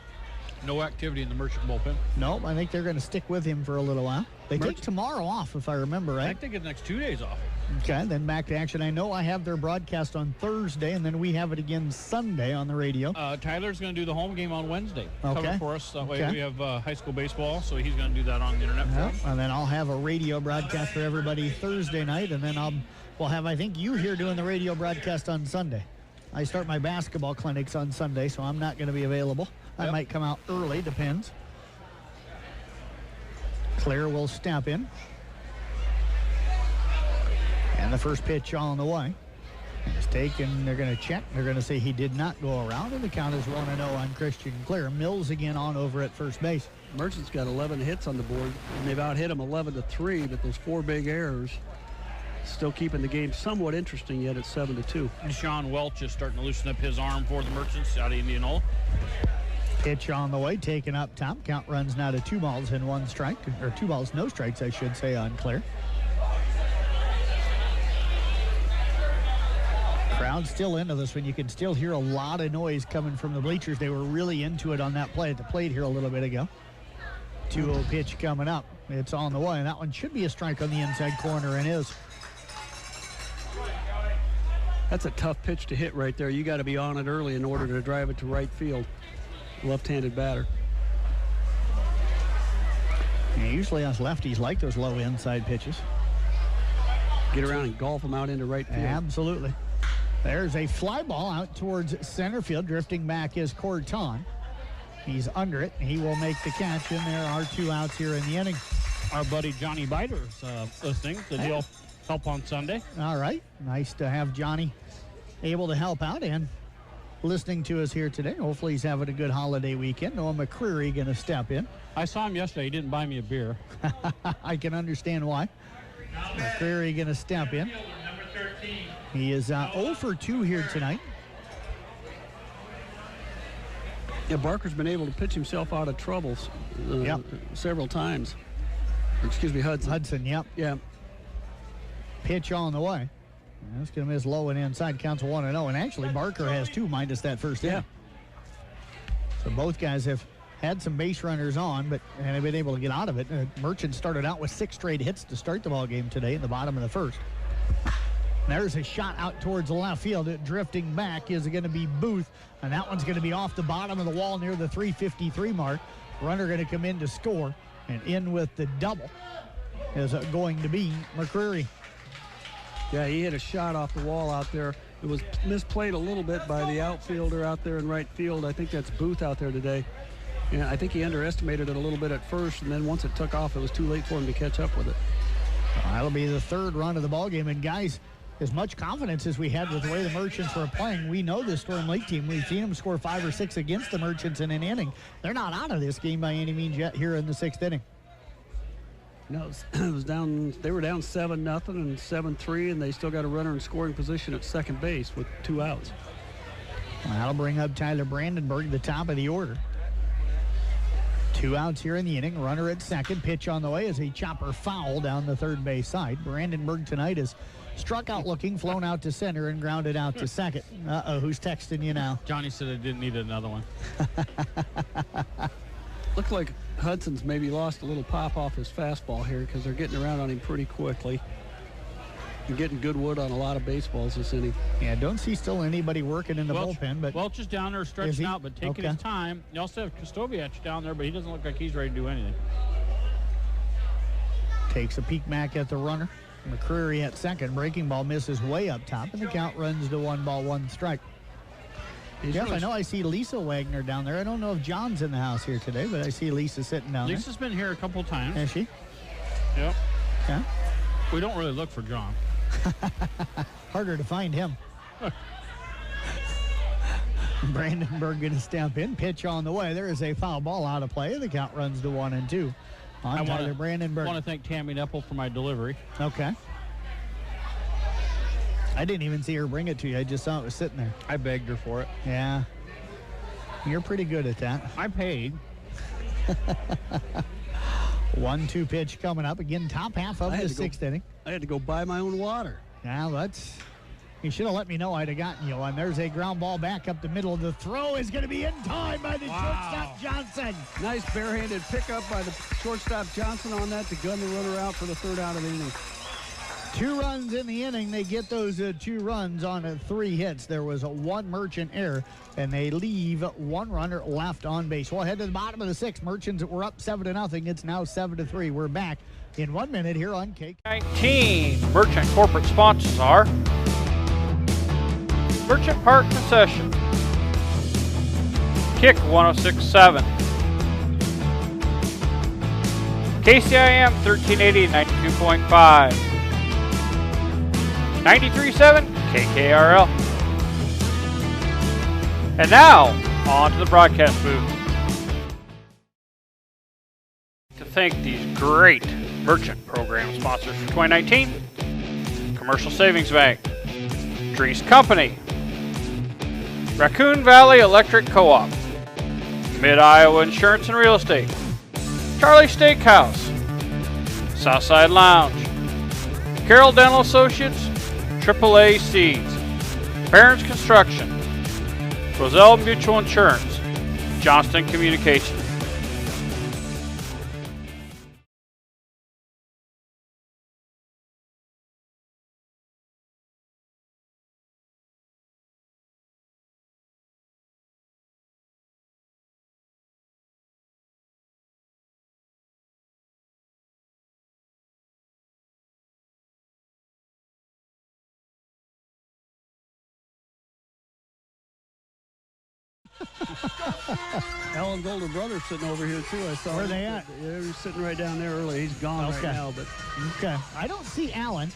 No activity in the Merchant bullpen. Nope, I think they're going to stick with him for a little while. They take tomorrow off, if I remember right. I think they get the next 2 days off. Okay, then back to action. I know I have their broadcast on Thursday, and then we have it again Sunday on the radio. Tyler's going to do the home game on Wednesday. Okay. Cover for us. That way we have high school baseball, so he's going to do that on the internet for us. And then I'll have a radio broadcast for everybody Thursday night, and then we'll have, I think, you here doing the radio broadcast on Sunday. I start my basketball clinics on Sunday, so I'm not going to be available. I might come out early, depends. Claire will step in. And the first pitch on the way. It's taken. They're going to check. They're going to say he did not go around, and the count is 1-0 on Christian Clare. Mills again on over at first base. Merchants got 11 hits on the board, and they've out-hit him 11-3, but those 4 big errors still keeping the game somewhat interesting yet at 7-2. And Sean Welch is starting to loosen up his arm for the Merchants out of Indianola. Pitch on the way, taken up top. Count runs now to 2 balls and 1 strike, or 2 balls, no strikes, I should say, on Claire. Crowd still into this one. You can still hear a lot of noise coming from the bleachers. They were really into it on that play at the plate here a little bit ago. 2-0 pitch coming up. It's on the way, and that one should be a strike on the inside corner, and is. That's a tough pitch to hit right there. You got to be on it early in order to drive it to right field. Left-handed batter. Yeah, usually us lefties like those low inside pitches. Get around and golf them out into right field. Absolutely. There's a fly ball out towards center field. Drifting back is Corton. He's under it. He will make the catch, and there are 2 outs here in the inning. Our buddy Johnny Biter is listening. Said he'll help on Sunday. All right. Nice to have Johnny able to help out and listening to us here today. Hopefully he's having a good holiday weekend. Noah McCreary going to step in. I saw him yesterday. He didn't buy me a beer. I can understand why. McCreary going to step in. He is 0 for 2 here tonight. Yeah, Barker's been able to pitch himself out of troubles several times. Excuse me, Hudson. Hudson, yep. Yeah. Pitch on the way. That's going to miss low and inside. Counts 1-0. And actually, Barker has 2 minus that first inning. So both guys have had some base runners on, but have been able to get out of it. Merchant started out with 6 straight hits to start the ball game today in the bottom of the first. There's a shot out towards the left field. Drifting back is going to be Booth, and that one's going to be off the bottom of the wall near the 353 mark. Runner going to come in to score, and in with the double is going to be McCreary. Yeah, he hit a shot off the wall out there. It was misplayed a little bit by the outfielder out there in right field. I think that's Booth out there today. Yeah, I think he underestimated it a little bit at first, and then once it took off, it was too late for him to catch up with it. That'll be the 3rd run of the ball game, and guys, as much confidence as we had with the way the Merchants were playing, we know this Storm Lake team. We've seen them score 5 or 6 against the Merchants in an inning. They're not out of this game by any means yet here in the 6th inning. No, it was down. They were down 7-0 and 7-3, and they still got a runner in scoring position at second base with 2 outs. Well, that'll bring up Tyler Brandenburg, the top of the order. 2 outs here in the inning. Runner at second. Pitch on the way as a chopper foul down the third base side. Brandenburg tonight is struck out looking, flown out to center, and grounded out to second. Uh-oh, who's texting you now? Johnny said I didn't need another one. Looks like Hudson's maybe lost a little pop off his fastball here because they're getting around on him pretty quickly. You're getting good wood on a lot of baseballs this inning. Yeah, don't see still anybody working in the bullpen. But Welch is down there stretching out, but taking his time. You also have Kostovic down there, but he doesn't look like he's ready to do anything. Takes a peek back at the runner. McCreary at second. Breaking ball misses way up top, and the count runs to 1 ball, 1 strike. Jeff, I know I see Lisa Wagner down there. I don't know if John's in the house here today, but I see Lisa sitting down there. Lisa's been here a couple times. Has she? Yep. Okay. We don't really look for John. Harder to find him. Brandenburg going to step in. Pitch on the way. There is a foul ball out of play. The count runs to 1-2. On Tyler Brandenburg. I want to thank Tammy Nepple for my delivery. Okay. I didn't even see her bring it to you. I just saw it was sitting there. I begged her for it. Yeah. You're pretty good at that. I paid. 1-2 pitch coming up. Again, top half of the 6th inning. I had to go buy my own water. Yeah, you should have let me know. I'd have gotten you one. There's a ground ball back up the middle. The throw is going to be in time by the shortstop, Johnson. Nice barehanded pickup by the shortstop, Johnson, on that to gun the runner out for the 3rd out of the inning. 2 runs in the inning. They get those 2 runs on 3 hits. There was a 1 Merchant error, and they leave 1 runner left on base. We'll head to the bottom of the 6th. Merchants were up 7-0. It's now 7-3. We're back in 1 minute here on K19. Merchant corporate sponsors are Merchant Park Concession, Kick 106.7, KCIM 1380 92.5, 93.7 KKRL. And now, on to the broadcast booth. To thank these great Merchant program sponsors for 2019, Commercial Savings Bank, Dries Company, Raccoon Valley Electric Co-op, Mid-Iowa Insurance and Real Estate, Charlie Steakhouse, Southside Lounge, Carroll Dental Associates, AAA Seeds, Barron's Construction, Roselle Mutual Insurance, Johnston Communications. Alan's older brother sitting over here too. I saw. Where are they at? They're sitting right down there early. He's gone right now, but okay. I don't see Alan,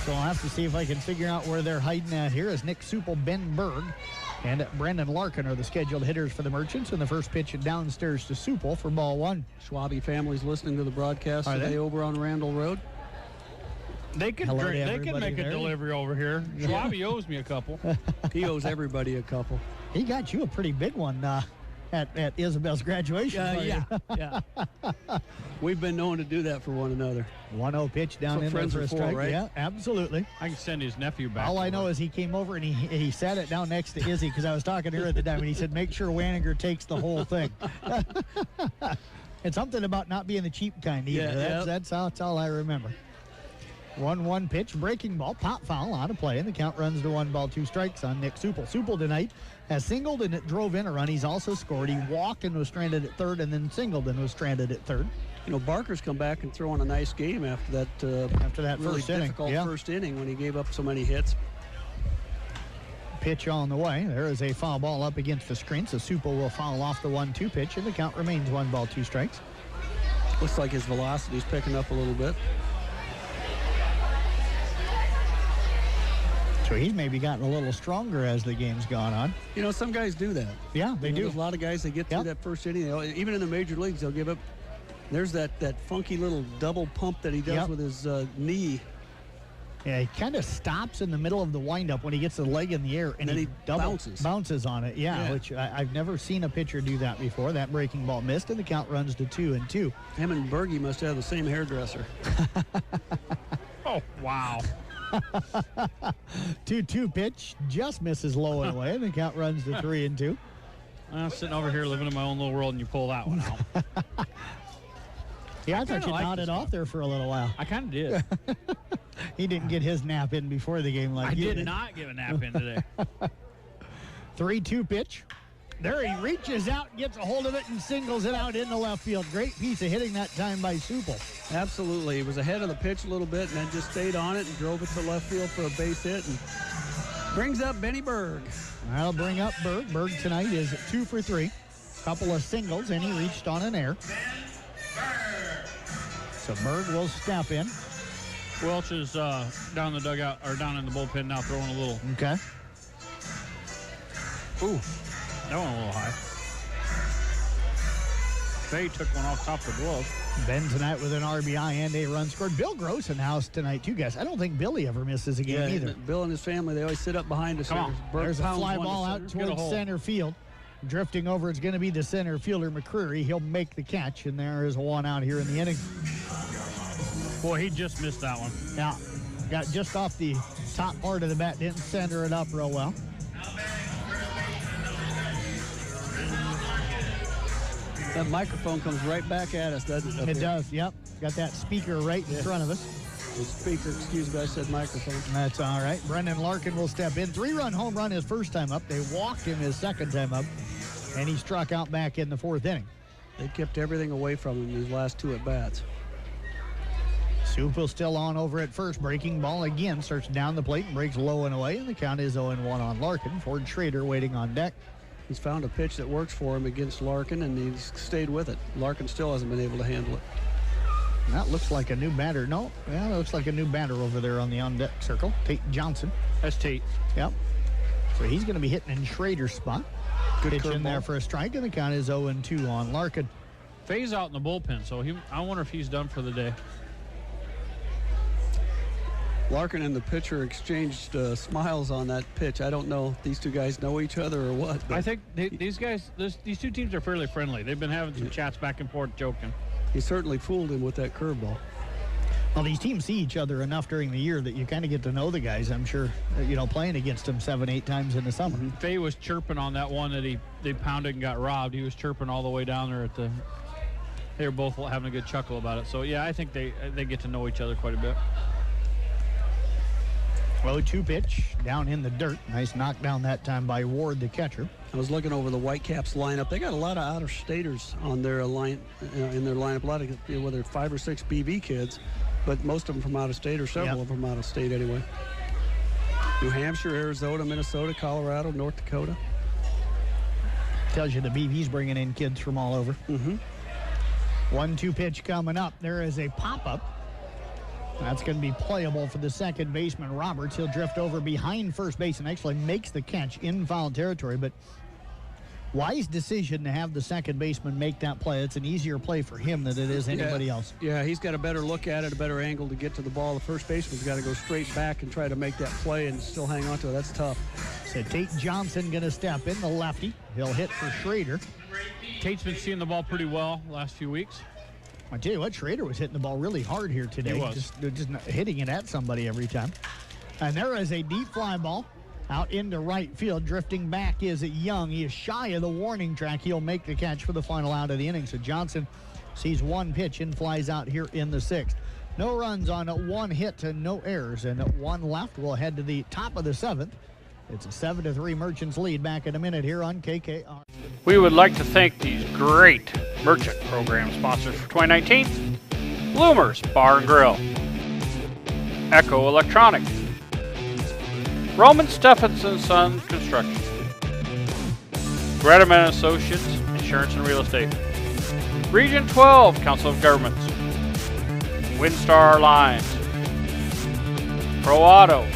so I'll have to see if I can figure out where they're hiding at here. As Nick Supel, Ben Berg, and Brendan Larkin are the scheduled hitters for the Merchants. And the first pitch downstairs to Supel for ball one. Schwabe family's listening to the broadcast today over on Randall Road. They could make a delivery over here. Schwabe owes me a couple. He owes everybody a couple. He got you a pretty big one at Isabel's graduation. Yeah. We've been known to do that for one another. 1-0 pitch down in there for a strike. Right? Yeah, absolutely. I can send his nephew back. All I know is he came over and he sat it down next to Izzy because I was talking to her at the time, and he said, make sure Waniger takes the whole thing. It's something about not being the cheap kind either. Yeah, that's all I remember. 1-1 pitch, breaking ball, pop foul, out of play, and the count runs to 1-2 strikes on Nick Supel. Supel tonight has singled and it drove in a run. He's also scored. He walked and was stranded at third, and then singled and was stranded at third. You know, Barker's come back and thrown a nice game after that really first inning. difficult first inning when he gave up so many hits. Pitch on the way. There is a foul ball up against the screen, so Supel will foul off the 1-2 pitch, and the count remains 1-2 strikes. Looks like his velocity's picking up a little bit. So he's maybe gotten a little stronger as the game's gone on. You know, some guys do that. Yeah, they do. There's a lot of guys that get through that first inning. Even in the major leagues, they'll give up. There's that funky little double pump that he does with his knee. Yeah, he kind of stops in the middle of the windup when he gets the leg in the air, and then he bounces on it. Yeah, which I've never seen a pitcher do that before. That breaking ball missed, and the count runs to 2-2. Him and Bergie must have the same hairdresser. Oh, wow. 2-2 pitch just misses low and away, and the count runs to 3-2. I'm sitting over here living in my own little world, and you pull that one out. Yeah, I thought you nodded off there for a little while. I kind of did. He didn't get his nap in before the game like you did. I did not get a nap in today. 3-2 pitch. There he reaches out, gets a hold of it, and singles it out into left field. Great piece of hitting that time by Supel. Absolutely. He was ahead of the pitch a little bit and then just stayed on it and drove it to left field for a base hit and brings up Benny Berg. That'll bring up Berg. Berg tonight is 2 for 3. Couple of singles, and he reached on an air. So Berg will step in. Welch is down in the dugout, or down in the bullpen now, throwing a little. Okay. Ooh. That went a little high. Fay took one off top of the glove. Ben tonight with an RBI and a run scored. Bill Grossenhaus tonight, too, guys. I don't think Billy ever misses a game either. Bill and his family, they always sit up behind us. Come on. There's a fly ball out towards center field. Drifting over, it's going to be the center fielder, McCreary. He'll make the catch, and there is one out here in the inning. Boy, he just missed that one. Yeah. Got just off the top part of the bat. Didn't center it up real well. That microphone comes right back at us, doesn't it? It does, yep. Got that speaker right in front of us. The speaker, excuse me, I said microphone. That's all right. Brendan Larkin will step in. 3-run home run his first time up. They walked him his second time up, and he struck out back in the fourth inning. They kept everything away from him these last two at-bats. Supel still on over at first. Breaking ball again. Starts down the plate and breaks low and away, and the count is 0-1 on Larkin. Ford Schrader waiting on deck. He's found a pitch that works for him against Larkin, and he's stayed with it. Larkin still hasn't been able to handle it. That looks like a new batter. No, yeah, that looks like a new batter over there on the on-deck circle. Tate Johnson. That's Tate. Yep. So he's going to be hitting in Schrader's spot. Good pitch in there for a strike, and the count is 0-2 on Larkin. Fay's out in the bullpen, so I wonder if he's done for the day. Larkin and the pitcher exchanged smiles on that pitch. I don't know if these two guys know each other or what. I think these guys, these two teams are fairly friendly. They've been having some chats back and forth, joking. He certainly fooled him with that curveball. Well, these teams see each other enough during the year that you kind of get to know the guys, I'm sure, playing against them 7-8 times in the summer. Fay was chirping on that one that they pounded and got robbed. He was chirping all the way down there at the... They were both having a good chuckle about it. So, yeah, I think they get to know each other quite a bit. 0-2 pitch down in the dirt. Nice knockdown that time by Ward, the catcher. I was looking over the Whitecaps lineup. They got a lot of out-of-staters on their in their lineup. A lot of whether 5 or 6 BV kids, but most of them from out of state or several of them from out of state anyway. New Hampshire, Arizona, Minnesota, Colorado, North Dakota. Tells you the BV's bringing in kids from all over. 1-2 pitch coming up. There is a pop-up. That's going to be playable for the second baseman, Roberts. He'll drift over behind first base and actually makes the catch in foul territory. But wise decision to have the second baseman make that play. It's an easier play for him than it is anybody else. Yeah, he's got a better look at it, a better angle to get to the ball. The first baseman's got to go straight back and try to make that play and still hang on to it. That's tough. So Tate Johnson going to step in, the lefty. He'll hit for Schrader. Tate's been seeing the ball pretty well the last few weeks. I tell you what, Schrader was hitting the ball really hard here today. He was. Just hitting it at somebody every time. And there is a deep fly ball out into right field. Drifting back is Young. He is shy of the warning track. He'll make the catch for the final out of the inning. So Johnson sees one pitch and flies out here in the 6th. No runs on one hit and no errors. And one left. We'll head to the top of the 7th. It's a 7-3 Merchants lead. Back in a minute here on KKR. We would like to thank these great Merchant program sponsors for 2019. Bloomers Bar and Grill, Echo Electronics, Roman Stephenson Son Construction, Gretaman Associates Insurance and Real Estate, Region 12 Council of Governments, Windstar Lines, Pro Auto,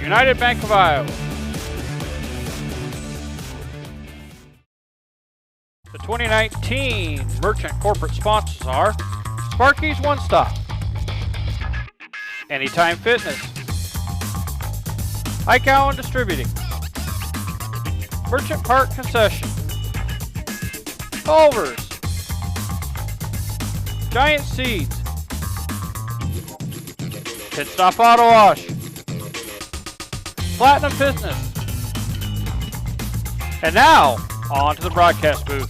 United Bank of Iowa. The 2019 Merchant corporate sponsors are Sparky's One Stop, Anytime Fitness, Ike Allen Distributing, Merchant Park Concession, Culver's, Giant Seeds, Pit Stop Auto Wash, Platinum Business. And now, on to the broadcast booth.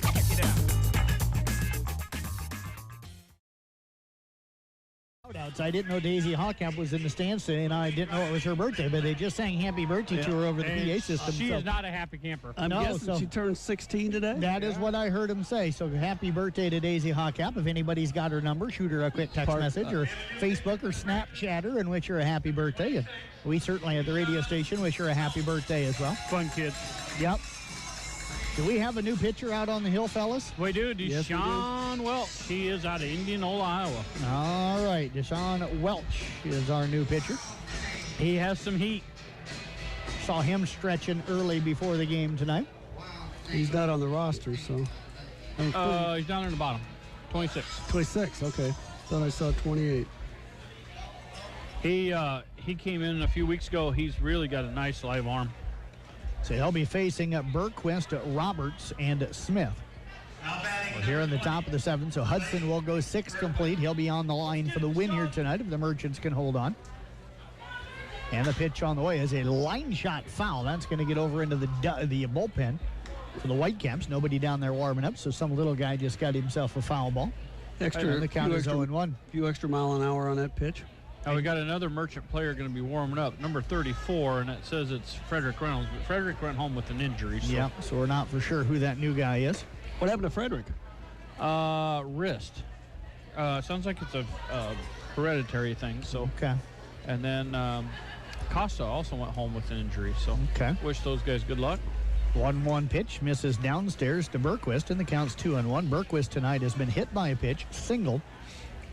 I didn't know Daisy Hawkamp was in the stands today, and I didn't know it was her birthday, but they just sang happy birthday to her over the PA system. She is not a happy camper. I'm guessing she turned 16 today? That is what I heard him say. So happy birthday to Daisy Hawkamp. If anybody's got her number, shoot her a quick text message or Facebook or Snapchat her and wish her a happy birthday. And we certainly at the radio station wish her a happy birthday as well. Fun kid. Yep. Do we have a new pitcher out on the hill, fellas? We do. Deshaun Welch. He is out of Indianola, Iowa. All right. Deshaun Welch is our new pitcher. He has some heat. Saw him stretching early before the game tonight. He's not on the roster, so. He's down in the bottom. 26. 26, okay. Thought I saw 28. He came in a few weeks ago. He's really got a nice live arm. So he'll be facing Burquist, Roberts, and Smith. We're here in the top of the 7th, so Hudson will go 6 complete. He'll be on the line for the win here tonight if the Merchants can hold on. And the pitch on the way is a line shot foul. That's going to get over into the bullpen for the Whitecaps. Nobody down there warming up, so some little guy just got himself a foul ball. Extra. The count is 0-1. Few extra mile an hour on that pitch. Now we got another Merchant player going to be warming up, number 34, and it says it's Frederick Reynolds. But Frederick went home with an injury. So. Yeah, so we're not for sure who that new guy is. What happened to Frederick? Wrist. Sounds like it's a hereditary thing. So. Okay. And then Costa also went home with an injury. So. Okay. Wish those guys good luck. 1-1 pitch misses downstairs to Burquist, and the count's 2-1. Burquist tonight has been hit by a pitch, singled,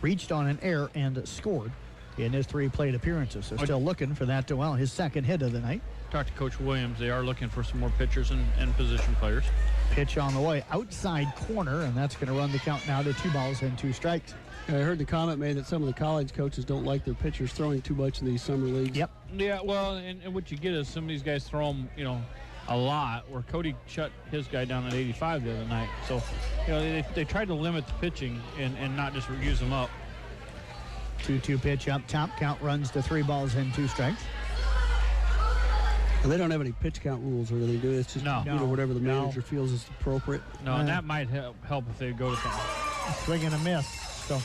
reached on an error, and scored. in his 3 plate appearances. So still looking for that to, his second hit of the night. Talked to Coach Williams. They are looking for some more pitchers and position players. Pitch on the way, outside corner, and that's going to run the count now to 2 balls and 2 strikes. I heard the comment made that some of the college coaches don't like their pitchers throwing too much in these summer leagues. Yep. Yeah, well, and what you get is some of these guys throw them, a lot, where Cody shut his guy down at 85 the other night. So, they tried to limit the pitching and not just use them up. 2-2 pitch up top. Count runs to 3 balls and 2 strikes. And they don't have any pitch count rules or anything, do they? It's just whatever the manager feels is appropriate. No, and that might help if they go to something. Swing and a miss. So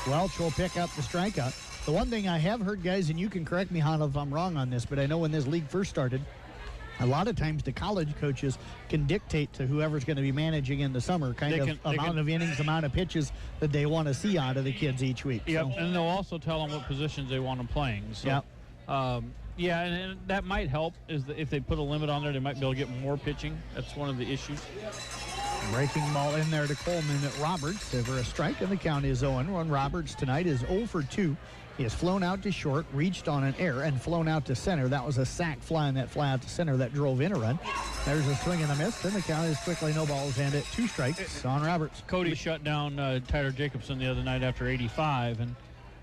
Welch will pick up the strikeout. The one thing I have heard, guys, and you can correct me, Hannah, if I'm wrong on this, but I know when this league first started, a lot of times the college coaches can dictate to whoever's going to be managing in the summer amount of innings, amount of pitches that they want to see out of the kids each week. Yep, so. And they'll also tell them what positions they want them playing. So, yep. And that might help if they put a limit on there, they might be able to get more pitching. That's one of the issues. Breaking ball in there to Coleman at Roberts for a strike, and the count is 0-1. Roberts tonight is 0 for 2. He has flown out to short, reached on an error, and flown out to center. That was a sac fly in that fly out to center that drove in a run. There's a swing and a miss, and the count is quickly no balls and at 2 strikes on Roberts. Cody shut down Tyler Jacobson the other night after 85 and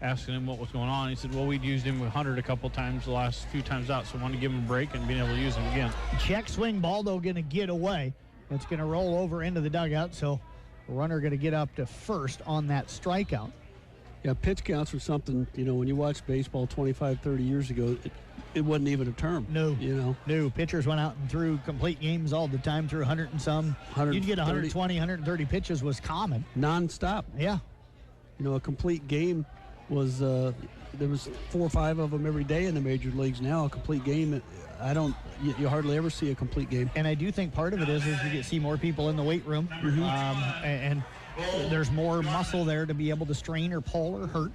asking him what was going on. He said, well, we'd used him with 100 a couple times the last few times out, so I wanted to give him a break and being able to use him again. Check swing ball, though, going to get away. It's going to roll over into the dugout, so the runner going to get up to first on that strikeout. Yeah, pitch counts were something, when you watched baseball 25, 30 years ago, it wasn't even a term. No. No. Pitchers went out and threw complete games all the time, through 100 and some. You'd get 120, 130 pitches was common. Non-stop. Yeah. A complete game was, there was 4 or 5 of them every day in the major leagues. Now a complete game, you hardly ever see a complete game. And I do think part of it is you see more people in the weight room, and there's more muscle there to be able to strain or pull or hurt.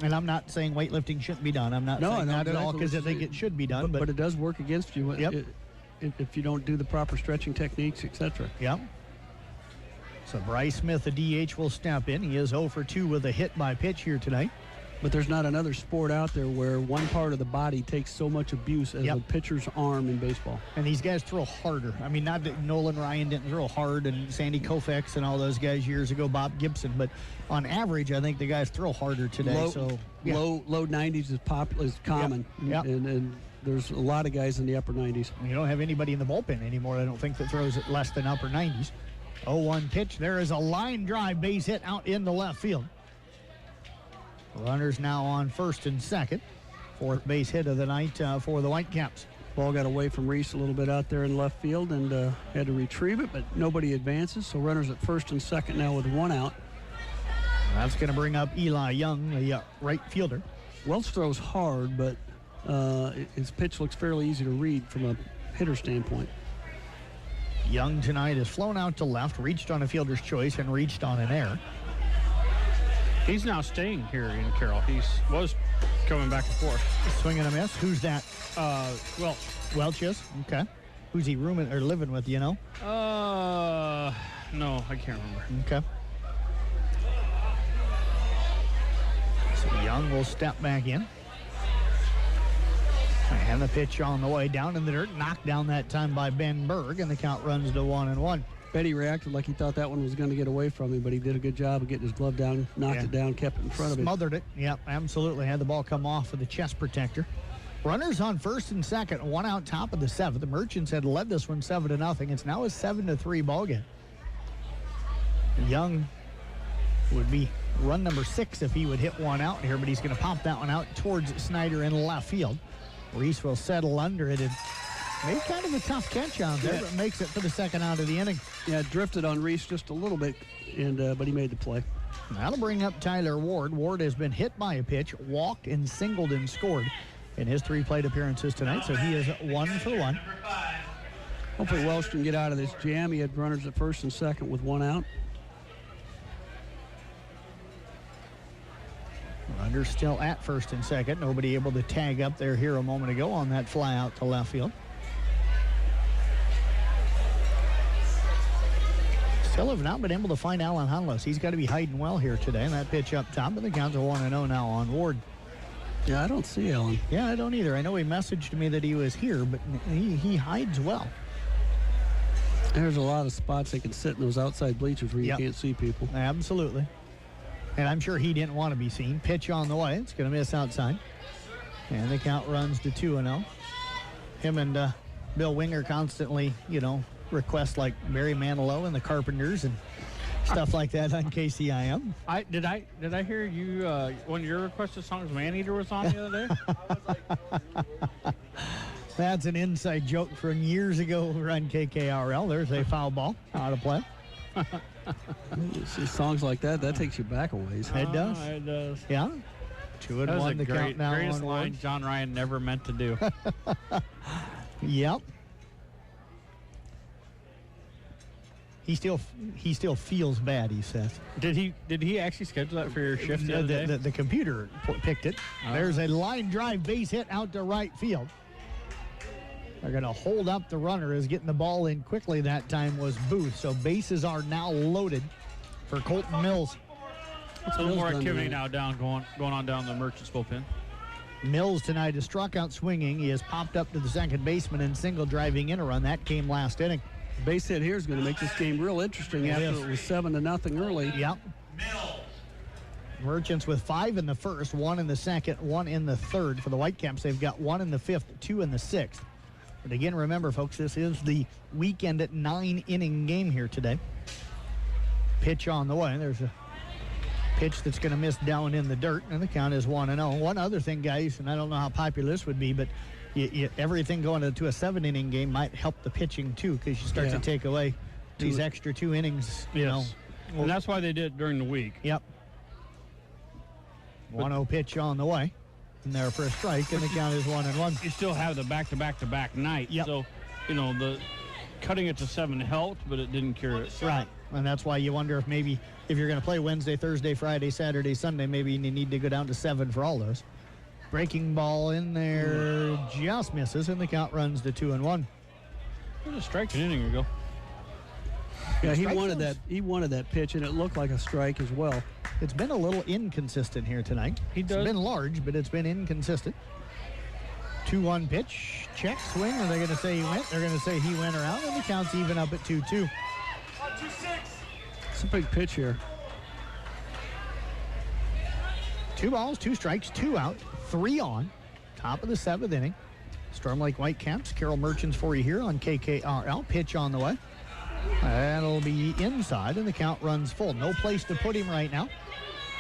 And I'm not saying weightlifting shouldn't be done. I'm not saying that at all, because I think it should be done. But it does work against you if you don't do the proper stretching techniques, etc. Yep. So Bryce Smith, the DH, will step in. He is 0 for 2 with a hit by pitch here tonight. But there's not another sport out there where one part of the body takes so much abuse as a pitcher's arm in baseball. And these guys throw harder. I mean, not that Nolan Ryan didn't throw hard, and Sandy Koufax and all those guys years ago, Bob Gibson. But on average, I think the guys throw harder today. Low 90s is common. Yep. And there's a lot of guys in the upper 90s. You don't have anybody in the bullpen anymore, I don't think, that throws it less than upper 90s. 0-1 pitch. There is a line drive base hit out in the left field. Runners now on first and second. 4th base hit of the night for the Whitecaps. Ball got away from Reese a little bit out there in left field and had to retrieve it, but nobody advances. So runners at first and second now with 1 out. That's going to bring up Eli Young, the right fielder. Welch throws hard, but his pitch looks fairly easy to read from a hitter standpoint. Young tonight has flown out to left, reached on a fielder's choice, and reached on an error. He's now staying here in Carroll. He was coming back and forth. Swing and a miss. Who's that? Welch. Welch is? Okay. Who's he rooming or living with, you know? No, I can't remember. Okay. So Young will step back in. And the pitch on the way down in the dirt, knocked down that time by Ben Berg, and the count runs to 1-1. Betty reacted like he thought that one was going to get away from him, but he did a good job of getting his glove down, knocked it down, kept it in front of him. Smothered it. Yep, absolutely. Had the ball come off of the chest protector. Runners on first and second, 1 out top of the 7th. The Merchants had led this one 7-0. It's now a 7-3 ball game. Young would be run number 6 if he would hit 1 out here, but he's going to pop that one out towards Snyder in left field. Reese will settle under it and made kind of a tough catch out there, but makes it for the 2nd out of the inning. Yeah, drifted on Reese just a little bit, and but he made the play. That'll bring up Tyler Ward. Ward has been hit by a pitch, walked and singled and scored in his 3 plate appearances tonight, so he is 1 for 1. Hopefully Welch can get out of this jam. He had runners at first and second with 1 out. Runners still at first and second. Nobody able to tag up there here a moment ago on that fly out to left field. Still have not been able to find Alan Hunless. He's got to be hiding well here today. And that pitch up top, and the count's a 1-0 now on Ward. Yeah, I don't see Ellen. Yeah, I don't either. I know he messaged me that he was here, but he hides well. There's a lot of spots they can sit in those outside bleachers where you can't see people. Absolutely. And I'm sure he didn't want to be seen. Pitch on the way. It's going to miss outside. And the count runs to 2-0. Him and Bill Winger constantly, request like Barry Manilow and the Carpenters and stuff like that on KCIM. Did I hear you one of your requested songs Maneater was on the other day? That's an inside joke from years ago over on KKRL. There's a foul ball out of play. See songs like that takes you back a ways. It does. It does. Yeah. 2-1 the count now. Greatest line John Ryan never meant to do. Yep. He still feels bad, he says. Did he actually schedule that for your shift the other day? The computer picked it. There's a line drive base hit out to right field. They're going to hold up the runner as getting the ball in quickly that time was Booth. So bases are now loaded for Colton Mills. It's a little more activity now going on down the Merchants bullpen. Mills tonight is struck out swinging. He has popped up to the second baseman and single driving in a run. That came last inning. Base hit here is going to make this game real interesting after it was 7-0 early. Yep. Merchants with 5 in the first, 1 in the second, 1 in the third. For the Whitecaps, they've got 1 in the fifth, 2 in the sixth. But again, remember, folks, this is the weekend at 9-inning game here today. Pitch on the way. There's a pitch that's going to miss down in the dirt, and the count is 1-0. One other thing, guys, and I don't know how popular this would be, but everything going into a 7-inning game might help the pitching, too, because you start to take away these extra 2 innings, you know. And that's why they did it during the week. Yep. 1-0 pitch on the way. And there for a strike, and the count is 1-1. You still have the back-to-back-to-back night. Yep. So, the cutting it to 7 helped, but it didn't cure it. Right. And that's why you wonder if you're going to play Wednesday, Thursday, Friday, Saturday, Sunday, maybe you need to go down to 7 for all those. Breaking ball in there just misses, and the count runs to 2-1. It was a strike an inning ago. Yeah, he wanted that pitch, and it looked like a strike as well. It's been a little inconsistent here tonight. It's been large, but it's been inconsistent. 2-1 pitch, check, swing. Are they going to say he went? They're going to say he went around, and the count's even up at 2-2. It's a big pitch here. 2 balls, 2 strikes, 2 out, 3 on. Top of the 7th inning. Storm Lake Whitecaps, Carroll Merchants for you here on KKRL. Pitch on the way. That'll be inside, and the count runs full. No place to put him right now.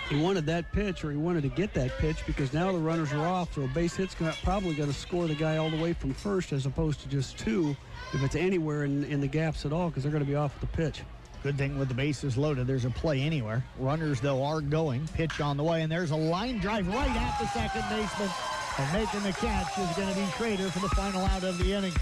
He wanted that pitch, or he wanted to get that pitch, because now the runners are off, so a base hit's probably going to score the guy all the way from first as opposed to just 2, if it's anywhere in the gaps at all, because they're going to be off the pitch. Good thing with the bases loaded, there's a play anywhere. Runners, though, are going. Pitch on the way, and there's a line drive right at the second baseman. And making the catch is going to be Schrader for the final out of the inning.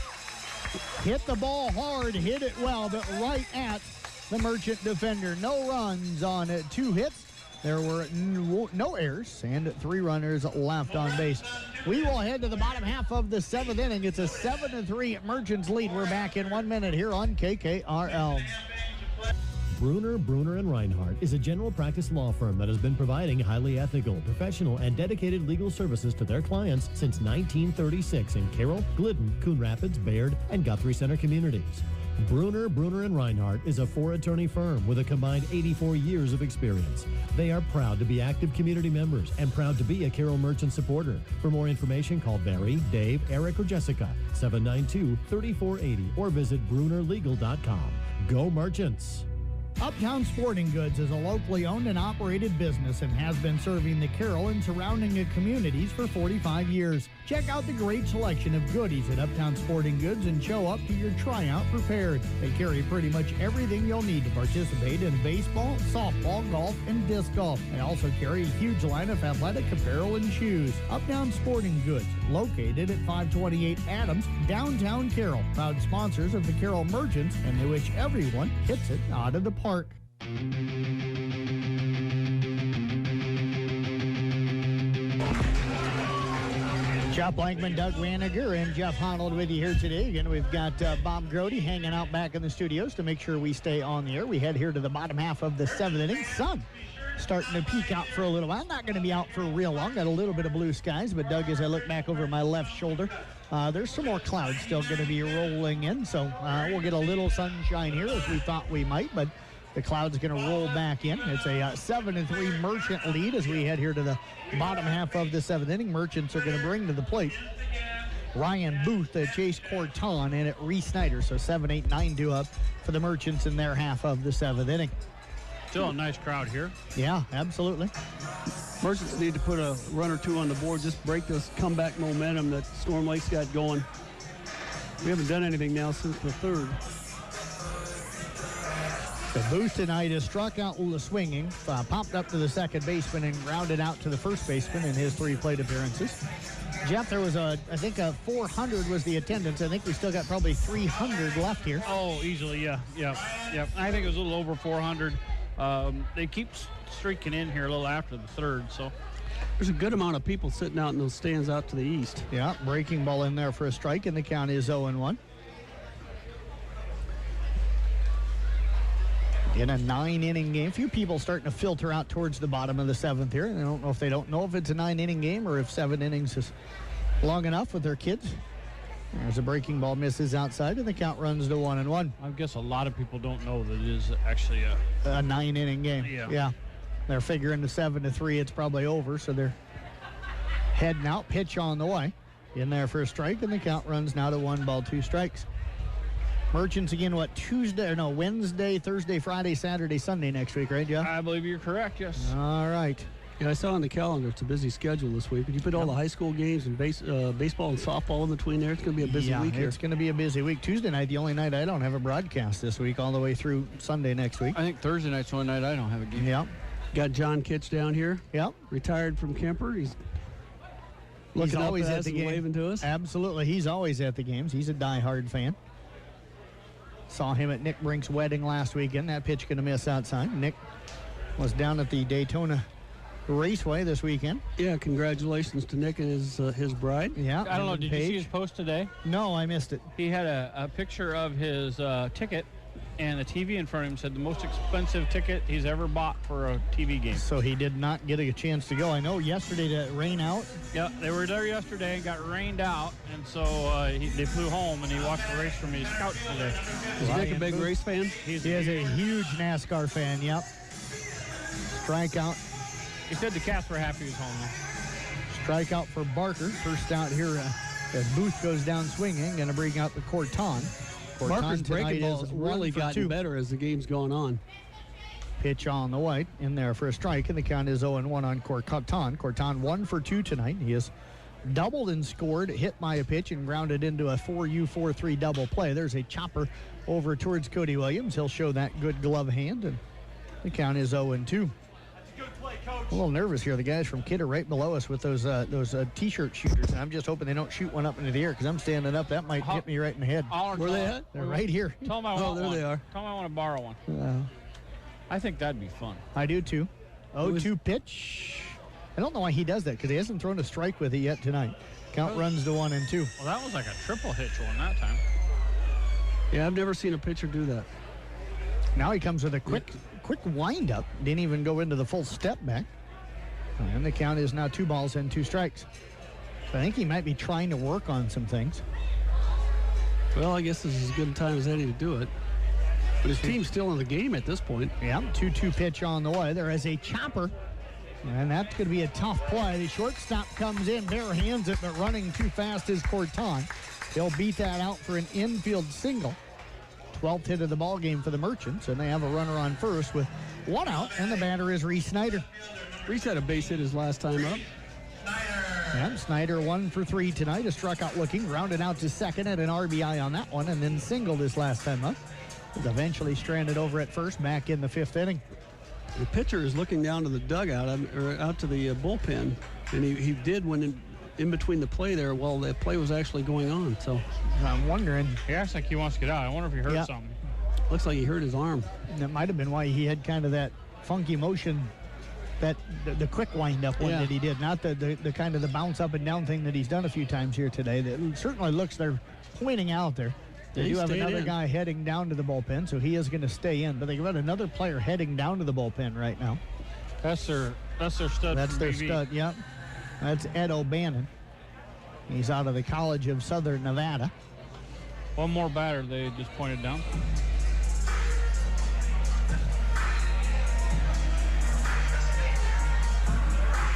Hit the ball hard, hit it well, but right at the Merchant defender. No runs on 2 hits. There were no errors and 3 runners left on base. We will head to the bottom half of the 7th inning. It's a 7-3 Merchants lead. We're back in 1 minute here on KKRL. Bruner, and Reinhardt is a general practice law firm that has been providing highly ethical, professional, and dedicated legal services to their clients since 1936 in Carroll, Glidden, Coon Rapids, Bayard, and Guthrie Center communities. Bruner, and Reinhardt is a 4-attorney firm with a combined 84 years of experience. They are proud to be active community members and proud to be a Carroll Merchant supporter. For more information, call Barry, Dave, Eric, or Jessica, 792-3480, or visit brunerlegal.com. Go Merchants! Uptown Sporting Goods is a locally owned and operated business and has been serving the Carroll and surrounding communities for 45 years. Check out the great selection of goodies at Uptown Sporting Goods and show up to your tryout prepared. They carry pretty much everything you'll need to participate in baseball, softball, golf, and disc golf. They also carry a huge line of athletic apparel and shoes. Uptown Sporting Goods, located at 528 Adams, downtown Carroll. Proud sponsors of the Carroll Merchants, and they wish everyone hits it out of the park. Jeff Blankman, Doug Waniger, and Jeff Honnold with you here today. Again, we've got Bob Grody hanging out back in the studios to make sure we stay on the air. We head here to the bottom half of the 7th inning. Sun starting to peek out for a little while. Not going to be out for real long. Got a little bit of blue skies, but Doug, as I look back over my left shoulder, there's some more clouds still going to be rolling in, so we'll get a little sunshine here as we thought we might, but the cloud's going to roll back in. It's a 7-3 Merchant lead as we head here to the bottom half of the 7th inning. Merchants are going to bring to the plate Ryan Booth, Chase Corton, and Reese Snyder. So 7, 8, 9 due up for the Merchants in their half of the 7th inning. Still a nice crowd here. Yeah, absolutely. Merchants need to put a run or two on the board, just break this comeback momentum that Storm Lake's got going. We haven't done anything now since the 3rd. The Booth tonight has struck out with a swinging, popped up to the second baseman and grounded out to the first baseman in his 3 plate appearances. Jeff, there was I think a 400 was the attendance. I think we still got probably 300 left here. Oh, easily, yeah. I think it was a little over 400. They keep streaking in here a little after the 3rd, so. There's a good amount of people sitting out in those stands out to the east. Yeah, breaking ball in there for a strike, and the count is 0-1. In a 9-inning game, a few people starting to filter out towards the bottom of the 7th here. And I don't know if they don't know if it's a 9-inning game or if 7 innings is long enough with their kids. There's a breaking ball, misses outside, and the count runs to 1-1. I guess a lot of people don't know that it is actually a 9-inning game. Yeah. They're figuring the 7-3, it's probably over, so they're heading out. Pitch on the way. In there for a strike, and the count runs now to 1 ball, 2 strikes. Merchants again, Wednesday, Thursday, Friday, Saturday, Sunday next week, right, Jeff? I believe you're correct, yes. All right. Yeah, I saw on the calendar it's a busy schedule this week. But you put all the high school games and baseball and softball in between there, it's going to be a busy week here. It's going to be a busy week. Tuesday night, the only night I don't have a broadcast this week, all the way through Sunday next week. I think Thursday night's the only night I don't have a game. Yeah. Got John Kitch down here. Yep. Retired from Kemper. He's always at the game. Waving to us. Absolutely. He's always at the games. He's a diehard fan. Saw him at Nick Brink's wedding last weekend. That pitch going to miss outside. Nick was down at the Daytona Raceway this weekend. Yeah, congratulations to Nick and his bride. Yeah. I don't know, did you see his post today? No, I missed it. He had a picture of his ticket, and the TV in front of him said the most expensive ticket he's ever bought for a TV game. So he did not get a chance to go. I know yesterday to rain out. Yeah, they were there yesterday and got rained out, and so they flew home, and he watched the race from his couch today. Is Nick a big race fan? He is a huge NASCAR fan, yep. Strikeout. He said the cats were happy he was home, though. Strikeout for Barker. First out here as Booth goes down swinging, going to bring out the Corton. Barker's breaking ball has really gotten better as the game's going on. Pitch on the white in there for a strike, and the count is 0-1 on Corton. Corton 1 for 2 tonight. He has doubled and scored, hit by a pitch, and grounded into a 4-4-3 double play. There's a chopper over towards Cody Williams. He'll show that good glove hand, and the count is 0-2. A little nervous here. The guys from Kidder right below us with those T-shirt shooters. And I'm just hoping they don't shoot one up into the air because I'm standing up. That might hit me right in the head. Where are they at? They're right here. Tell them I want there one. They are. Tell them I want to borrow one. I think that'd be fun. I do too. 0-2 pitch. I don't know why he does that because he hasn't thrown a strike with it yet tonight. Count runs to 1-2. Well, that was like a triple hitch one that time. Yeah, I've never seen a pitcher do that. Now he comes with a quick wind-up. Didn't even go into the full step back. And the count is now 2 balls and 2 strikes. So I think he might be trying to work on some things. Well, I guess this is as good a time as any to do it. But his team's still in the game at this point. Yeah, 2-2 pitch on the way. There is a chopper. And that's going to be a tough play. The shortstop comes in, bare hands it, but running too fast is Corton. They'll beat that out for an infield single. 12th hit of the ball game for the Merchants, and they have a runner on first with 1 out, and the batter is Reese Snyder. Reese had a base hit his last time up. And Snyder 1 for 3 tonight. A struck out looking, grounded out to second at an RBI on that one, and then singled his last time up. Was eventually stranded over at first, back in the 5th inning. The pitcher is looking down to the dugout, or out to the bullpen, and he did when in between the play there while the play was actually going on. So I'm wondering. He acts like he wants to get out. I wonder if he hurt something. Looks like he hurt his arm. And that might have been why he had kind of that funky motion, that the quick wind-up one that he did, not the kind of the bounce up and down thing that he's done a few times here today. That certainly looks, they're pointing out there. They do have another guy heading down to the bullpen, so he is going to stay in. But they've got another player heading down to the bullpen right now. That's their stud. That's their BV. stud, yep. That's Ed O'Bannon. He's out of the College of Southern Nevada. One more batter they just pointed down.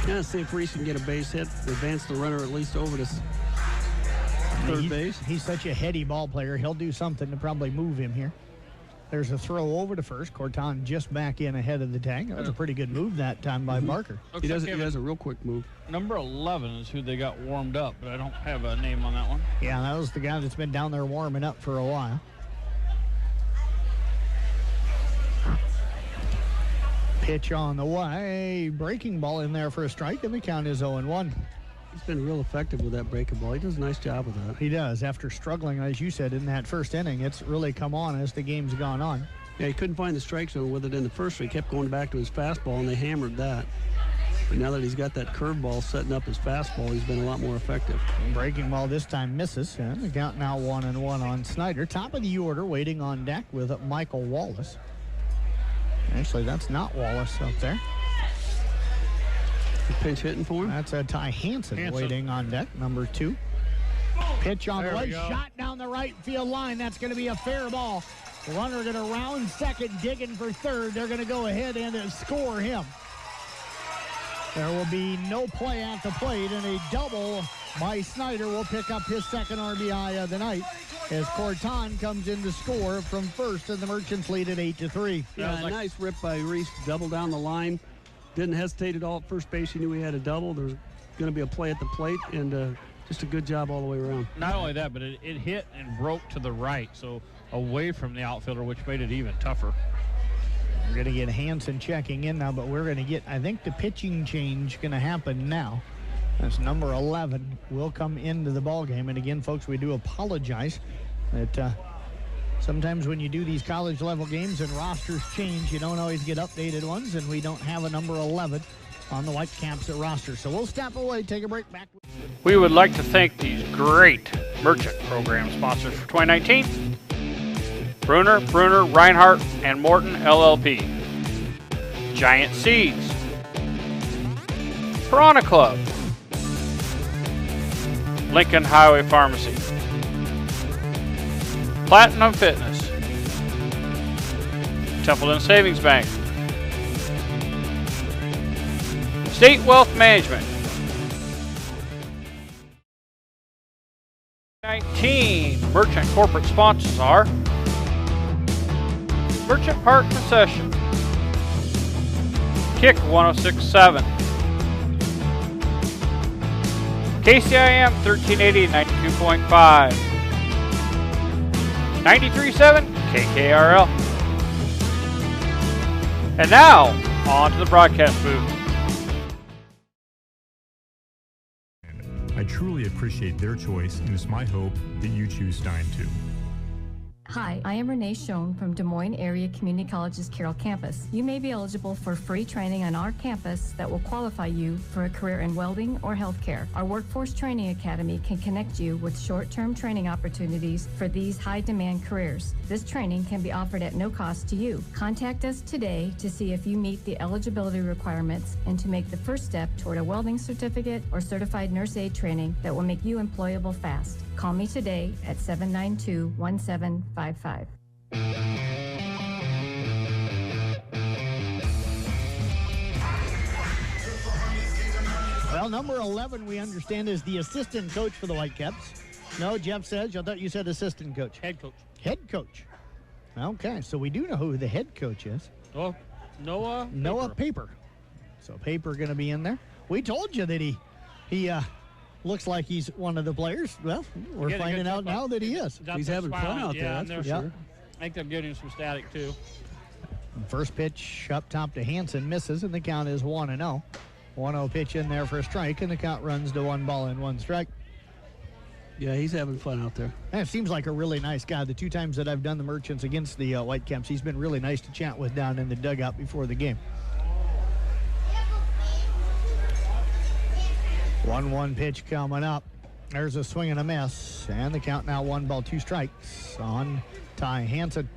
Yeah, see if Reese can get a base hit, advance the runner at least over to third base. He's such a heady ball player. He'll do something to probably move him here. There's a throw over to first. Corton just back in ahead of the tag. That was a pretty good move that time by Barker. He does a real quick move. Number 11 is who they got warmed up, but I don't have a name on that one. Yeah, that was the guy that's been down there warming up for a while. Pitch on the way. Breaking ball in there for a strike, and the count is 0-1. He's been real effective with that breaking ball. He does a nice job with that. He does. After struggling, as you said, in that first inning, it's really come on as the game's gone on. Yeah, he couldn't find the strike zone with it in the first, so he kept going back to his fastball, and they hammered that. But now that he's got that curveball setting up his fastball, he's been a lot more effective. Breaking ball this time misses, and the count now 1-1 on Snyder. Top of the order, waiting on deck with Michael Wallace. Actually, that's not Wallace up there. Pinch hitting for him. That's Ty Hansen waiting on deck, number 2. Pitch on the way, shot down the right field line. That's going to be a fair ball. The runner going to round second, digging for third. They're going to go ahead and score him. There will be no play at the plate, and a double by Snyder will pick up his second RBI of the night as Corton comes in to score from first, and the Merchants lead at 8-3. Yeah, nice rip by Reese, double down the line. Didn't hesitate at all at first base. He knew he had a double. There's going to be a play at the plate, and just a good job all the way around. Not only that, but it hit and broke to the right, so away from the outfielder, which made it even tougher. We're going to get Hansen checking in now, but we're going to get, I think, the pitching change going to happen now. That's number 11 will come into the ball game. And again, folks, we do apologize that sometimes when you do these college level games and rosters change, you don't always get updated ones, and we don't have a number 11 on the Whitecaps at roster. So we'll step away, take a break, back. We would like to thank these great Merchant program sponsors for 2019. Bruner, Reinhardt, and Morton LLP. Giant Seeds. Piranha Club. Lincoln Highway Pharmacy. Platinum Fitness. Templeton Savings Bank. State Wealth Management. 19 Merchant corporate sponsors are Merchant Park Concession, Kick 106.7, KCIM 1380 92.5, 93.7 KKRL. And now, on to the broadcast booth. I truly appreciate their choice, and it's my hope that you choose Stein too. Hi, I am Renee Schoen from Des Moines Area Community College's Carroll campus. You may be eligible for free training on our campus that will qualify you for a career in welding or healthcare. Our Workforce Training Academy can connect you with short-term training opportunities for these high-demand careers. This training can be offered at no cost to you. Contact us today to see if you meet the eligibility requirements and to make the first step toward a welding certificate or certified nurse aid training that will make you employable fast. Call me today at 792-1755. Well, number 11, we understand, is the assistant coach for the Whitecaps. No, Jeff says. I thought you said assistant coach. Head coach. Head coach. Okay, so we do know who the head coach is. Oh, Noah Paper. So Paper going to be in there. We told you that he looks like he's one of the players. Well, we're finding out now that he is. He's having fun out there, that's for sure. I think they're giving him some static, too. First pitch up top to Hansen, misses, and the count is 1-0. 1-0 pitch in there for a strike, and the count runs to 1 ball and 1 strike. Yeah, he's having fun out there. And it seems like a really nice guy. The 2 times that I've done the Merchants against the Whitecaps, he's been really nice to chat with down in the dugout before the game. 1-1 pitch coming up. There's a swing and a miss, and the count now 1 ball, 2 strikes on Ty Hansen.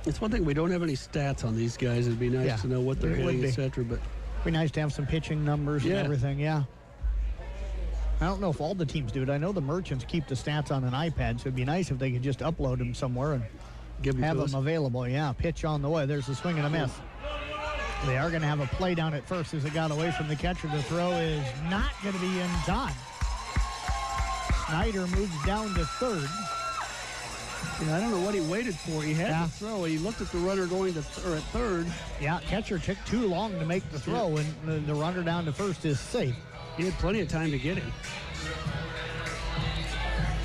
It's one thing we don't have any stats on these guys. It'd be nice to know what they're hitting, etc. But be nice to have some pitching numbers and everything. Yeah. I don't know if all the teams do it. I know the Merchants keep the stats on an iPad, so it'd be nice if they could just upload them somewhere and have them available. Yeah, pitch on the way. There's a swing and a miss. They are going to have a play down at first as it got away from the catcher. The throw is not going to be in time. Snyder moves down to third. I don't know what he waited for. He had to throw. He looked at the runner going to at third. Yeah, catcher took too long to make the throw, and the runner down to first is safe. He had plenty of time to get him.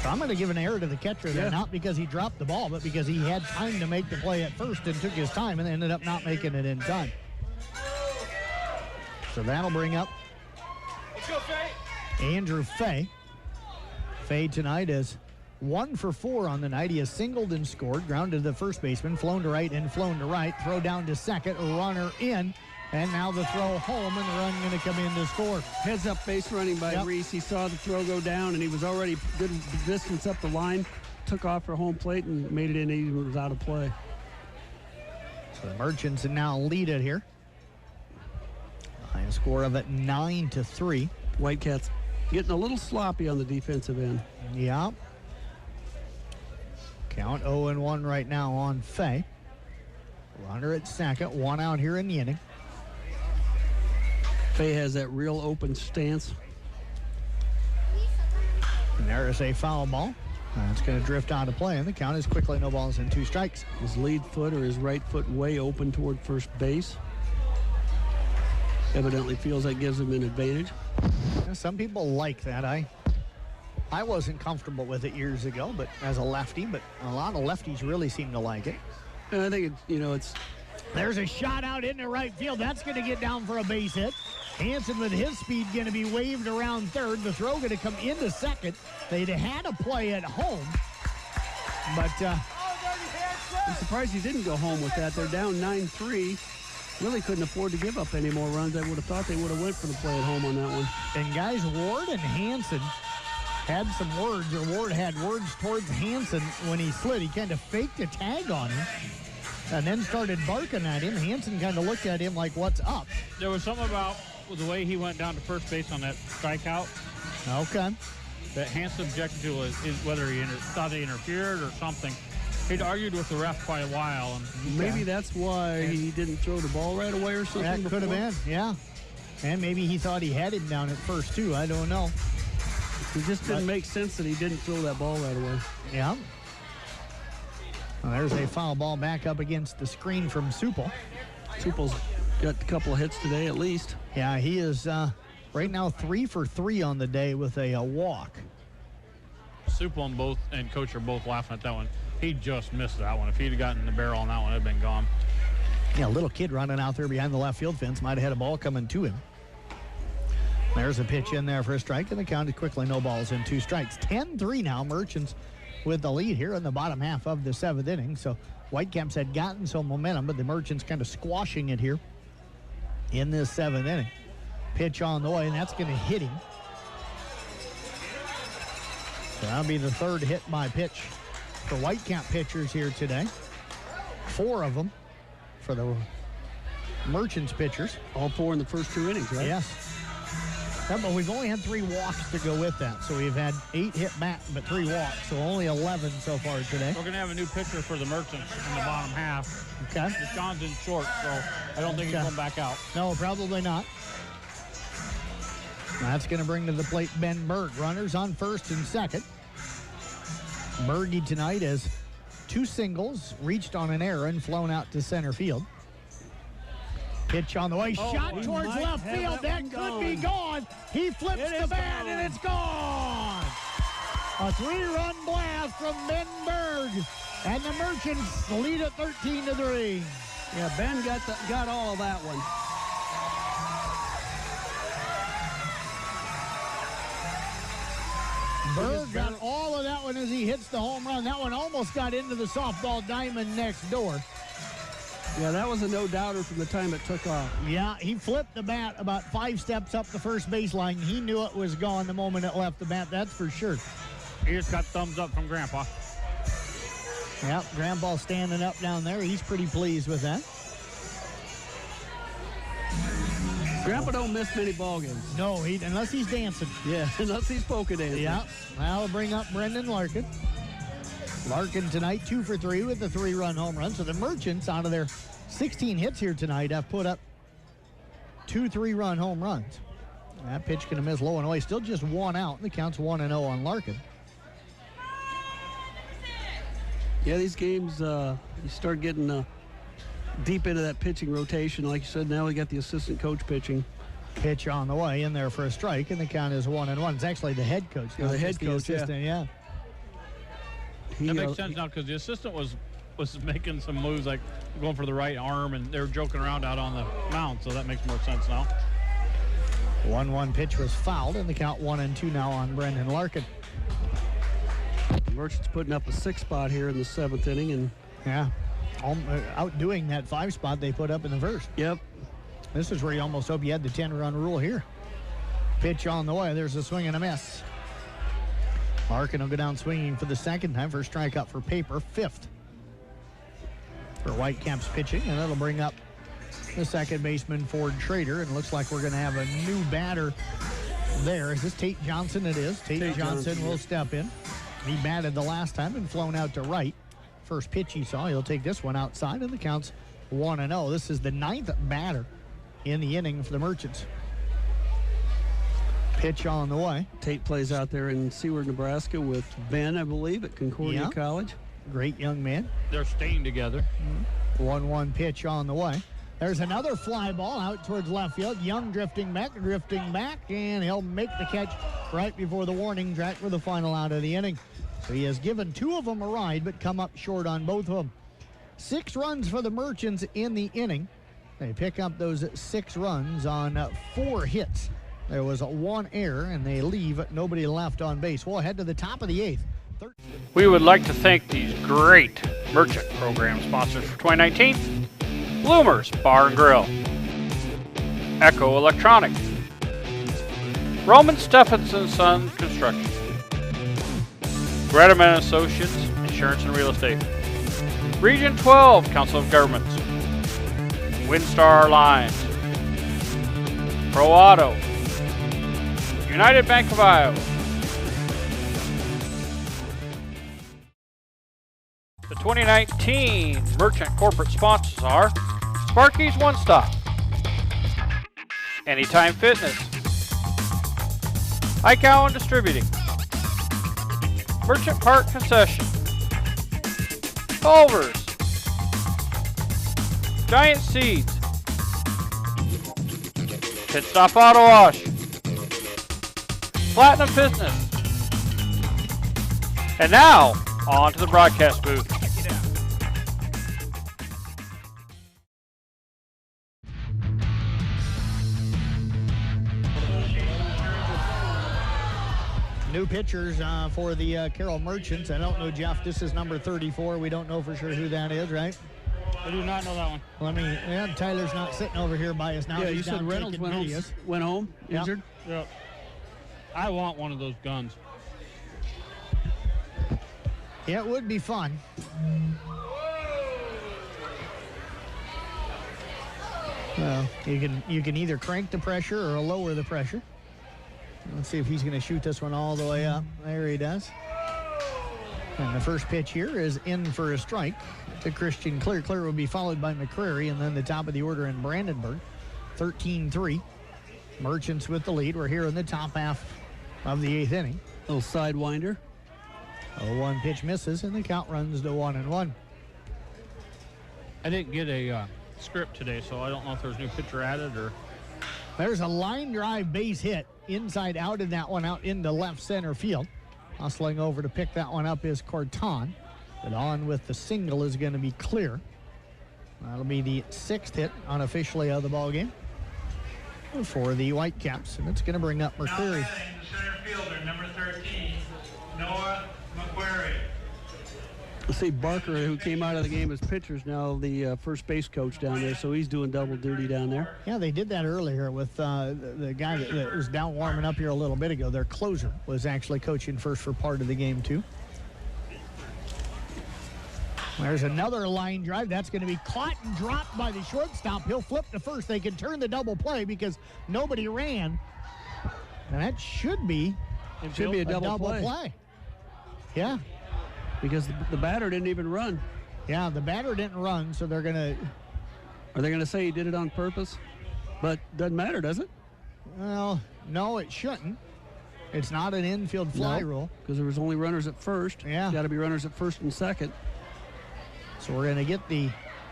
So I'm going to give an error to the catcher there, not because he dropped the ball, but because he had time to make the play at first and took his time and ended up not making it in time. So that'll bring up Andrew Fay. Fay tonight is 1 for 4 on the night. He has singled and scored, grounded to the first baseman, flown to right and flown to right, throw down to second, runner in, and now the throw home, and the run going to come in to score. Heads up base running by Reese. He saw the throw go down, and he was already good distance up the line, took off for home plate, and made it in. He was out of play. So the Merchants now lead it here. High score of it 9-3. Whitecaps getting a little sloppy on the defensive end. Yeah. Count 0-1 right now on Fay. Runner at second, 1 out here in the inning. Fay has that real open stance. And there is a foul ball. It's going to drift out of play, and the count is quickly no balls and 2 strikes. His lead foot or his right foot way open toward first base. Evidently feels that gives him an advantage. Some people like that. I wasn't comfortable with it years ago, but as a lefty, but a lot of lefties really seem to like it. And I think it's There's a shot out into right field. That's going to get down for a base hit. Hansen with his speed going to be waved around third. The throw going to come into second. They'd had a play at home, but I'm surprised he didn't go home with that. They're down 9-3. Really couldn't afford to give up any more runs. I would have thought they would have went for the play at home on that one. And guys, Ward and Hansen had some words, or Ward had words towards Hansen when he slid. He kind of faked a tag on him and then started barking at him. Hansen kind of looked at him like, what's up? There was something about the way he went down to first base on that strikeout. Okay. That Hansen objected to was whether he thought he interfered or something. He'd argued with the ref quite a while. And maybe that's why he didn't throw the ball right away or something. That could have been, yeah. And maybe he thought he had him down at first, too. I don't know. It just didn't make sense that he didn't throw that ball right away. Yeah. Well, there's a foul ball back up against the screen from Supple. Supple's got a couple of hits today at least. Yeah, he is right now 3 for 3 on the day with a walk. Supple and Coach are both laughing at that one. He just missed that one. If he'd have gotten the barrel on that one, it'd have been gone. Yeah, a little kid running out there behind the left field fence might have had a ball coming to him. There's a pitch in there for a strike, and the count is quickly no balls and 2 strikes. 10-3 now. Merchants with the lead here in the bottom half of the 7th inning. So Whitecaps had gotten some momentum, but the Merchants kind of squashing it here in this 7th inning. Pitch on the way, and that's going to hit him. So that'll be the 3rd hit by pitch for Whitecap pitchers here today. 4 of them for the Merchants pitchers. All 4 in the first 2 innings, right? Yes. Yeah, but we've only had 3 walks to go with that. So we've had 8 hit back, but 3 walks. So only 11 so far today. We're going to have a new pitcher for the Merchants in the bottom half. Okay. John's in short, so I don't think he's going back out. No, probably not. That's going to bring to the plate Ben Berg. Runners on first and second. Berge tonight has 2 singles, reached on an error, and flown out to center field. Pitch on the way, shot towards left field. That could be gone. He flips the bat, and it's gone. A 3-run blast from Ben Berg, and the Merchants lead at 13-3. Yeah, Ben got all of that one. Berg got all of that one as he hits the home run. That one almost got into the softball diamond next door. Yeah, that was a no-doubter from the time it took off. Yeah, he flipped the bat about 5 steps up the first baseline. He knew it was gone the moment it left the bat, that's for sure. He just got thumbs up from Grandpa. Yep, Grandpa standing up down there. He's pretty pleased with that. Grandpa don't miss many ball games. No, unless he's dancing. Yeah, unless he's polka dancing. Yeah, that'll bring up Brendan Larkin. Larkin tonight 2 for 3 with a 3-run home run. So the Merchants, out of their 16 hits here tonight, have put up 2 3-run home runs. That pitch going to miss low and away. Still just 1 out. The count's 1-0 on Larkin. Yeah, these games, you start getting deep into that pitching rotation. Like you said, now we got the assistant coach pitching. Pitch on the way in there for a strike, and the count is 1-1. It's actually the head coach. Yeah, the head coach, assistant, yeah. That makes sense now because the assistant was making some moves like going for the right arm, and they were joking around out on the mound, so that makes more sense now. 1-1 pitch was fouled, and the count 1-2 now on Brendan Larkin. The Merchants putting up a 6 spot here in the 7th inning, and yeah, outdoing that 5 spot they put up in the first. Yep. This is where you almost hope you had the 10-run rule here. Pitch on the way. There's a swing and a miss. Larkin will go down swinging for the second time for a strikeout for Paper, 5th for Whitecaps pitching, and that'll bring up the second baseman, Ford Schrader, and it looks like we're going to have a new batter there. Is this Tate Johnson? It is. Tate Johnson will step in. He batted the last time and flown out to right. First pitch he saw, he'll take this one outside, and the count's 1-0. This is the 9th batter in the inning for the Merchants. Pitch on the way. Tate plays out there in Seward, Nebraska with Ben, I believe, at Concordia College. Great young man. They're staying together. 1-1 pitch on the way. There's another fly ball out towards left field. Young drifting back, and he'll make the catch right before the warning track for the final out of the inning. So he has given 2 of them a ride, but come up short on both of them. 6 runs for the Merchants in the inning. They pick up those 6 runs on 4 hits. There was 1 error, and they leave nobody left on base. We'll head to the top of the 8th. We would like to thank these great Merchant program sponsors for 2019. Bloomers Bar and Grill, Echo Electronics, Roman Stephenson Son Construction, Gredeman Associates Insurance and Real Estate, Region 12 Council of Governments, Windstar Lines, Pro Auto, United Bank of Iowa. The 2019 Merchant corporate sponsors are Sparky's One Stop, Anytime Fitness, Ike Allen Distributing, Merchant Park Concession, Culver's, Giant Seeds, Pit Stop Auto Wash, Platinum Business. And now, on to the broadcast booth. New pitchers for the Carroll Merchants. I don't know, Jeff. This is number 34. We don't know for sure who that is, right? I do not know that one. Tyler's not sitting over here by us now. Yeah, He's you said down Reynolds taking went home Yep. injured? Yep. I want one of those guns. Yeah, it would be fun. Well, you can either crank the pressure or lower the pressure. Let's see if he's going to shoot this one all the way up. There he does. And the first pitch here is in for a strike to Christian Clear. Clear will be followed by McCrary, and then the top of the order in Brandenburg. 13-3. Merchants with the lead. We're here in the top half of the 8th inning. Little sidewinder. 0-1 pitch misses, and the count runs to 1-1. I didn't get a script today, so I don't know if there's a new pitcher added or... There's a line drive base hit inside out in that one out into left center field. Hustling over to pick that one up is Corton. But on with the single is going to be Clear. That'll be the 6th hit unofficially of the ball game for the Whitecaps, and it's going to bring up McQuarrie. Center fielder, number 13, Noah McQuarrie. Let's see, Barker, who came out of the game as pitcher, is now the first base coach down there, so he's doing double duty down there. Yeah, they did that earlier with the guy that was down warming up here a little bit ago. Their closer was actually coaching first for part of the game, too. There's another line drive. That's going to be caught and dropped by the shortstop. He'll flip to first. They can turn the double play because nobody ran. And that should be a double play. Yeah. Because the batter didn't even run. Yeah, the batter didn't run, so they're going to... Are they going to say he did it on purpose? But doesn't matter, does it? Well, no, it shouldn't. It's not an infield fly rule. Because there was only runners at first. Yeah. Got to be runners at first and second. So we're going to get the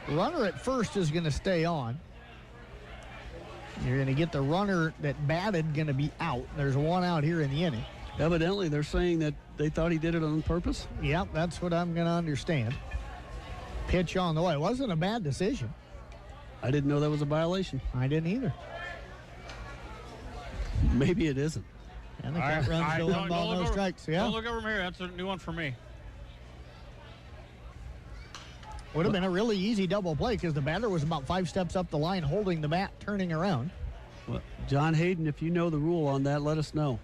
runner at first is going to stay on. You're going to get the runner that batted going to be out. There's one out here in the inning. Evidently, they're saying that they thought he did it on purpose. Yep, that's what I'm going to understand. Pitch on the way. It wasn't a bad decision. I didn't know that was a violation. I didn't either. Maybe it isn't. And the count runs to 1 ball, no strikes. Yeah. Don't look over here. That's a new one for me. Would have been a really easy double play because the batter was about 5 steps up the line holding the bat, turning around. Well, John Hayden, if you know the rule on that, let us know.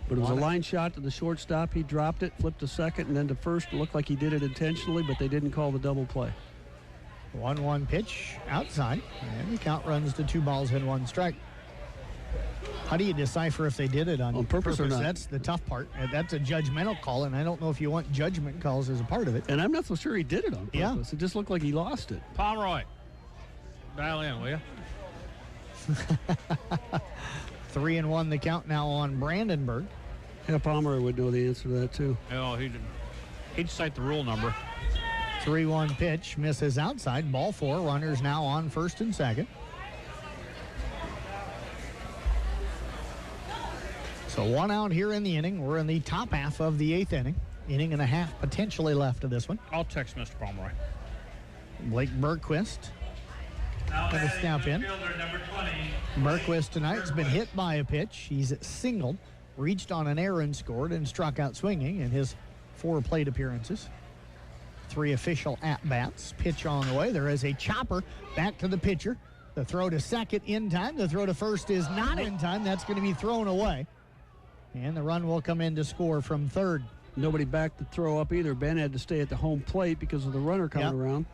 But it was a line shot to the shortstop. He dropped it, flipped to second, and then to first. It looked like he did it intentionally, but they didn't call the double play. 1-1 pitch outside, and the count runs to 2 balls and 1 strike. How do you decipher if they did it on purpose or not? That's the tough part. That's a judgmental call, and I don't know if you want judgment calls as a part of it. And I'm not so sure he did it on purpose. Yeah. It just looked like he lost it. Pomeroy, dial in, will you? 3-1 the count now on Brandenburg. Yeah, Pomeroy would know the answer to that, too. No, he'd cite the rule number. 3-1 pitch, misses outside. Ball 4, runners now on first and second. So 1 out here in the inning. We're in the top half of the 8th inning. Inning and a half potentially left of this one. I'll text Mr. Pomeroy. Blake Bergquist going to snap in. Bergquist tonight has been hit by a pitch. He's singled, reached on an error and scored, and struck out swinging in his 4 plate appearances. 3 official at-bats. Pitch on the way. There is a chopper back to the pitcher. The throw to second in time. The throw to first is not in time. That's going to be thrown away. And the run will come in to score from third. Nobody backed the throw up either. Ben had to stay at the home plate because of the runner coming around.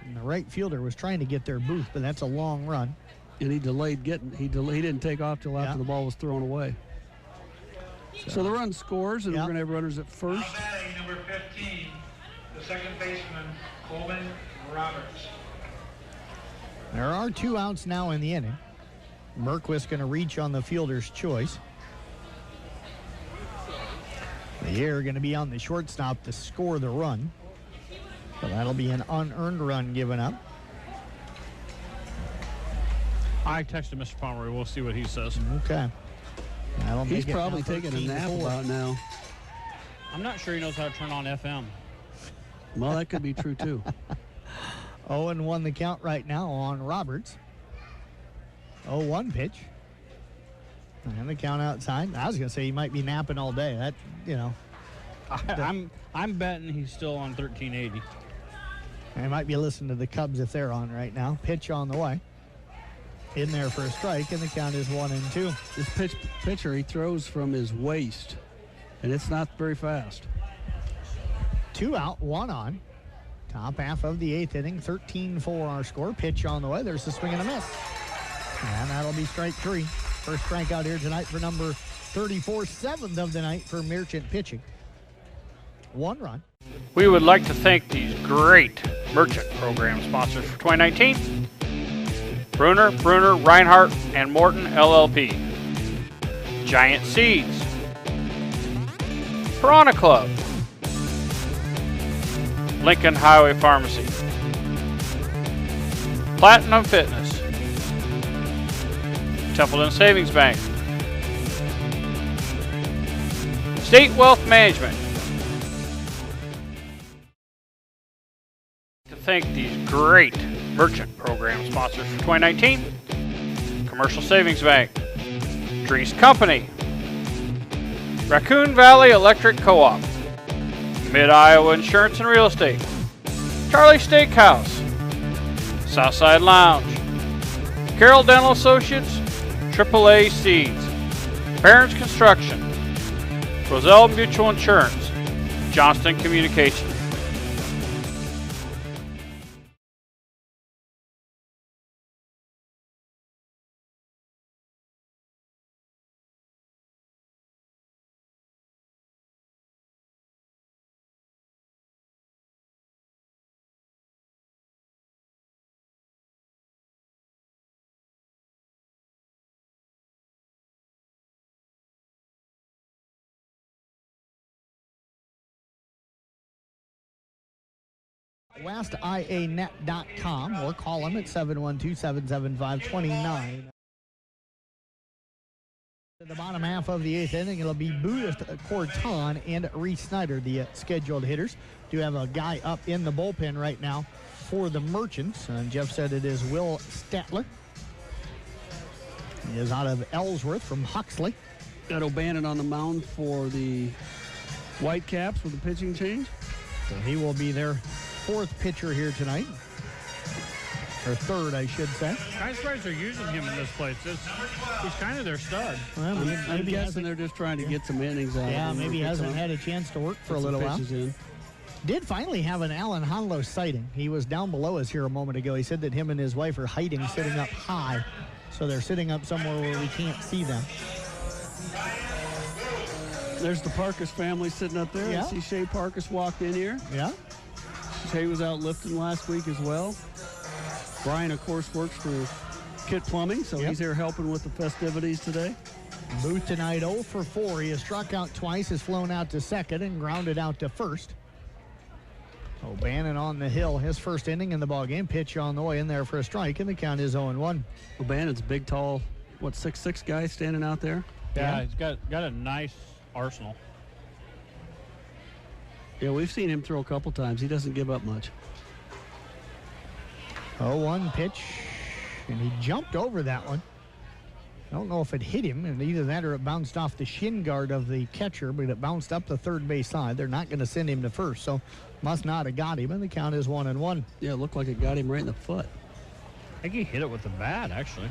And the right fielder was trying to get their booth, but that's a long run. And he delayed getting. He didn't take off till after the ball was thrown away. So the run scores, and we're going to have runners at first. Now batting number 15, the second baseman, Coleman Roberts. There are 2 outs now in the inning. Bergquist going to reach on the fielder's choice. The error going to be on the shortstop to score the run. So that'll be an unearned run given up. I texted Mr. Pomeroy. We'll see what he says. Okay. He's probably taking a nap about now. I'm not sure he knows how to turn on FM. Well, that could be true, too. 0-1 the count right now on Roberts. 0-1 pitch. And the count outside. I was going to say he might be napping all day. That, you know. I'm betting he's still on 1380. I might be listening to the Cubs if they're on right now. Pitch on the way. In there for a strike, and the count is 1-2. This pitcher, he throws from his waist, and it's not very fast. 2 out, 1 on. Top half of the 8th inning, 13-4 our score. Pitch on the way. There's a swing and a miss. And that'll be strike 3. First strikeout here tonight for number 34, 7th of the night for Merchant pitching. 1 run. We would like to thank these great Merchant program sponsors for 2019. Bruner, Reinhardt, and Morton LLP. Giant Seeds. Piranha Club. Lincoln Highway Pharmacy. Platinum Fitness. Templeton Savings Bank. State Wealth Management. To thank these great Merchant program sponsors for 2019. Commercial Savings Bank. Drees Company. Raccoon Valley Electric Co-op. Mid-Iowa Insurance and Real Estate. Charlie Steakhouse. Southside Lounge. Carroll Dental Associates. AAA Seeds. Barron's Construction. Roselle Mutual Insurance. Johnston Communications. westianet.com or call them at 712-775-29. The bottom half of the 8th inning, it'll be Booth, Corton, and Reese Snyder, the scheduled hitters. Do have a guy up in the bullpen right now for the Merchants. And Jeff said it is Will Statler. He is out of Ellsworth from Huxley. Got O'Bannon on the mound for the Whitecaps with the pitching change. So he will be their 4th pitcher here tonight. Or 3rd, I should say. I'm surprised they're using him in this place. He's kind of their stud. Well, I'm guessing they're just trying to get some innings out of him. Yeah, maybe he hasn't had a chance to work for a little while. Did finally have an Alan Honlo sighting. He was down below us here a moment ago. He said that him and his wife are hiding, sitting up high. So they're sitting up somewhere where we can't see them. There's the Parkus family sitting up there. Yeah. I see Shea Parkus walked in here. Yeah. Shea was out lifting last week as well. Brian, of course, works for Kit Plumbing, so he's here helping with the festivities today. Booth tonight 0 for 4. He has struck out twice, has flown out to second, and grounded out to first. O'Bannon on the hill, his first inning in the ballgame. Pitch on the way in there for a strike, and the count is 0-1. O'Bannon's a big, tall, 6'6" guy standing out there? Yeah, he's got a nice arsenal. Yeah, we've seen him throw a couple times. He doesn't give up much. 0-1 pitch, and he jumped over that one. I don't know if it hit him, and either that or it bounced off the shin guard of the catcher, but it bounced up the third base side. They're not going to send him to first, so must not have got him, and the count is 1-1. Yeah, it looked like it got him right in the foot. I think he hit it with the bat, actually.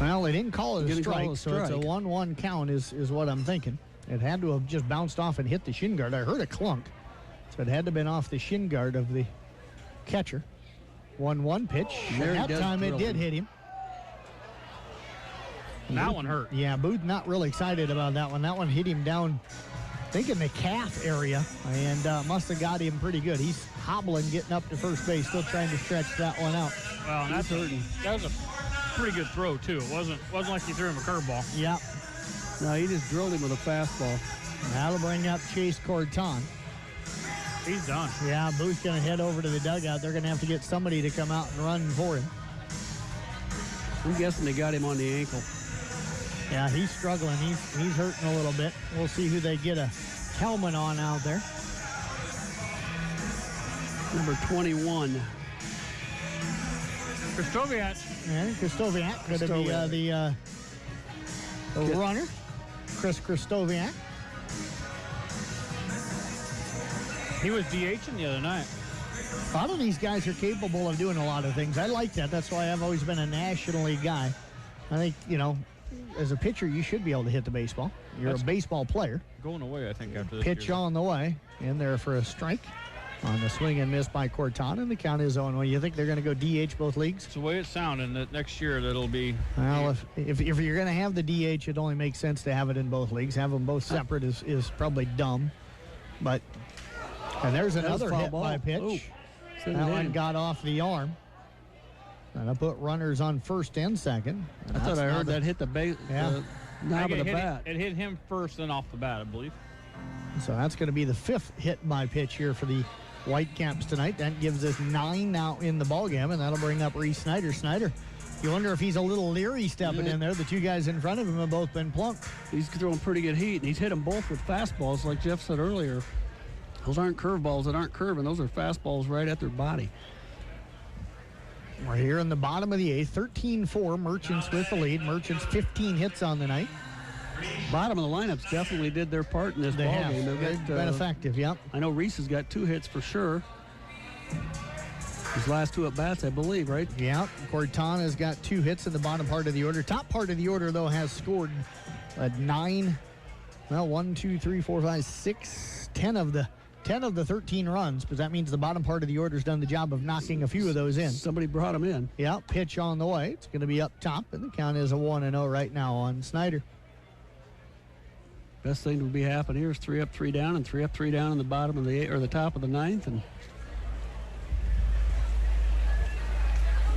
Well, they didn't call it a strike, so it's a 1-1 count is what I'm thinking. It had to have just bounced off and hit the shin guard. I heard a clunk, so it had to have been off the shin guard of the catcher. 1-1 pitch. That time it did hit him. That one hurt. Yeah, Booth not real excited about that one. That one hit him down, I think in the calf area, and must have got him pretty good. He's hobbling, getting up to first base, still trying to stretch that one out. Well, that was a pretty good throw, too. It wasn't like he threw him a curveball. Yeah. No, he just drilled him with a fastball. That'll bring up Chase Corton. He's done. Yeah, Booth's going to head over to the dugout. They're going to have to get somebody to come out and run for him. I'm guessing they got him on the ankle. Yeah, he's struggling. He's hurting a little bit. We'll see who they get a helmet on out there. Number 21. Kristoviak. Yeah, Kristoviak going to be the runner. Chris Kristoviak. He was DHing the other night. A lot of these guys are capable of doing a lot of things. I like that. That's why I've always been a National League guy. I think, as a pitcher, you should be able to hit the baseball. You're a baseball player. Going away, I think, after this. Pitch on the way. In there for a strike. On the swing and miss by Corton, and the count is 0-1. You think they're going to go DH both leagues? It's the way it's sounding. That next year that'll be. Well, if you're going to have the DH, it only makes sense to have it in both leagues. Have them both separate is probably dumb. But and there's another hit by pitch. That one got off the arm. And I put runners on first and second. I thought I heard that hit the base. Yeah. Knob of the bat. It hit him first, then off the bat, I believe. So that's going to be the 5th hit by pitch here for the Whitecaps tonight. That gives us 9 now in the ballgame, and that'll bring up Reese Snyder. Snyder, you wonder if he's a little leery stepping in there. The two guys in front of him have both been plunked. He's throwing pretty good heat, and he's hit them both with fastballs, like Jeff said earlier. Those aren't curveballs that aren't curving. Those are fastballs right at their body. We're here in the bottom of the 8th. 13-4, Merchants with the lead. Merchants 15 hits on the night. Bottom of the lineups definitely did their part in this ballgame. They've been effective, yep. I know Reese has got 2 hits for sure. His last 2 at-bats, I believe, right? Yeah, Corton has got 2 hits in the bottom part of the order. Top part of the order, though, has scored 9, 1, 2, 3, 4, 5, 6, 10 of the 13 runs, but that means the bottom part of the order's done the job of knocking a few of those in. Somebody brought them in. Yeah, pitch on the way. It's going to be up top, and the count is a 1-0 right now on Snyder. Best thing to be happening here is 3 up, 3 down, and 3 up, 3 down in the bottom of the 8th or the top of the 9th. And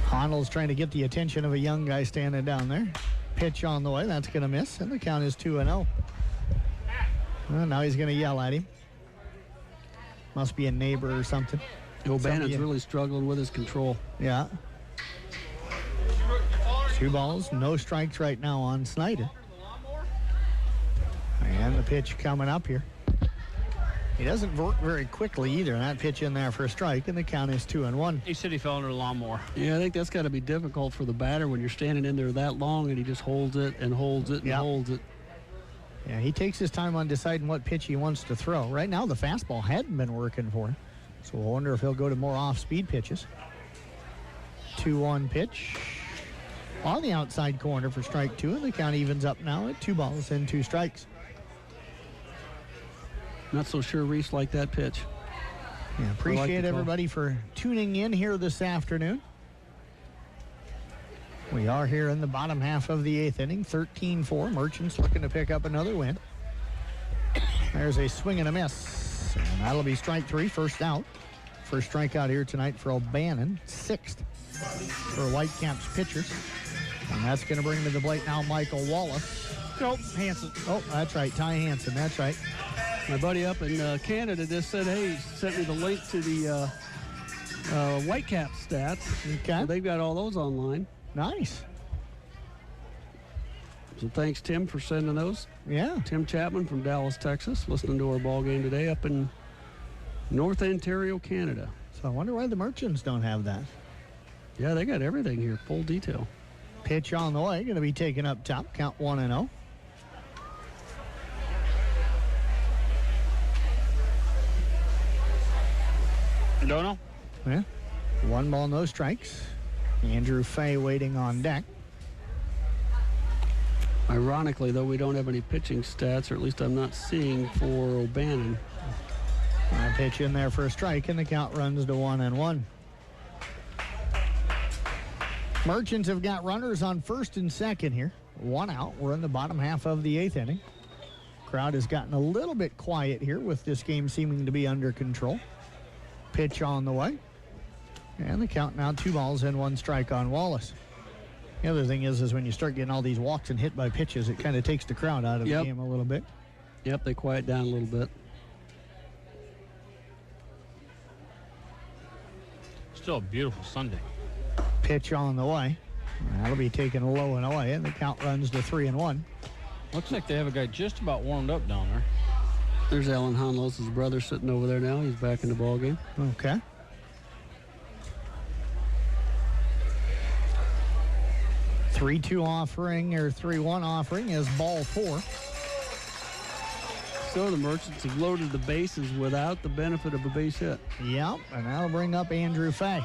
Honnold's trying to get the attention of a young guy standing down there. Pitch on the way. That's going to miss, and the count is 2-0. Well, now he's going to yell at him. Must be a neighbor or something. O'Bannon's really struggling with his control. Yeah. 2 balls, no strikes right now on Snyder. And the pitch coming up here. He doesn't work very quickly either. That pitch in there for a strike, and the count is 2-1. He said he fell under the lawnmower. Yeah, I think that's got to be difficult for the batter when you're standing in there that long and he just holds it and holds it and holds it. Yeah, he takes his time on deciding what pitch he wants to throw. Right now, the fastball hadn't been working for him. So we'll wonder if he'll go to more off-speed pitches. 2-1 pitch on the outside corner for strike 2, and the count evens up now at 2 balls and 2 strikes. Not so sure Reese liked that pitch. Yeah, appreciate everybody for tuning in here this afternoon. We are here in the bottom half of the 8th inning, 13-4. Merchants looking to pick up another win. There's a swing and a miss, and that'll be strike 3, first out. First strikeout here tonight for O'Bannon, 6th for Whitecaps pitchers. And that's going to bring to the plate now Michael Wallace. Nope, Hansen. Oh, that's right, Ty Hansen, that's right. My buddy up in Canada just said, hey, he sent me the link to the Whitecap stats. Okay. So they've got all those online. Nice. So thanks, Tim, for sending those. Yeah. Tim Chapman from Dallas, Texas, listening to our ball game today up in North Ontario, Canada. So I wonder why the Merchants don't have that. Yeah, they got everything here, full detail. Pitch on the way, going to be taken up top, count 1-0. Don't know. Yeah. 1 ball, no strikes. Andrew Fay waiting on deck. Ironically, though, we don't have any pitching stats, or at least I'm not seeing for O'Bannon. A pitch in there for a strike, and the count runs to 1-1. Merchants have got runners on first and second here. 1 out. We're in the bottom half of the 8th inning. Crowd has gotten a little bit quiet here with this game seeming to be under control. Pitch on the way. And the count now 2 balls and 1 strike on Wallace. The other thing is when you start getting all these walks and hit by pitches, it kind of takes the crowd out of the game a little bit. Yep, they quiet down a little bit. Still a beautiful Sunday. Pitch on the way. That'll be taken low and away, and the count runs to 3-1. Looks like they have a guy just about warmed up down there. There's Alan Honlos' brother sitting over there now. He's back in the ball game. Okay. Three-2 offering, or 3-1 offering is ball 4. So the Merchants have loaded the bases without the benefit of a base hit. Yep, and that'll bring up Andrew Fay.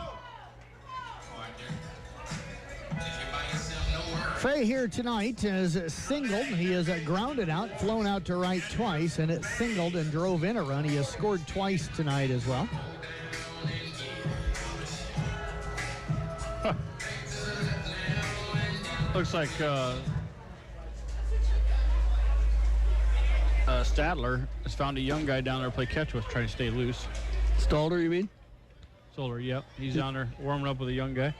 Fay here tonight is singled. He is grounded out, flown out to right twice, and it singled and drove in a run. He has scored twice tonight as well. Looks like Stadler has found a young guy down there to play catch with, trying to stay loose. Stalder, you mean? Stalder, yep. He's down there warming up with a young guy.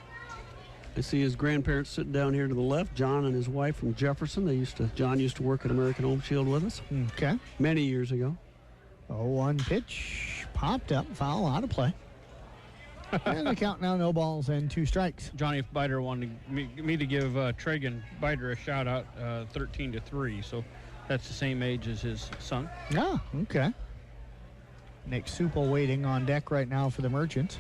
I see his grandparents sitting down here to the left. John and his wife from Jefferson. John used to work at American Home Shield with us. Okay. Many years ago. 0-1 pitch. Popped up. Foul out of play. And the count now, no balls and 2 strikes. Johnny Biter wanted me to give Tragan Biter a shout out, 13-3. So that's the same age as his son. Yeah, okay. Nick Supel waiting on deck right now for the Merchants.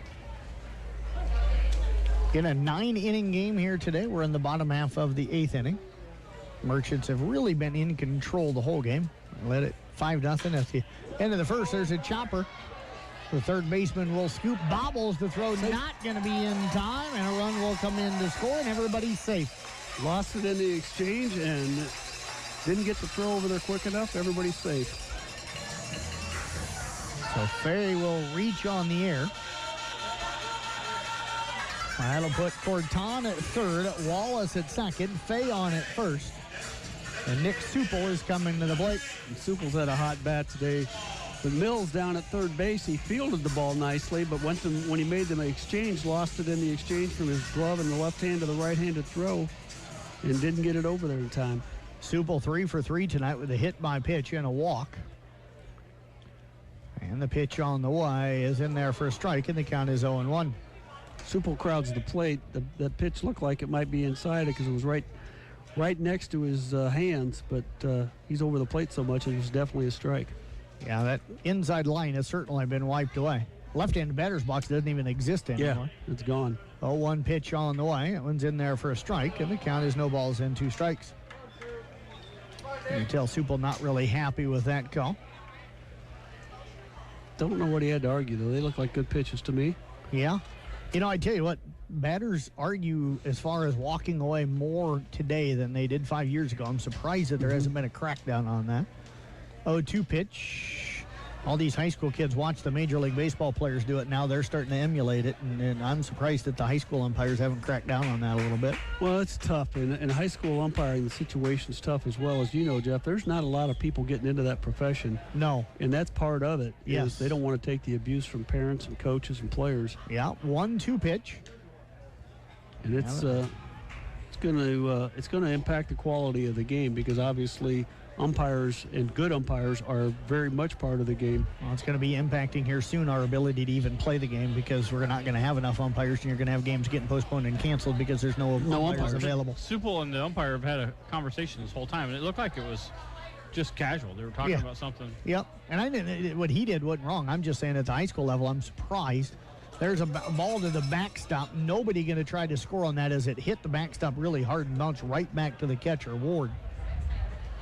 In a 9-inning game here today, we're in the bottom half of the 8th inning. Merchants have really been in control the whole game. Led it 5-0 at the end of the first. There's a chopper. The third baseman will scoop, bobbles the throw, not going to be in time, and a run will come in to score, and everybody's safe. Lost it in the exchange and didn't get the throw over there quick enough. Everybody's safe. So Ferry will reach on the air. That'll put Corton at third, Wallace at second, Fay on at first. And Nick Supel is coming to the plate. And Supel's had a hot bat today. With Mills down at third base, he fielded the ball nicely, but when he made the exchange, lost it in the exchange from his glove in the left hand to the right-handed throw and didn't get it over there in time. Supel 3 for 3 tonight with a hit by pitch and a walk. And The pitch on the way is in there for a strike, and the count is 0-1. Supple crowds the plate. That pitch looked like it might be inside because it was right next to his hands, but he's over the plate so much it was definitely a strike. Yeah, that inside line has certainly been wiped away. Left-handed batter's box doesn't even exist anymore. Yeah, it's gone. 0-1 pitch on the way. That one's in there for a strike, and the count is no balls and 2 strikes. You can tell Supple not really happy with that call. Don't know what he had to argue, though. They look like good pitches to me. Yeah. You know, I tell you what, batters argue as far as walking away more today than they did 5 years ago. I'm surprised that there hasn't been a crackdown on that. 0-2 pitch. All these high school kids watch the Major League Baseball players do it. Now they're starting to emulate it, and I'm surprised that the high school umpires haven't cracked down on that a little bit. Well, it's tough. In high school umpiring, the situation's tough as well. As you know, Jeff, there's not a lot of people getting into that profession. No. And that's part of it. Yes. They don't want to take the abuse from parents and coaches and players. Yeah, 1-2 pitch. And it's going to impact the quality of the game because obviously umpires and good umpires are very much part of the game. Well, it's going to be impacting here soon our ability to even play the game because we're not going to have enough umpires, and you're going to have games getting postponed and canceled because there's no umpires available. Supple and the umpire have had a conversation this whole time, and it looked like it was just casual. They were talking about something. Yep, and I didn't. What he did wasn't wrong. I'm just saying at the high school level, I'm surprised. There's a ball to the backstop. Nobody going to try to score on that as it hit the backstop really hard and bounced right back to the catcher, Ward.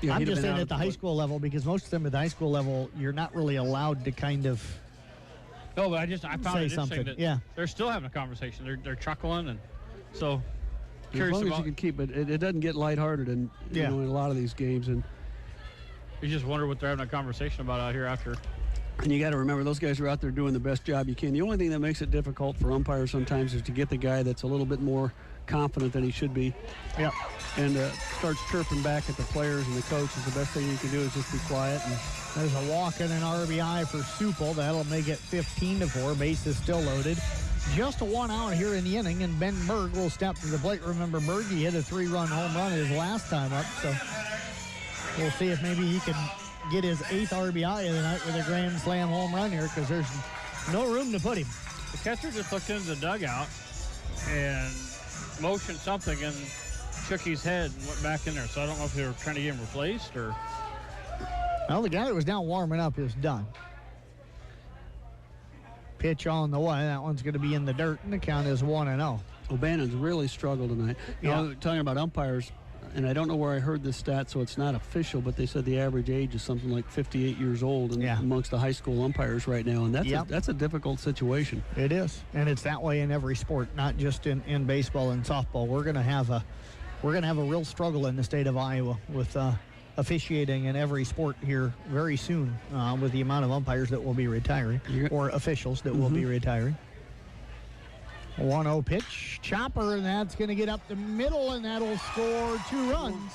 Yeah, I'm just saying at the high school level because most of them at the high school level, you're not really allowed to kind of No, but I found it interesting that they're still having a conversation. They're chuckling, and so as long as you can keep it, it doesn't get lighthearted in a lot of these games. And you just wonder what they're having a conversation about out here after. And you got to remember, those guys are out there doing the best job you can. The only thing that makes it difficult for umpires sometimes is to get the guy that's a little bit more confident than he should be. Yep. And starts chirping back at the players and the coaches. The best thing you can do is just be quiet. And there's a walk and an RBI for Supple. That'll make it 15-4. Base is still loaded. Just a 1 out here in the inning, and Ben Berg will step to the plate. Remember, Berg, he hit a 3-run home run his last time up, so we'll see if maybe he can get his 8th RBI of the night with a grand slam home run here because there's no room to put him. The catcher just looked into the dugout and motioned something and shook his head and went back in there. So I don't know if they were trying to get him replaced or... Well, the guy that was down warming up is done. Pitch on the way. That one's going to be in the dirt, and the count is 1-0. O'Bannon's really struggled tonight. You know, talking about umpires, and I don't know where I heard this stat, so it's not official, but they said the average age is something like 58 years old amongst the high school umpires right now, and that's a difficult situation. It is, and it's that way in every sport, not just in baseball and softball. We're going to have a real struggle in the state of Iowa with officiating in every sport here very soon with the amount of umpires that will be retiring or officials that will be retiring. 1-0 pitch, chopper, and that's going to get up the middle, and that'll score 2 runs.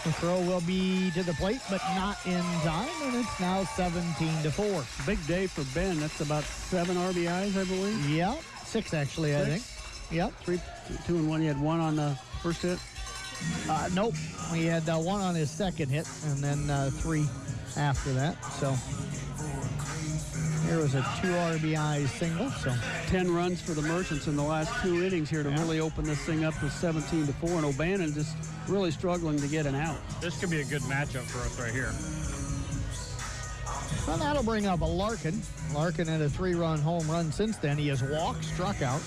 The throw will be to the plate, but not in time, and it's now 17-4. Big day for Ben. That's about 7 RBIs, I believe. Yeah, 6 actually, 6? I think. Yep. 3, 2, and 1. You had 1 on the first hit? Nope. He had 1 on his second hit, and then 3 after that. So here was a 2 RBI single. So 10 runs for the Merchants in the last 2 innings here to really open this thing up to 17-4. And O'Bannon just really struggling to get an out. This could be a good matchup for us right here. Well, that'll bring up a Larkin. Larkin had a 3-run home run since then. He has walked, struck out,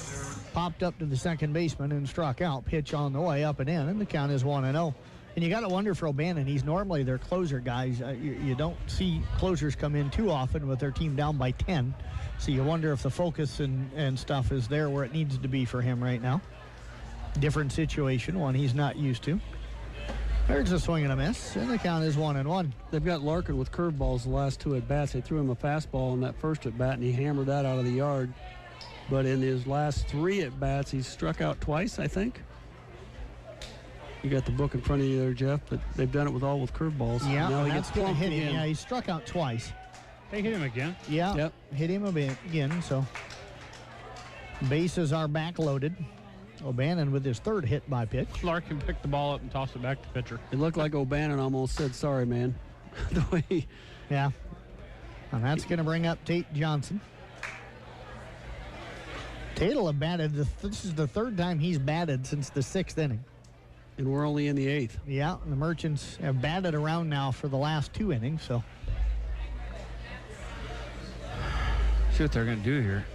popped up to the second baseman and struck out. Pitch on the way, up and in, and the count is 1-0. And you got to wonder for O'Bannon, he's normally their closer guys. You don't see closers come in too often with their team down by 10. So you wonder if the focus and stuff is there where it needs to be for him right now. Different situation, one he's not used to. There's a swing and a miss, and the count is 1-1. They've got Larkin with curveballs the last 2 at-bats. They threw him a fastball in that first at-bat, and he hammered that out of the yard. But in his last 3 at-bats, he's struck out twice, I think. You got the book in front of you there, Jeff, but they've done it with curveballs. Yeah, now he that's gets going to hit him. again. Yeah, he struck out twice. They hit him again. Yeah, yep. Hit him again, so bases are backloaded. O'Bannon with his 3rd hit by pitch. Larkin picked the ball up and tossed it back to pitcher. It looked like O'Bannon almost said, sorry, man. The way Yeah. And that's going to bring up Tate Johnson. Tate will have batted. This is the third time he's batted since the 6th inning. And we're only in the 8th. Yeah, the Merchants have batted around now for the last 2 innings, so. See what they're going to do here.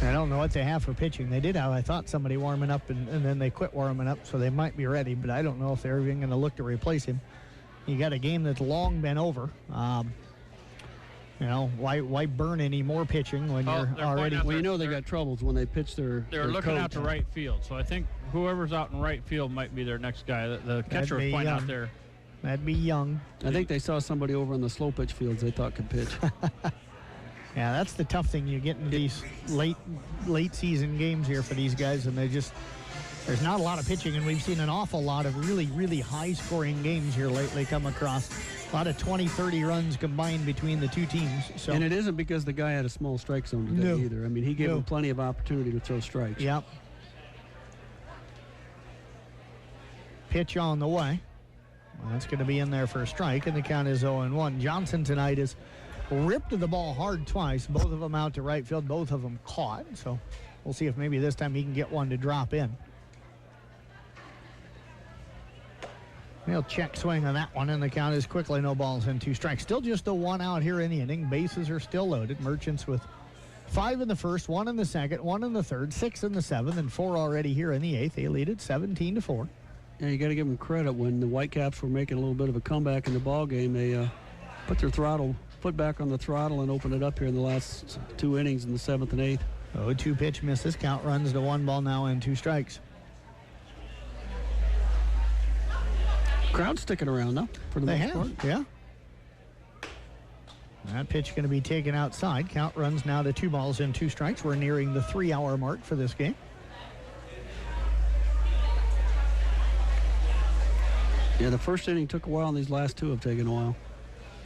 I don't know what they have for pitching. They did have, I thought, somebody warming up, and then they quit warming up, so they might be ready, but I don't know if they're even going to look to replace him. You got a game that's long been over. You know, why burn any more pitching when you're already... Well, you know they got troubles when they pitch their They're looking out to right field, so I think whoever's out in right field might be their next guy. The catcher was pointing out there. That'd be Young. I think they saw somebody over on the slow pitch fields they thought could pitch. Yeah, that's the tough thing. You get in these late season games here for these guys, and there's not a lot of pitching, and we've seen an awful lot of really, really high-scoring games here lately come across. A lot of 20, 30 runs combined between the two teams. So. And it isn't because the guy had a small strike zone today either. I mean, he gave him plenty of opportunity to throw strikes. Yep. Pitch on the way. Well, that's going to be in there for a strike, and the count is 0-1. Johnson tonight has ripped the ball hard twice, both of them out to right field, both of them caught. So we'll see if maybe this time he can get one to drop in. He'll check swing on that one, and the count is quickly 0-2 strikes. Still just a 1 out here in the inning. Bases are still loaded. Merchants with 5 in the first, 1 in the second, 1 in the third, 6 in the seventh, and 4 already here in the 8th. They lead it 17-4. Yeah, you got to give them credit. When the Whitecaps were making a little bit of a comeback in the ball game, they put their foot back on the throttle and opened it up here in the last 2 innings in the 7th and 8th. 0-2 pitch misses. Count runs to 1 ball now and 2 strikes. Crowd sticking around though for the most part. Yeah. That pitch going to be taken outside. Count runs now to 2 balls and 2 strikes. We're nearing the 3-hour mark for this game. Yeah, the first inning took a while, and these last 2 have taken a while.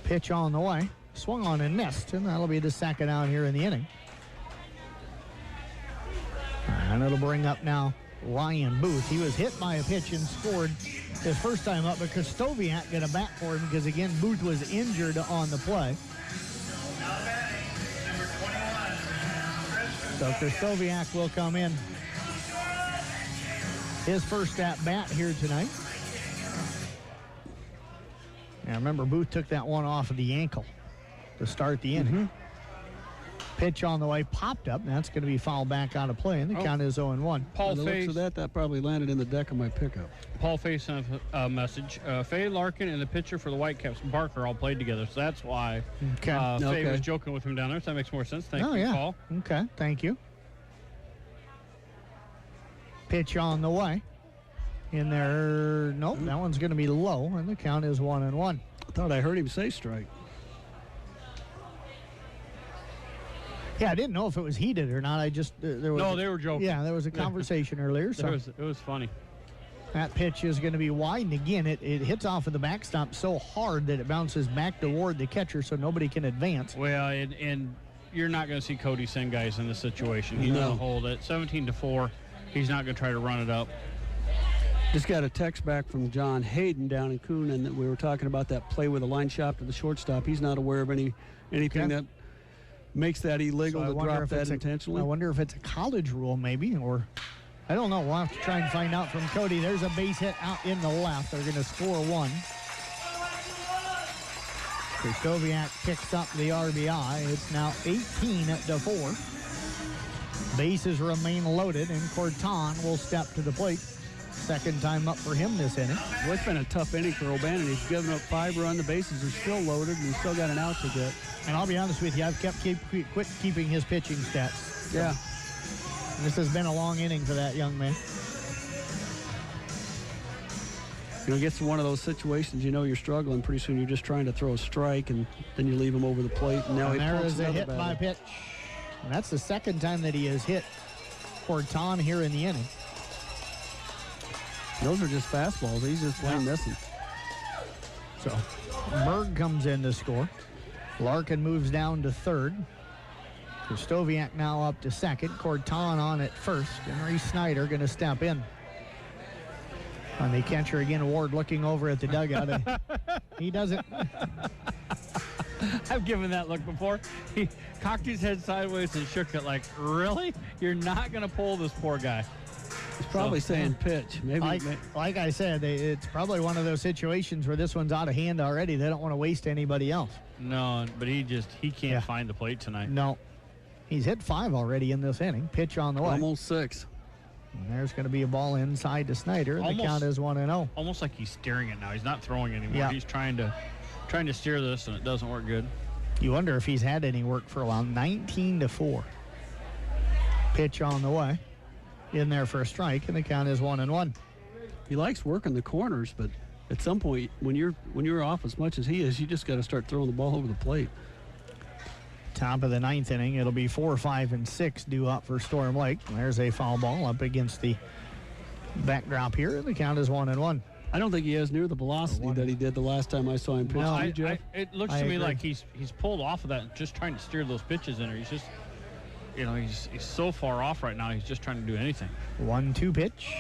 Pitch on the way. Swung on and missed, and that'll be the second out here in the inning. And it'll bring up now Ryan Booth. He was hit by a pitch and scored his first time up, but Kostoviak got a bat for him because, again, Booth was injured on the play. So Kostoviak will come in. His first at bat here tonight. And remember, Booth took that one off of the ankle to start the inning. Pitch on the way, popped up, and that's going to be fouled back out of play, and the count is 0-1. Paul Fay, looks of that probably landed in the deck of my pickup. Paul Fay sent a message. Fay Larkin and the pitcher for the Whitecaps, Barker, all played together, so that's why Fay was joking with him down there, so that makes more sense. Thank you, Paul. Okay, thank you. Pitch on the way. In there, nope, that one's going to be low, and the count is 1-1. I thought I heard him say strike. Yeah, I didn't know if it was heated or not. I just there was they were joking. Yeah, there was a conversation earlier. So it was funny. That pitch is going to be wide, and again, it hits off of the backstop so hard that it bounces back toward the catcher, so nobody can advance. Well, and you're not going to see Cody send guys in this situation. He's going to hold it 17-4. He's not going to try to run it up. Just got a text back from John Hayden down in Coonan that we were talking about that play with a line shot to the shortstop. He's not aware of anything that makes that illegal to drop that intentionally. I wonder if it's a college rule maybe, or I don't know. We'll have to try and find out from Cody. There's a base hit out in the left. They're going to score 1. Kostoviak picks up the RBI. It's now 18-4. Bases remain loaded, and Corton will step to the plate. Second time up for him this inning. Well, it's been a tough inning for O'Bannon. He's given up 5 runs. The bases are still loaded, and he's still got an out to get. And I'll be honest with you, I've quit keeping his pitching stats. Yeah. And this has been a long inning for that young man. You know, it gets to one of those situations, you know you're struggling. Pretty soon you're just trying to throw a strike, and then you leave him over the plate. And now there is a hit by pitch. And that's the second time that he has hit Corton here in the inning. Those are just fastballs. He's just plain missing. So Berg comes in to score. Larkin moves down to third. Kostoviak now up to second. Corton on at first. And Reese Snyder going to step in. On the catcher again, Ward looking over at the dugout. He doesn't. I've given that look before. He cocked his head sideways and shook it like, really? You're not going to pull this poor guy. He's probably saying pitch. Maybe. Like I said, it's probably one of those situations where this one's out of hand already. They don't want to waste anybody else. No, but he can't find the plate tonight. No. He's hit 5 already in this inning. Pitch on the way. Almost 6. And there's going to be a ball inside to Snyder. The count is 1-0. Almost like he's steering it now. He's not throwing anymore. Yeah. He's trying to steer this, and it doesn't work good. You wonder if he's had any work for a while. 19-4. Pitch on the way. In there for a strike, and the count is 1-1. He likes working the corners, but at some point, when you're off as much as he is, you just got to start throwing the ball over the plate. Top of the 9th inning, it'll be 4, 5, and 6 due up for Storm Lake. There's a foul ball up against the backdrop here, and the count is 1-1. I don't think he has near the velocity that he did the last time I saw him pitch. No, it looks to me like he's pulled off of that and just trying to steer those pitches in there. He's just, he's so far off right now. He's just trying to do anything. 1-2 pitch.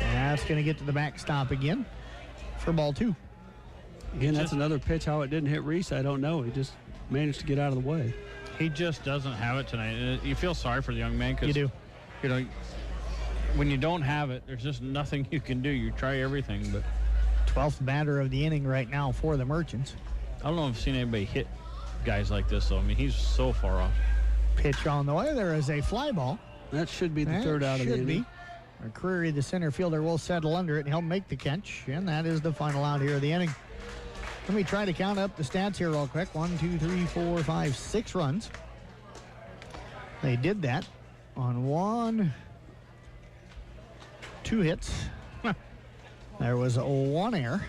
That's going to get to the backstop again for ball 2. Again, that's another pitch. How it didn't hit Reese, I don't know. He just managed to get out of the way. He just doesn't have it tonight. And you feel sorry for the young man because you do. When you don't have it, there's just nothing you can do. You try everything, but 12th batter of the inning right now for the Merchants. I don't know if I've seen anybody hit guys like this, though. I mean, he's so far off. Pitch on the way. There is a fly ball. That should be the third out of the inning. McCreary, the center fielder, will settle under it and help make the catch, and that is the final out here of the inning. Let me try to count up the stats here real quick. 1, 2, 3, 4, 5, 6 runs. They did that on 2 hits. There was 1 error.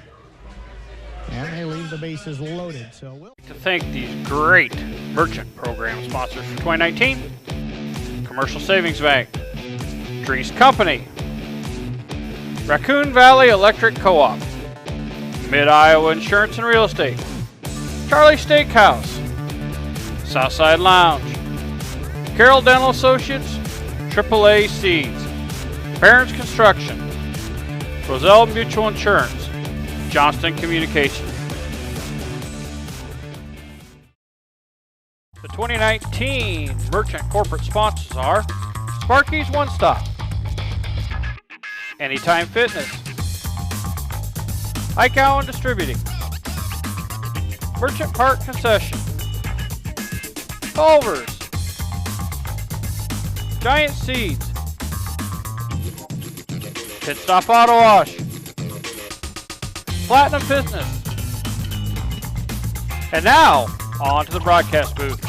And they leave the bases loaded. So we'll to thank these great Merchant program sponsors for 2019. Commercial Savings Bank, Dries Company, Raccoon Valley Electric Co-op, Mid-Iowa Insurance and Real Estate, Charlie Steakhouse, Southside Lounge, Carroll Dental Associates, AAA Seeds, Barron's Construction, Roselle Mutual Insurance, Johnston Communications. The 2019 Merchant corporate sponsors are Sparky's One Stop, Anytime Fitness, Ike Allen Distributing, Merchant Park Concession, Culver's, Giant Seeds, Pit Stop Auto Wash, Platinum Business. And now, on to the broadcast booth.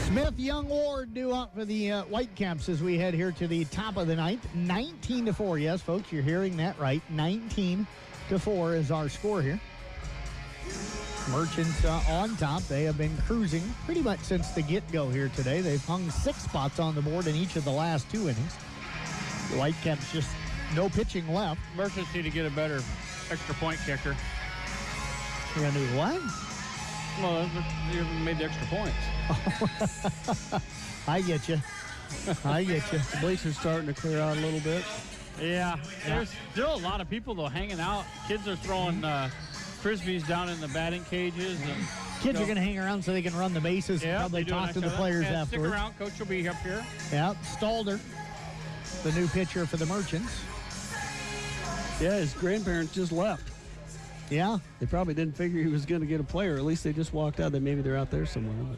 Smith Young Ward due up for the Whitecaps as we head here to the top of the 9th. 19-4. Yes, folks, you're hearing that right. 19-4 is our score here. Merchants on top. They have been cruising pretty much since the get-go here today. They've hung 6 spots on the board in each of the last 2 innings. The Whitecaps just no pitching left. Merchants need to get a better extra point kicker. You're going to do what? Well, you made the extra points. I get you. The bleachers starting to clear out a little bit. Yeah. There's still a lot of people, though, hanging out. Kids are throwing Frisbees down in the batting cages. And kids are going to hang around so they can run the bases and probably talk to the players afterwards. Stick around. Coach will be up here. Yeah. Stalder, the new pitcher for the Merchants. Yeah, his grandparents just left. Yeah. They probably didn't figure he was going to get a player. At least they just walked out. Then maybe they're out there somewhere.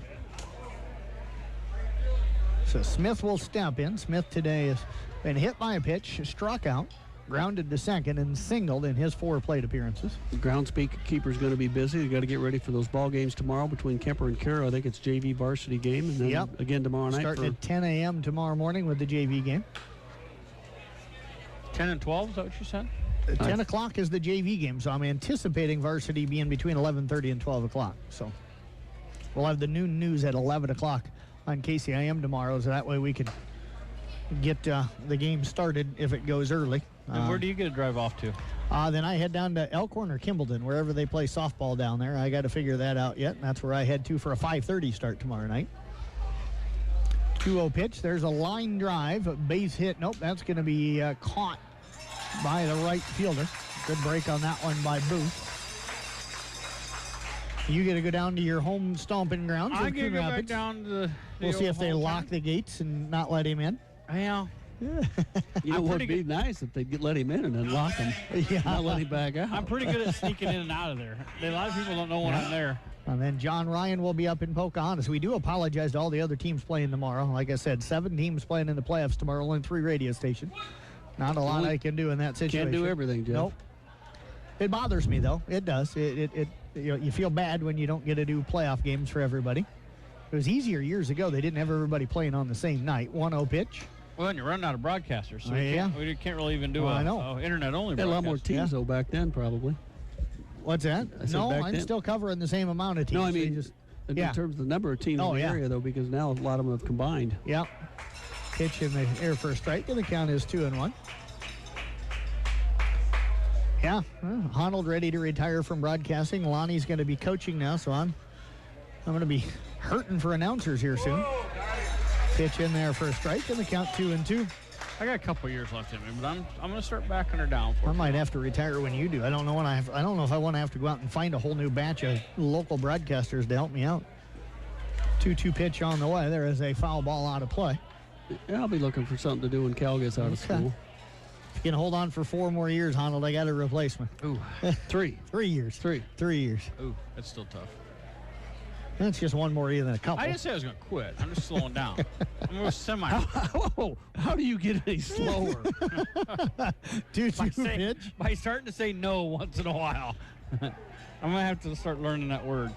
So Smith will step in. Smith today has been hit by a pitch, struck out, grounded to second, and singled in his 4 plate appearances. The groundskeeper is going to be busy. They got to get ready for those ball games tomorrow between Kemper and Carroll. I think it's JV varsity game, and then again tomorrow night. Starting at 10 a.m. tomorrow morning with the JV game. 10 and 12, is that what you said? 10 o'clock is the JV game, so I'm anticipating varsity being between 11:30 and 12 o'clock. So we'll have the noon news at 11 o'clock on KCIM tomorrow, so that way we can get the game started if it goes early. And where do you get a drive off to? Then I head down to Elkhorn or Kimballton, wherever they play softball down there. I got to figure that out yet, and that's where I head to for a 5:30 start tomorrow night. 2-0 pitch. There's a line drive, a base hit. Nope, that's going to be caught by the right fielder. Good break on that one by Booth. You got to go down to your home stomping grounds. I got to go back down to the We'll see if they lock hometown. the gates and not let him in. Yeah. You know, it would be nice if they'd let him in and then lock him. Not let him back out. I'm pretty good at sneaking in and out of there. A lot of people don't know when I'm there. And then John Ryan will be up in Pocahontas. We do apologize to all the other teams playing tomorrow. Like I said, 7 teams playing in the playoffs tomorrow, only 3 radio stations. Not a lot I can do in that situation. Can't do everything, Jeff. Nope. It bothers me, though. It does. You feel bad when you don't get to do playoff games for everybody. It was easier years ago. They didn't have everybody playing on the same night. 1-0 pitch. Well, then you're running out of broadcasters, so Yeah. we can't really even do Well, a I know. internet-only Had a lot more broadcast. teams, though, back then, probably. What's that? I said No, back I'm then. still covering the same amount of teams. No, I They mean, just, in yeah. terms of the number of teams in the area, though, because now a lot of them have combined. Yep. Pitch in the air for a strike, and the count is 2-1. Yeah, Honnold ready to retire from broadcasting. Lonnie's going to be coaching now, so I'm going to be hurting for announcers here soon. Pitch in there for a strike, and the count 2-2. I got a couple years left in me, but I'm going to start backing her down for I might have to retire when you do. I don't know when I don't know if I want to have to go out and find a whole new batch of local broadcasters to help me out. 2-2 pitch on the way. There is a foul ball out of play. Yeah, I'll be looking for something to do when Cal gets out of school. If you can hold on for 4 more years, Honnold, I got a replacement. Ooh. 3. 3 years. 3 years. Ooh, that's still tough. That's just one more year than a couple. I didn't say I was going to quit. I'm just slowing down. I'm going to semi. How do you get any slower? 2-2 pitch. By starting to say no once in a while. I'm going to have to start learning that word.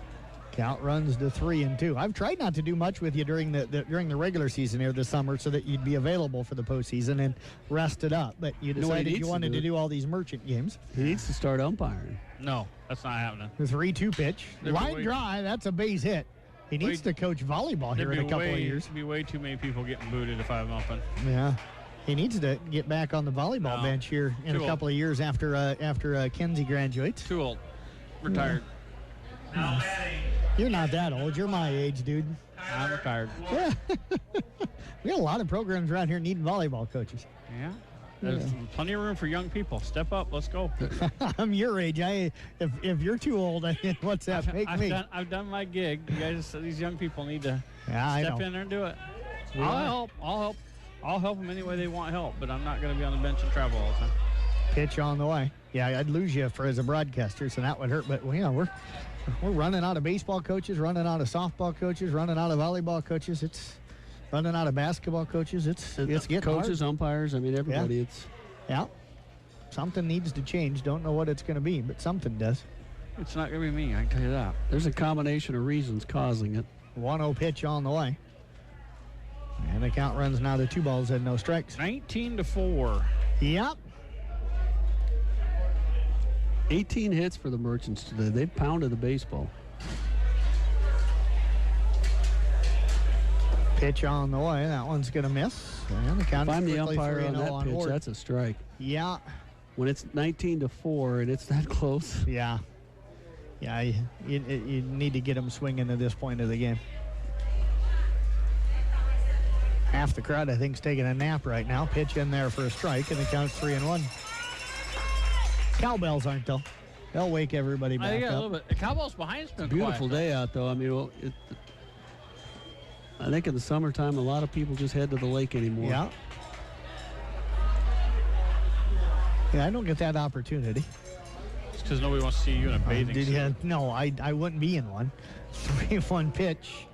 Count runs to 3-2. I've tried not to do much with you during the regular season here this summer so that you'd be available for the postseason and rest it up. But you decided you wanted to do all these merchant games. He needs to start umpiring. No, that's not happening. The 3-2 pitch. Line drive, that's a base hit. He needs to coach volleyball here in a couple of years. There'd be way too many people getting booted if I'm umping. Yeah. He needs to get back on the volleyball bench here in a couple of years after Kenzie graduates. Too old. Retired. You're not that old. You're my age, dude. I'm retired. Yeah. We got a lot of programs around here needing volleyball coaches. Yeah. There's plenty of room for young people. Step up. Let's go. I'm your age. If you're too old, what's that? I've done my gig. You guys, these young people need to I step know. in there and do it. I'll help. I'll help them any way they want help, but I'm not going to be on the bench and travel all the time. Pitch on the way. Yeah, I'd lose you as a broadcaster, so that would hurt. But we're running out of baseball coaches, running out of softball coaches, running out of volleyball coaches. It's running out of basketball coaches. It's getting coaches, hard. umpires. I mean, everybody. Yeah. It's Something needs to change. Don't know what it's going to be, but something does. It's not going to be me, I can tell you that. There's a combination of reasons causing it. 1-0 pitch on the way. And the count runs now to 2 balls and no strikes. 19-4. Yep. 18 hits for the Merchants today. They've pounded the baseball. Pitch on the way. That one's going to miss. And the count If I'm is the quickly umpire on 3-0 that pitch, board. that's a strike. Yeah. When it's 19-4 and it's that close. Yeah. Yeah, you need to get them swinging at this point of the game. Half the crowd, I think, is taking a nap right now. Pitch in there for a strike, and the count's 3-1. Cowbells aren't, though. They'll wake everybody back A up. little bit. The Cowbell's behind has been Beautiful quiet, day out, though. I mean, I think in the summertime, a lot of people just head to the lake anymore. Yeah. Yeah, I don't get that opportunity. It's because nobody wants to see you in a bathing suit. No, I wouldn't be in one. 3-1 pitch.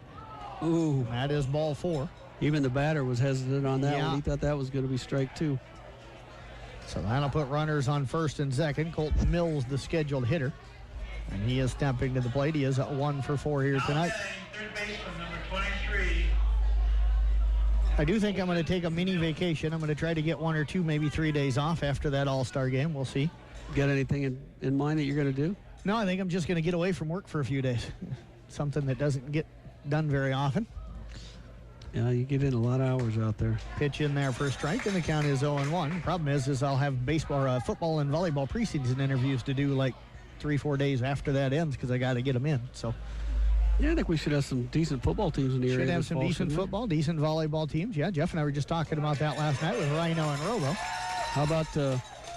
Ooh. That is ball 4. Even the batter was hesitant on that Yeah. one. He thought that was going to be strike 2. So that'll put runners on first and second. Colton Mills, the scheduled hitter. And he is stepping to the plate. He is at 1 for 4 here tonight. Third baseman, number 23. I do think I'm going to take a mini vacation. I'm going to try to get 1 or 2, maybe 3 days off after that All-Star game. We'll see. Got anything in mind that you're going to do? No, I think I'm just going to get away from work for a few days. Something that doesn't get done very often. Yeah, you get in a lot of hours out there. Pitch in there for a strike, and the count is 0-1. Problem is I'll have baseball, football, and volleyball preseason interviews to do like 3-4 days after that ends because I got to get them in. So Yeah, I think we should have some decent football teams in the area. Should have some decent football, decent volleyball teams. Yeah, Jeff and I were just talking about that last night with Rhino and Robo. How about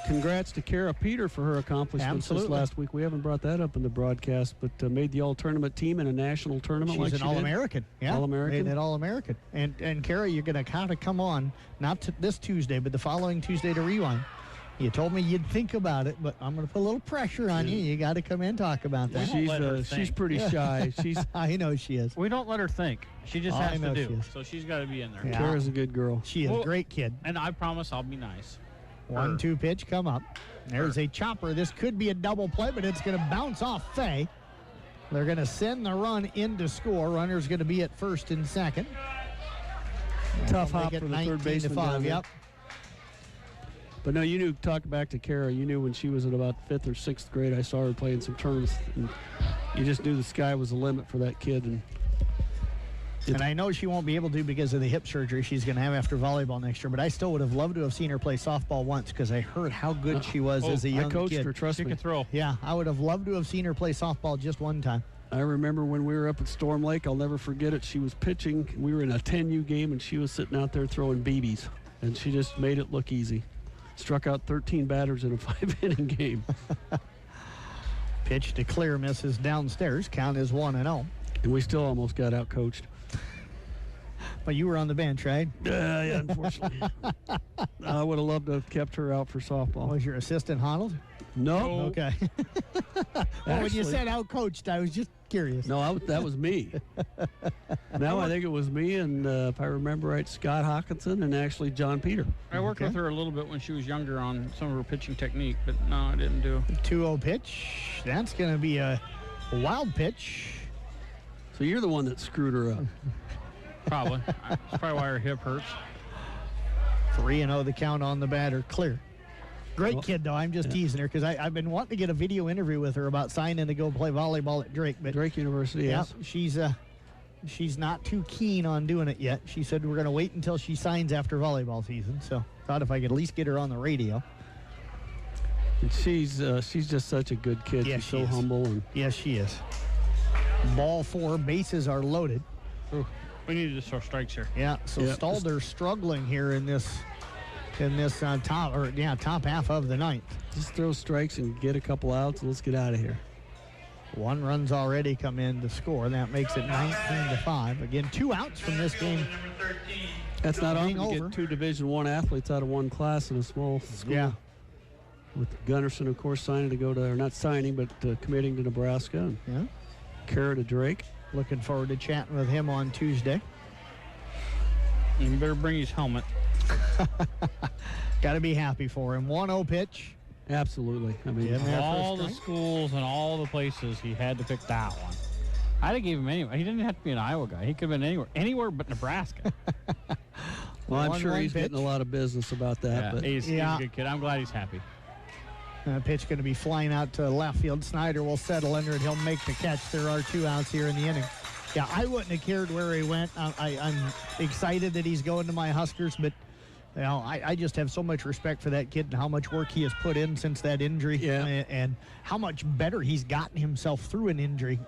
congrats to Kara Peter for her accomplishments this last week. We haven't brought that up in the broadcast, but made the all-tournament team in a national tournament. She's an All-American. Yeah, All-American. Made it All-American. And Kara, you're going to kind of come on, not this Tuesday, but the following Tuesday to Rewind. You told me you'd think about it, but I'm going to put a little pressure on you. You got to come in and talk about that. She's pretty shy. I know she is. We don't let her think. She just has to do. So she's got to be in there. Yeah. Kara's a good girl. She is a great kid. And I promise I'll be nice. 1-2 pitch come up. There's a chopper. This could be a double play, but it's going to bounce off Fay. They're going to send the run in to score. Runner's going to be at first and second. Tough hop for the third baseman down there. Yep. But no, you knew, talk back to Kara, you knew when she was in about 5th or 6th grade, I saw her playing some tournaments, and you just knew the sky was the limit for that kid. And I know she won't be able to because of the hip surgery she's going to have after volleyball next year, but I still would have loved to have seen her play softball once because I heard how good she was as a young kid. I coached her, trust me. She could throw. Yeah, I would have loved to have seen her play softball just one time. I remember when we were up at Storm Lake, I'll never forget it. She was pitching. We were in a 10U game, and she was sitting out there throwing BBs, and she just made it look easy. Struck out 13 batters in a 5-inning game. Pitch to clear, misses downstairs. Count is 1-0. And we still almost got out-coached. But you were on the bench, right? Yeah, unfortunately. I would have loved to have kept her out for softball. Was your assistant Honnold? No. Okay. Well, when you said out-coached, I was just curious. No, that was me. Now I think it was me and, if I remember right, Scott Hawkinson and actually John Peter. I worked with her a little bit when she was younger on some of her pitching technique, but no, I didn't do. 2-0 pitch. That's going to be a wild pitch. So you're the one that screwed her up. Probably. That's probably why her hip hurts. 3-0 the count on the batter. Clear. Great kid, though. I'm just teasing her because I've been wanting to get a video interview with her about signing to go play volleyball at Drake. But Drake University, yeah, yes. She's not too keen on doing it yet. She said we're going to wait until she signs after volleyball season. So thought if I could at least get her on the radio. And she's just such a good kid. Yes, she's so humble. And yes, she is. Ball 4, bases are loaded. Ooh, we need to throw strikes here. Yeah, so Stalder struggling here in this top half of the ninth. Just throw strikes and get a couple outs, and let's get out of here. 1 run's already come in to score. That makes it 19-5. Again, 2 outs from this game. That's not often to get 2 Division I athletes out of one class in a small school. Yeah. With Gunnarsson, of course, signing to go to, or not signing, but committing to Nebraska. And yeah. Kara to Drake. Looking forward to chatting with him on Tuesday. You better bring his helmet. Got to be happy for him. 1-0 pitch. Absolutely. I mean, all the schools and all the places, he had to pick that one. I'd have gave him anywhere. He didn't have to be an Iowa guy. He could have been anywhere but Nebraska. Well, I'm sure he's getting a lot of business about that. Yeah, but he's a good kid. I'm glad he's happy. Pitch going to be flying out to left field. Snyder will settle under it. He'll make the catch. There are 2 outs here in the inning. Yeah, I wouldn't have cared where he went. I'm excited that he's going to my Huskers, but you know, I just have so much respect for that kid and how much work he has put in since that injury, and how much better he's gotten himself through an injury.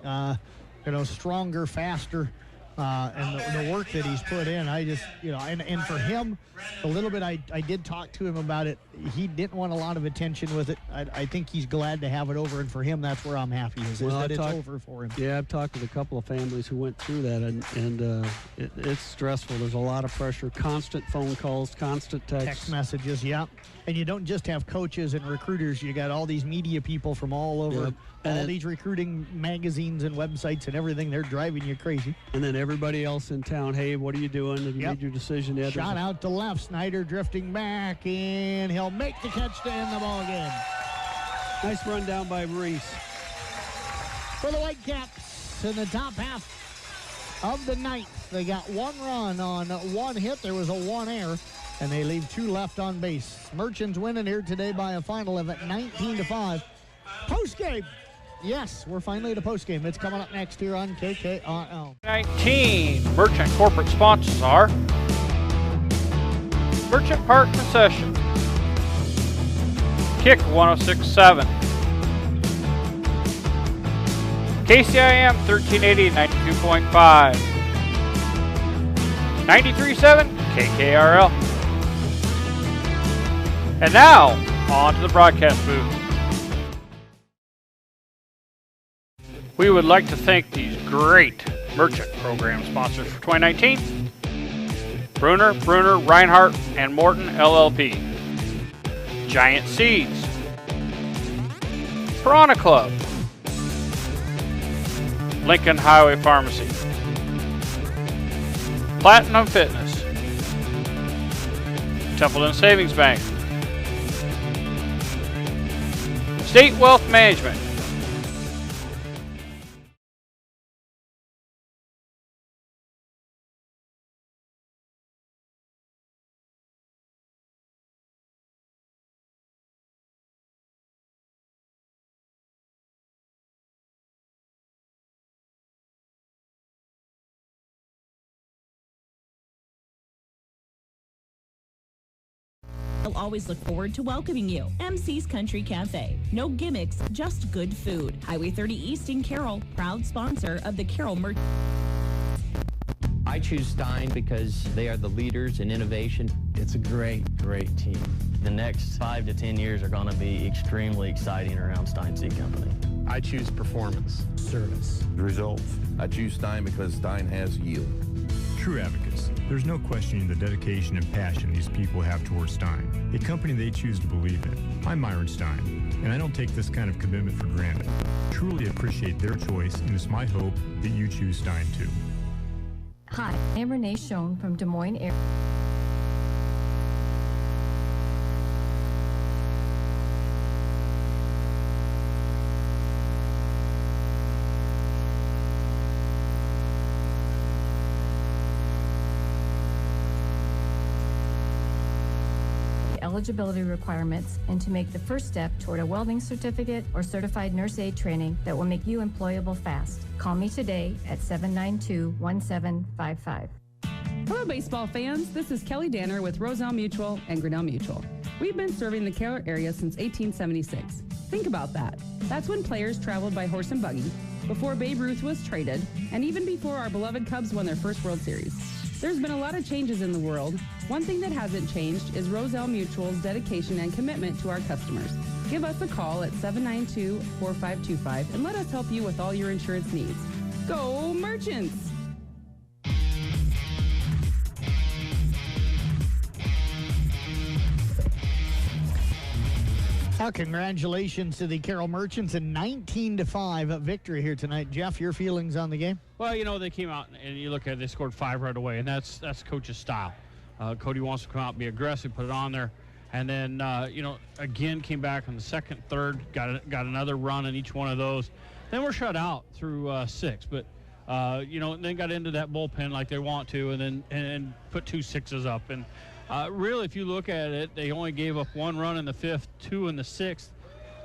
Stronger, faster, and the work that he's put in. I just, and for him, a little bit, I did talk to him about it. He didn't want a lot of attention with it. I think he's glad to have it over, and for him, that's where I'm happy is that it's over for him. Yeah, I've talked with a couple of families who went through that, and it's stressful. There's a lot of pressure, constant phone calls, constant text messages, yeah. And you don't just have coaches and recruiters. You got all these media people from all over, all these recruiting magazines and websites and everything. They're driving you crazy. And then everybody else in town, hey, what are you doing? Have you made your decision yet? Shot out to left. Snyder drifting back, and he'll make the catch to end the ball game. Nice run down by Reese. For the Whitecaps in the top half of the ninth, they got 1 run on 1 hit. There was a 1 error, and they leave 2 left on base. Merchants winning here today by a final of 19-5. Postgame. Yes, we're finally at a postgame. It's coming up next here on KKRL. 19 Merchant corporate sponsors are Merchant Park Concession, Kick 106.7, KCIM 1380, 92.5. 93.7 KKRL. And now, on to the broadcast booth. We would like to thank these great merchant program sponsors for 2019. Bruner, Reinhardt, and Morton LLP. Giant Seeds. Piranha Club. Lincoln Highway Pharmacy. Platinum Fitness. Templeton Savings Bank. State Wealth Management. I'll always look forward to welcoming you. MC's Country Cafe. No gimmicks, just good food. Highway 30 East in Carroll, proud sponsor of the Carroll Merchant. I choose Stein because they are the leaders in innovation. It's a great team. The next 5 to 10 years are going to be extremely exciting around Stein Seed Company. I choose performance. Service. Results. I choose Stein because Stein has yield. True advocates. There's no questioning the dedication and passion these people have towards Stein, a company they choose to believe in. I'm Myron Stein, and I don't take this kind of commitment for granted. Truly appreciate their choice, and it's my hope that you choose Stein too. Hi, I'm Renee Schoen from Des Moines Area. Eligibility requirements and to make the first step toward a welding certificate or certified nurse aid training that will make you employable fast. Call me today at 792-1755. Hello, baseball fans. This is Kelly Danner with Roselle Mutual and Grinnell Mutual. We've been serving the Carroll area since 1876. Think about that. That's when players traveled by horse and buggy, before Babe Ruth was traded, and even before our beloved Cubs won their first World Series. There's been a lot of changes in the world. One thing that hasn't changed is Roselle Mutual's dedication and commitment to our customers. Give us a call at 792-4525 and let us help you with all your insurance needs. Go Merchants! Well, congratulations to the Carroll Merchants, a 19-5 victory here tonight. Jeff, your feelings on the game? Well, you know, they came out and you look at it, they scored 5 right away, and that's coach's style. Cody wants to come out and be aggressive, put it on there, and then you know, again came back in the second, third, got another run in each one of those. Then we're shut out through 6, but you know, then got into that bullpen like they want to, and then put 2 6s up. And really, if you look at it, they only gave up 1 run in the 5th, 2 in the 6th,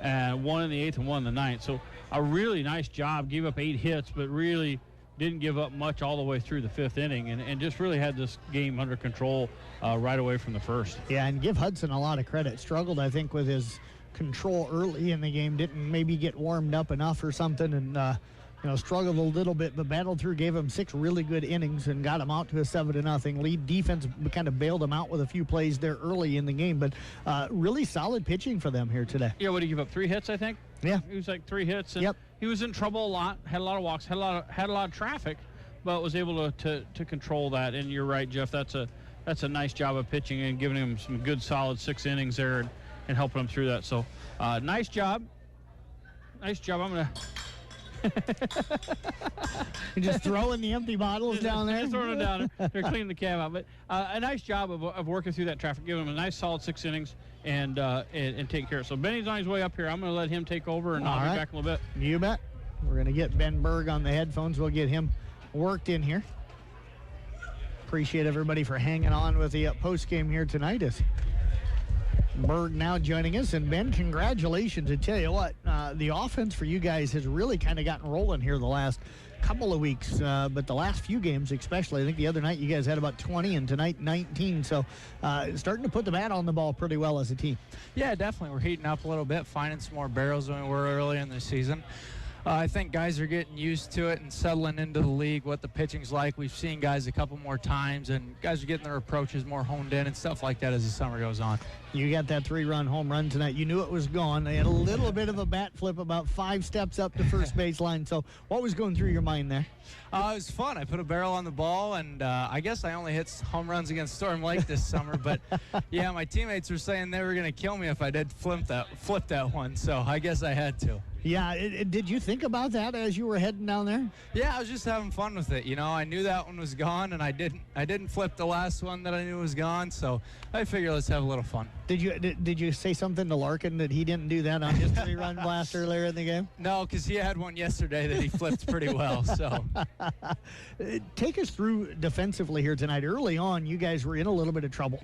and 1 in the 8th and 1 in the 9th. So a really nice job. Gave up 8 hits, but really didn't give up much all the way through the 5th inning, and just really had this game under control right away from the first. Yeah, and give Hudson a lot of credit. Struggled, I think, with his control early in the game. Didn't maybe get warmed up enough or something, and you know, struggled a little bit, but battled through, gave him 6 really good innings and got him out to a 7-0 lead. Defense kind of bailed him out with a few plays there early in the game, but really solid pitching for them here today. Yeah, what did he give up? 3 hits, I think? Yeah. He was like 3 hits, and yep. He was in trouble a lot, had a lot of walks, had a lot of traffic, but was able to control that. And you're right, Jeff, that's a nice job of pitching and giving him some good solid 6 innings there and helping him through that. So nice job. I'm going to You're just throwing the empty bottles down there? Just throwing them down. They're cleaning the cab out. But a nice job of working through that traffic, giving them a nice solid 6 innings and taking care of it. So Benny's on his way up here. I'm going to let him take over, and I'll be back in a little bit. You bet. We're going to get Ben Berg on the headphones. We'll get him worked in here. Appreciate everybody for hanging on with the post game here tonight. As Berg now joining us. And Ben, congratulations. I tell you what, the offense for you guys has really kind of gotten rolling here the last couple of weeks, but the last few games especially. I think the other night you guys had about 20 and tonight 19, so starting to put the bat on the ball pretty well as a team. Yeah, definitely. We're heating up a little bit, finding some more barrels than we were early in the season. I think guys are getting used to it and settling into the league, what the pitching's like. We've seen guys a couple more times, and guys are getting their approaches more honed in and stuff like that as the summer goes on. You got that 3-run home run tonight. You knew it was gone. They had a little bit of a bat flip about 5 steps up to first baseline. So what was going through your mind there? It was fun. I put a barrel on the ball, and I guess I only hit home runs against Storm Lake this summer. But, yeah, my teammates were saying they were going to kill me if I did flip that one. So I guess I had to. Yeah, did you think about that as you were heading down there? Yeah, I was just having fun with it. You know, I knew that one was gone, and I didn't flip the last one that I knew was gone. So I figured let's have a little fun. Did you say something to Larkin that he didn't do that on his 3-run blast earlier in the game? No, because he had one yesterday that he flipped pretty well. So take us through defensively here tonight. Early on, you guys were in a little bit of trouble.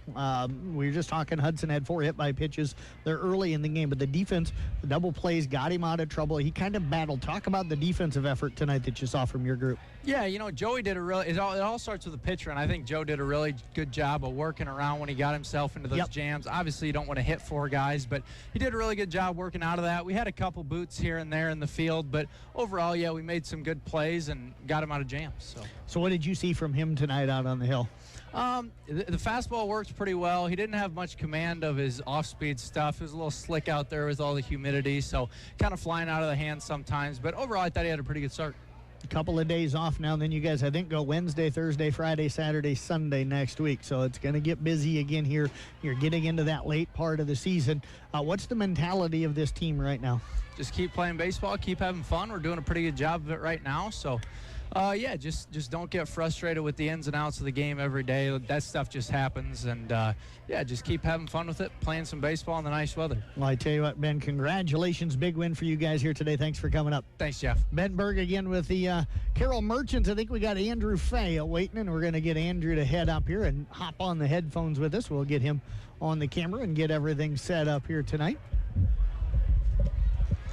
We were just talking. Hudson had 4 hit by pitches there early in the game, but the defense, the double plays got him out of trouble. He kind of battled. Talk about the defensive effort tonight that you saw from your group. Yeah, you know, Joey did it all starts with the pitcher, and I think Joe did a really good job of working around when he got himself into those jams. Obviously, you don't want to hit 4 guys, but he did a really good job working out of that. We had a couple boots here and there in the field, but overall, yeah, we made some good plays and got him out of jams. So what did you see from him tonight out on the hill? The fastball works pretty well. He didn't have much command of his off-speed stuff. It was a little slick out there with all the humidity, so kind of flying out of the hands sometimes. But overall, I thought he had a pretty good start. A couple of days off now, and then you guys, I think, go Wednesday, Thursday, Friday, Saturday, Sunday next week. So it's going to get busy again here. You're getting into that late part of the season. What's the mentality of this team right now? Just keep playing baseball, keep having fun. We're doing a pretty good job of it right now. So, yeah, just don't get frustrated with the ins and outs of the game every day. That stuff just happens. And, yeah, just keep having fun with it, playing some baseball in the nice weather. Well, I tell you what, Ben, congratulations. Big win for you guys here today. Thanks for coming up. Thanks, Jeff. Ben Berg again with the Carroll Merchants. I think we got Andrew Fay waiting, and we're going to get Andrew to head up here and hop on the headphones with us. We'll get him on the camera and get everything set up here tonight.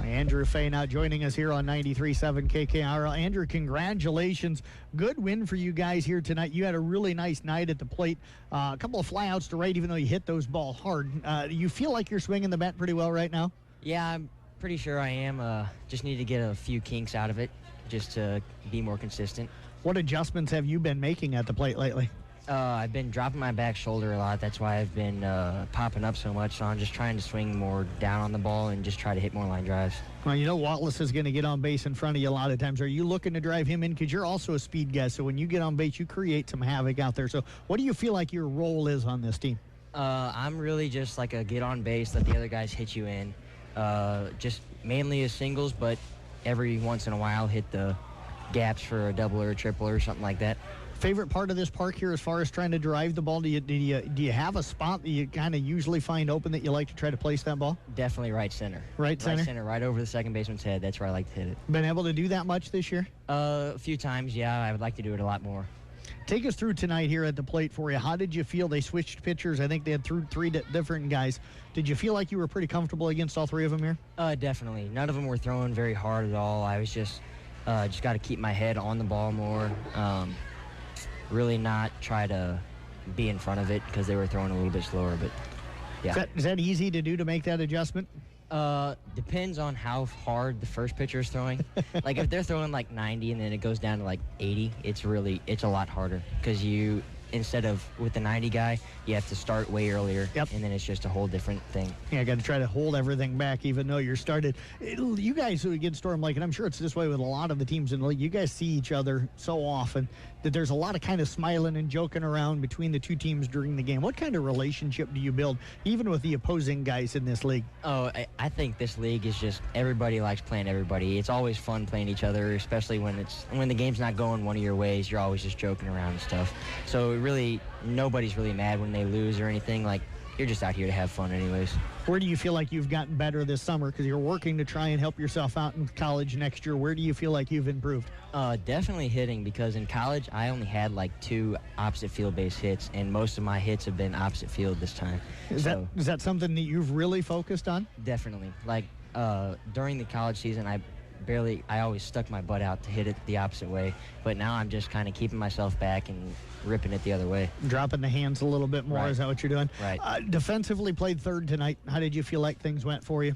Andrew Fay now joining us here on 93.7 KKRL. Andrew, congratulations. Good win for you guys here tonight. You had a really nice night at the plate. A couple of flyouts to right, even though you hit those balls hard. You feel like you're swinging the bat pretty well right now? Yeah, I'm pretty sure I am. Just need to get a few kinks out of it just to be more consistent. What adjustments have you been making at the plate lately? I've been dropping my back shoulder a lot. That's why I've been popping up so much. So I'm just trying to swing more down on the ball and just try to hit more line drives. Well, you know Wallace is going to get on base in front of you a lot of times. Are you looking to drive him in? Because you're also a speed guy. So when you get on base, you create some havoc out there. So what do you feel like your role is on this team? I'm really just like a get on base, let the other guys hit you in. Just mainly as singles, but every once in a while hit the gaps for a double or a triple or something like that. Favorite part of this park here as far as trying to drive the ball? Do you have a spot that you kind of usually find open that you like to try to place that ball? Definitely right center. Right center? Right center, right over the second baseman's head. That's where I like to hit it. Been able to do that much this year? A few times, yeah. I would like to do it a lot more. Take us through tonight here at the plate for you. How did you feel? They switched pitchers. I think they had three different guys. Did you feel like you were pretty comfortable against all 3 of them here? Definitely. None of them were throwing very hard at all. I was just got to keep my head on the ball more. Really not try to be in front of it because they were throwing a little bit slower, but yeah. Is that easy to do to make that adjustment? Depends on how hard the first pitcher is throwing. Like if they're throwing like 90 and then it goes down to like 80, it's a lot harder because instead of with the 90 guy, you have to start way earlier. Yep. And then it's just a whole different thing. Yeah, I got to try to hold everything back even though you're started. You guys who get Storm Lake, and I'm sure it's this way with a lot of the teams in the league, you guys see each other so often that there's a lot of kind of smiling and joking around between the 2 teams during the game. What kind of relationship do you build even with the opposing guys in this league? Oh, I think this league is just everybody likes playing everybody. It's always fun playing each other, especially when the game's not going one of your ways. You're always just joking around and stuff. So really, nobody's really mad when they lose or anything. Like, you're just out here to have fun anyways. Where do you feel like you've gotten better this summer? Because you're working to try and help yourself out in college next year. Where do you feel like you've improved? Definitely hitting, because in college I only had like 2 opposite field base hits, and most of my hits have been opposite field this time. Is that something that you've really focused on? Definitely. Like during the college season, I always stuck my butt out to hit it the opposite way, but now I'm just kind of keeping myself back and ripping it the other way. Dropping the hands a little bit more, right. Is that what you're doing? Right. Defensively played third tonight. How did you feel like things went for you?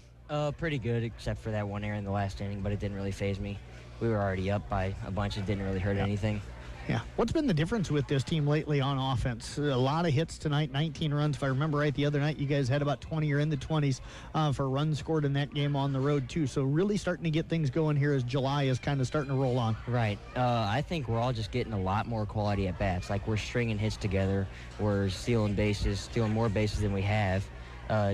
Pretty good, except for that one error in the last inning, but it didn't really faze me. We were already up by a bunch. It didn't really hurt anything. Yeah. What's been the difference with this team lately on offense? A lot of hits tonight, 19 runs. If I remember right, the other night you guys had about 20 or in the 20s for runs scored in that game on the road, too. So really starting to get things going here as July is kind of starting to roll on. Right. I think we're all just getting a lot more quality at bats. Like, we're stringing hits together. We're stealing more bases than we have.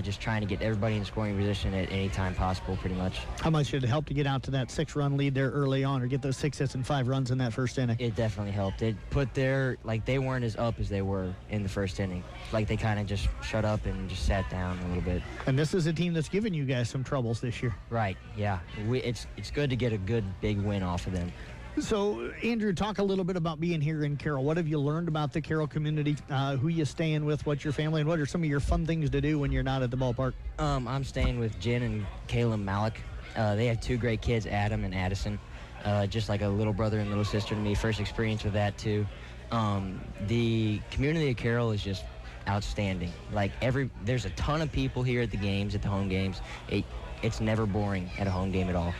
Just trying to get everybody in scoring position at any time possible, pretty much. How much did it help to get out to that 6-run lead there early on, or get those 6 hits and 5 runs in that first inning? It definitely helped. It put they weren't as up as they were in the first inning. Like, they kind of just shut up and just sat down a little bit. And this is a team that's given you guys some troubles this year. Right, yeah. It's good to get a good big win off of them. So, Andrew, talk a little bit about being here in Carroll. What have you learned about the Carroll community? Who you staying with? What's your family? And what are some of your fun things to do when you're not at the ballpark? I'm staying with Jen and Caleb Malik. They have 2 great kids, Adam and Addison. Just like a little brother and little sister to me. First experience with that, too. The community of Carroll is just outstanding. Like, there's a ton of people here at the games, at the home games. It's never boring at a home game at all.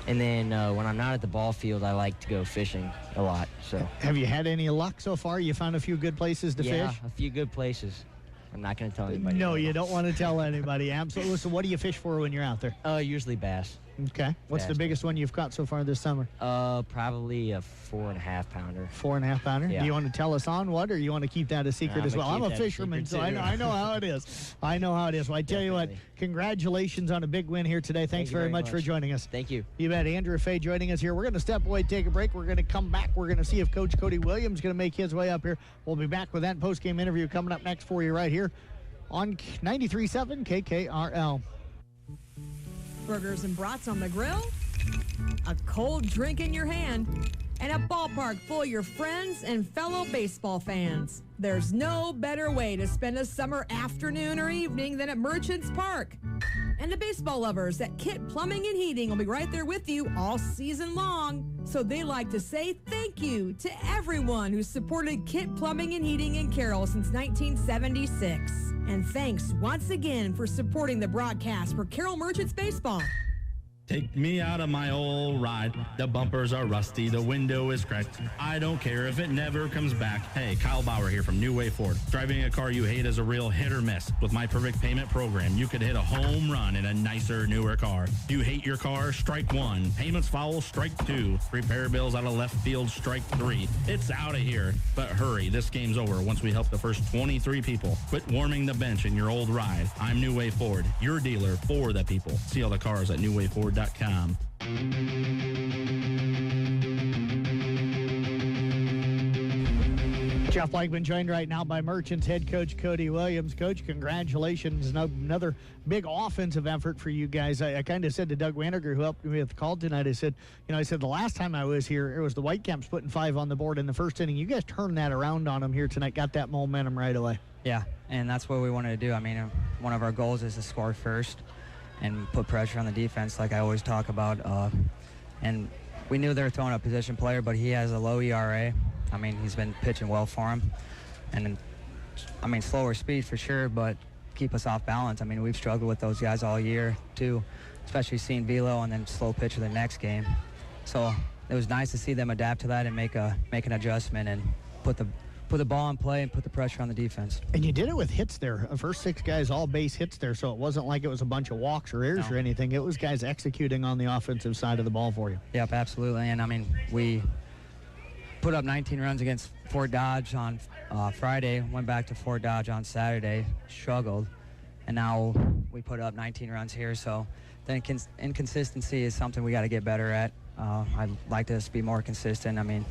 And then when I'm not at the ball field, I like to go fishing a lot. So, have you had any luck so far? You found a few good places to fish? Yeah, a few good places. I'm not going to tell anybody. No, you don't want to tell anybody. Absolutely. So what do you fish for when you're out there? Usually bass. Okay. What's the biggest one you've caught so far this summer? Probably a 4.5 pounder. 4.5 pounder? Yeah. Do you want to tell us on what, or you want to keep that a secret as well? I'm a fisherman, so I know how it is. I know how it is. Well, I tell you what, congratulations on a big win here today. Thanks very much for joining us. Thank you. You bet. Andrew Fay joining us here. We're going to step away, take a break. We're going to come back. We're going to see if Coach Cody Williams is going to make his way up here. We'll be back with that post-game interview coming up next for you right here on 93.7 KKRL. Burgers and brats on the grill, a cold drink in your hand, and a ballpark full of your friends and fellow baseball fans. There's no better way to spend a summer afternoon or evening than at Merchants Park. And the baseball lovers at Kit Plumbing and Heating will be right there with you all season long. So they like to say thank you to everyone who supported Kit Plumbing and Heating in Carroll since 1976. And thanks once again for supporting the broadcast for Carroll Merchants Baseball. Take me out of my old ride. The bumpers are rusty. The window is cracked. I don't care if it never comes back. Hey, Kyle Bauer here from New Way Ford. Driving a car you hate is a real hit or miss. With my perfect payment program, you could hit a home run in a nicer, newer car. You hate your car? Strike 1. Payments foul? Strike 2. Repair bills out of left field? Strike 3. It's out of here. But hurry, this game's over once we help the first 23 people. Quit warming the bench in your old ride. I'm New Way Ford, your dealer for the people. See all the cars at newwayford.com. Jeff Blankman joined right now by Merchants head coach Cody Williams. Coach, congratulations. Another big offensive effort for you guys. I kind of said to Doug Waniger, who helped me with the call tonight, I said the last time I was here, it was the Whitecaps putting 5 on the board in the first inning. You guys turned that around on them here tonight, got that momentum right away. Yeah, and that's what we wanted to do. I mean, one of our goals is to score first and put pressure on the defense, like I always talk about. And we knew they were throwing a position player, but he has a low ERA. I mean, he's been pitching well for him. And, I mean, slower speed for sure, but keep us off balance. I mean, we've struggled with those guys all year, too, especially seeing velo and then slow pitch the next game. So it was nice to see them adapt to that and make an adjustment and put the ball in play and put the pressure on the defense. And you did it with hits there. The first 6 guys all base hits there, so it wasn't like it was a bunch of walks or errors or anything. It was guys executing on the offensive side of the ball for you. Yep, absolutely. And, I mean, we put up 19 runs against Fort Dodge on Friday, went back to Fort Dodge on Saturday, struggled, and now we put up 19 runs here. So the inconsistency is something we got to get better at. I'd like to be more consistent. I mean,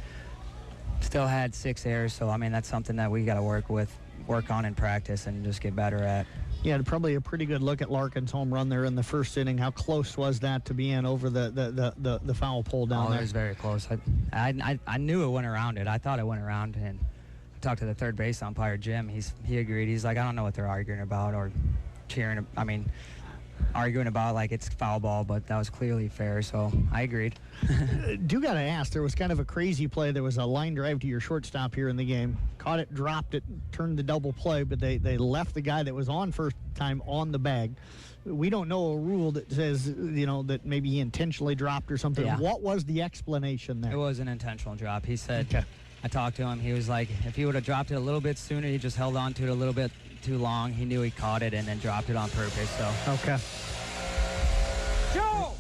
still had 6 errors, so I mean that's something that we got to work on in practice and just get better at. Yeah, probably a pretty good look at Larkin's home run there in the first inning. How close was that to being over the foul pole down there? It was very close. I knew it went around it. I thought it went around, and I talked to the third base umpire, Jim. He agreed. He's like, I don't know what they're arguing about or cheering. I mean, arguing about like it's foul ball, but that was clearly fair, so I agreed. Do got to ask, there was kind of a crazy play. There was a line drive to your shortstop here in the game. Caught it, dropped it, turned the double play, but they left the guy that was on first time on the bag. We don't know a rule that says, that maybe he intentionally dropped or something. Yeah. What was the explanation there? It was an intentional drop. He said, I talked to him. He was like, if he would have dropped it a little bit sooner, he just held on to it a little bit too long. He knew he caught it and then dropped it on purpose. So. Okay. Joe!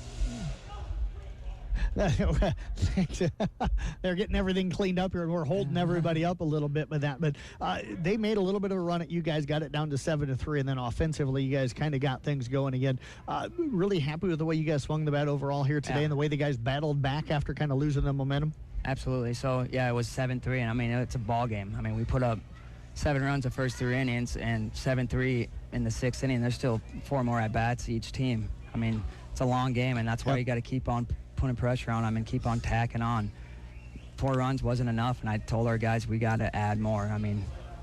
They're getting everything cleaned up here, and we're holding everybody up a little bit with that. But they made a little bit of a run at you guys, got it down to 7-3, and then offensively, you guys kind of got things going again. Really happy with the way you guys swung the bat overall here today, and the way the guys battled back after kind of losing the momentum. Absolutely. So, it was 7-3, and, it's a ball game. We put up 7 runs the first 3 innings and 7-3 in the 6th inning. There's still 4 more at-bats each team. It's a long game, and that's why you got to keep on putting pressure on them and keep on tacking on. 4 runs wasn't enough, and I told our guys we got to add more.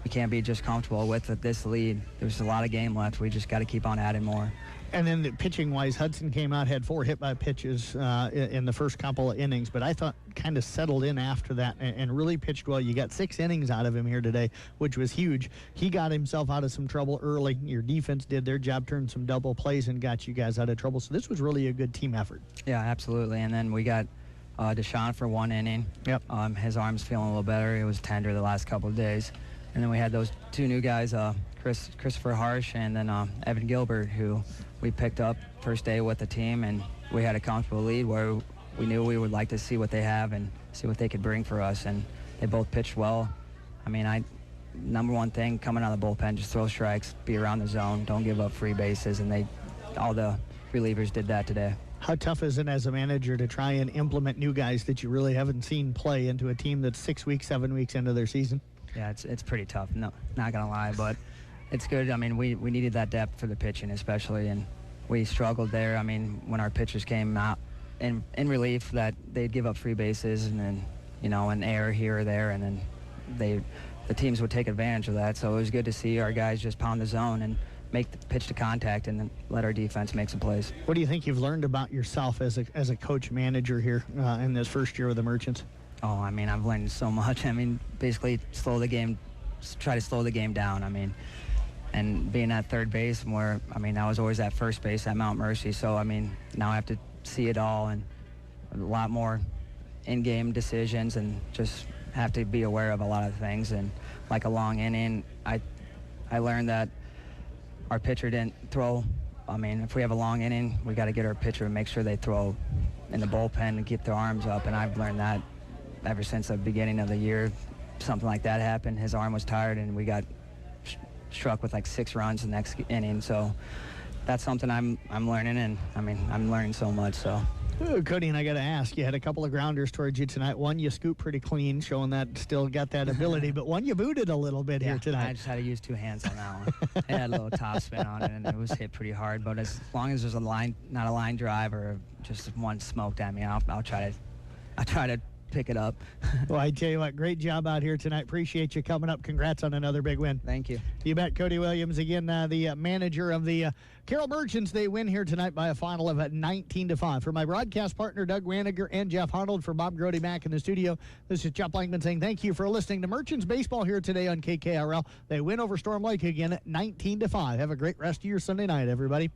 We can't be just comfortable with this lead. There's a lot of game left. We just got to keep on adding more. And then pitching-wise, Hudson came out, had 4 hit-by-pitches in the first couple of innings, but I thought kind of settled in after that and really pitched well. You got 6 innings out of him here today, which was huge. He got himself out of some trouble early. Your defense did their job, turned some double plays, and got you guys out of trouble. So this was really a good team effort. Yeah, absolutely. And then we got Deshaun for 1 inning. Yep. His arm's feeling a little better. It was tender the last couple of days. And then we had those 2 new guys, Christopher Harsh and then Evan Gilbert, who we picked up first day with the team, and we had a comfortable lead where we knew we would like to see what they have and see what they could bring for us, and they both pitched well. Number one thing coming out of the bullpen, just throw strikes, be around the zone, don't give up free bases, and all the relievers did that today. How tough is it as a manager to try and implement new guys that you really haven't seen play into a team that's 6 weeks, 7 weeks into their season? Yeah, it's pretty tough. No, not gonna lie, but it's good. We needed that depth for the pitching especially, and we struggled there. When our pitchers came out in relief, that they'd give up free bases and then, an error here or there, and then the teams would take advantage of that. So it was good to see our guys just pound the zone and make the pitch to contact and then let our defense make some plays. What do you think you've learned about yourself as a coach manager here in this first year with the Merchants? Oh, I've learned so much. Basically try to slow the game down. And being at third base where, I was always at first base at Mount Mercy. So, now I have to see it all and a lot more in-game decisions and just have to be aware of a lot of things. And like a long inning, I learned that our pitcher didn't throw. If we have a long inning, we got to get our pitcher and make sure they throw in the bullpen and keep their arms up. And I've learned that ever since the beginning of the year. Something like that happened. His arm was tired, and we got struck with 6 runs the next inning. So that's something I'm learning, and I'm learning so much. So. Cody, and I got to ask, you had a couple of grounders towards you tonight. One you scooped pretty clean, showing that still got that ability, but one you booted a little bit here tonight. I just had to use 2 hands on that one. It had a little top spin on it, and it was hit pretty hard. But as long as there's not a line drive or just one smoked at me, I'll try to pick it up. Well, I tell you what, great job out here tonight. Appreciate you coming up. Congrats on another big win. Thank you. You bet. Cody Williams, again, the manager of the Carroll Merchants. They win here tonight by a final of 19-5. For my broadcast partner, Doug Waniger, and Jeff Arnold, for Bob Grody back in the studio, this is Jeff Blankman saying thank you for listening to Merchants Baseball here today on KKRL. They win over Storm Lake again at 19-5. Have a great rest of your Sunday night, everybody.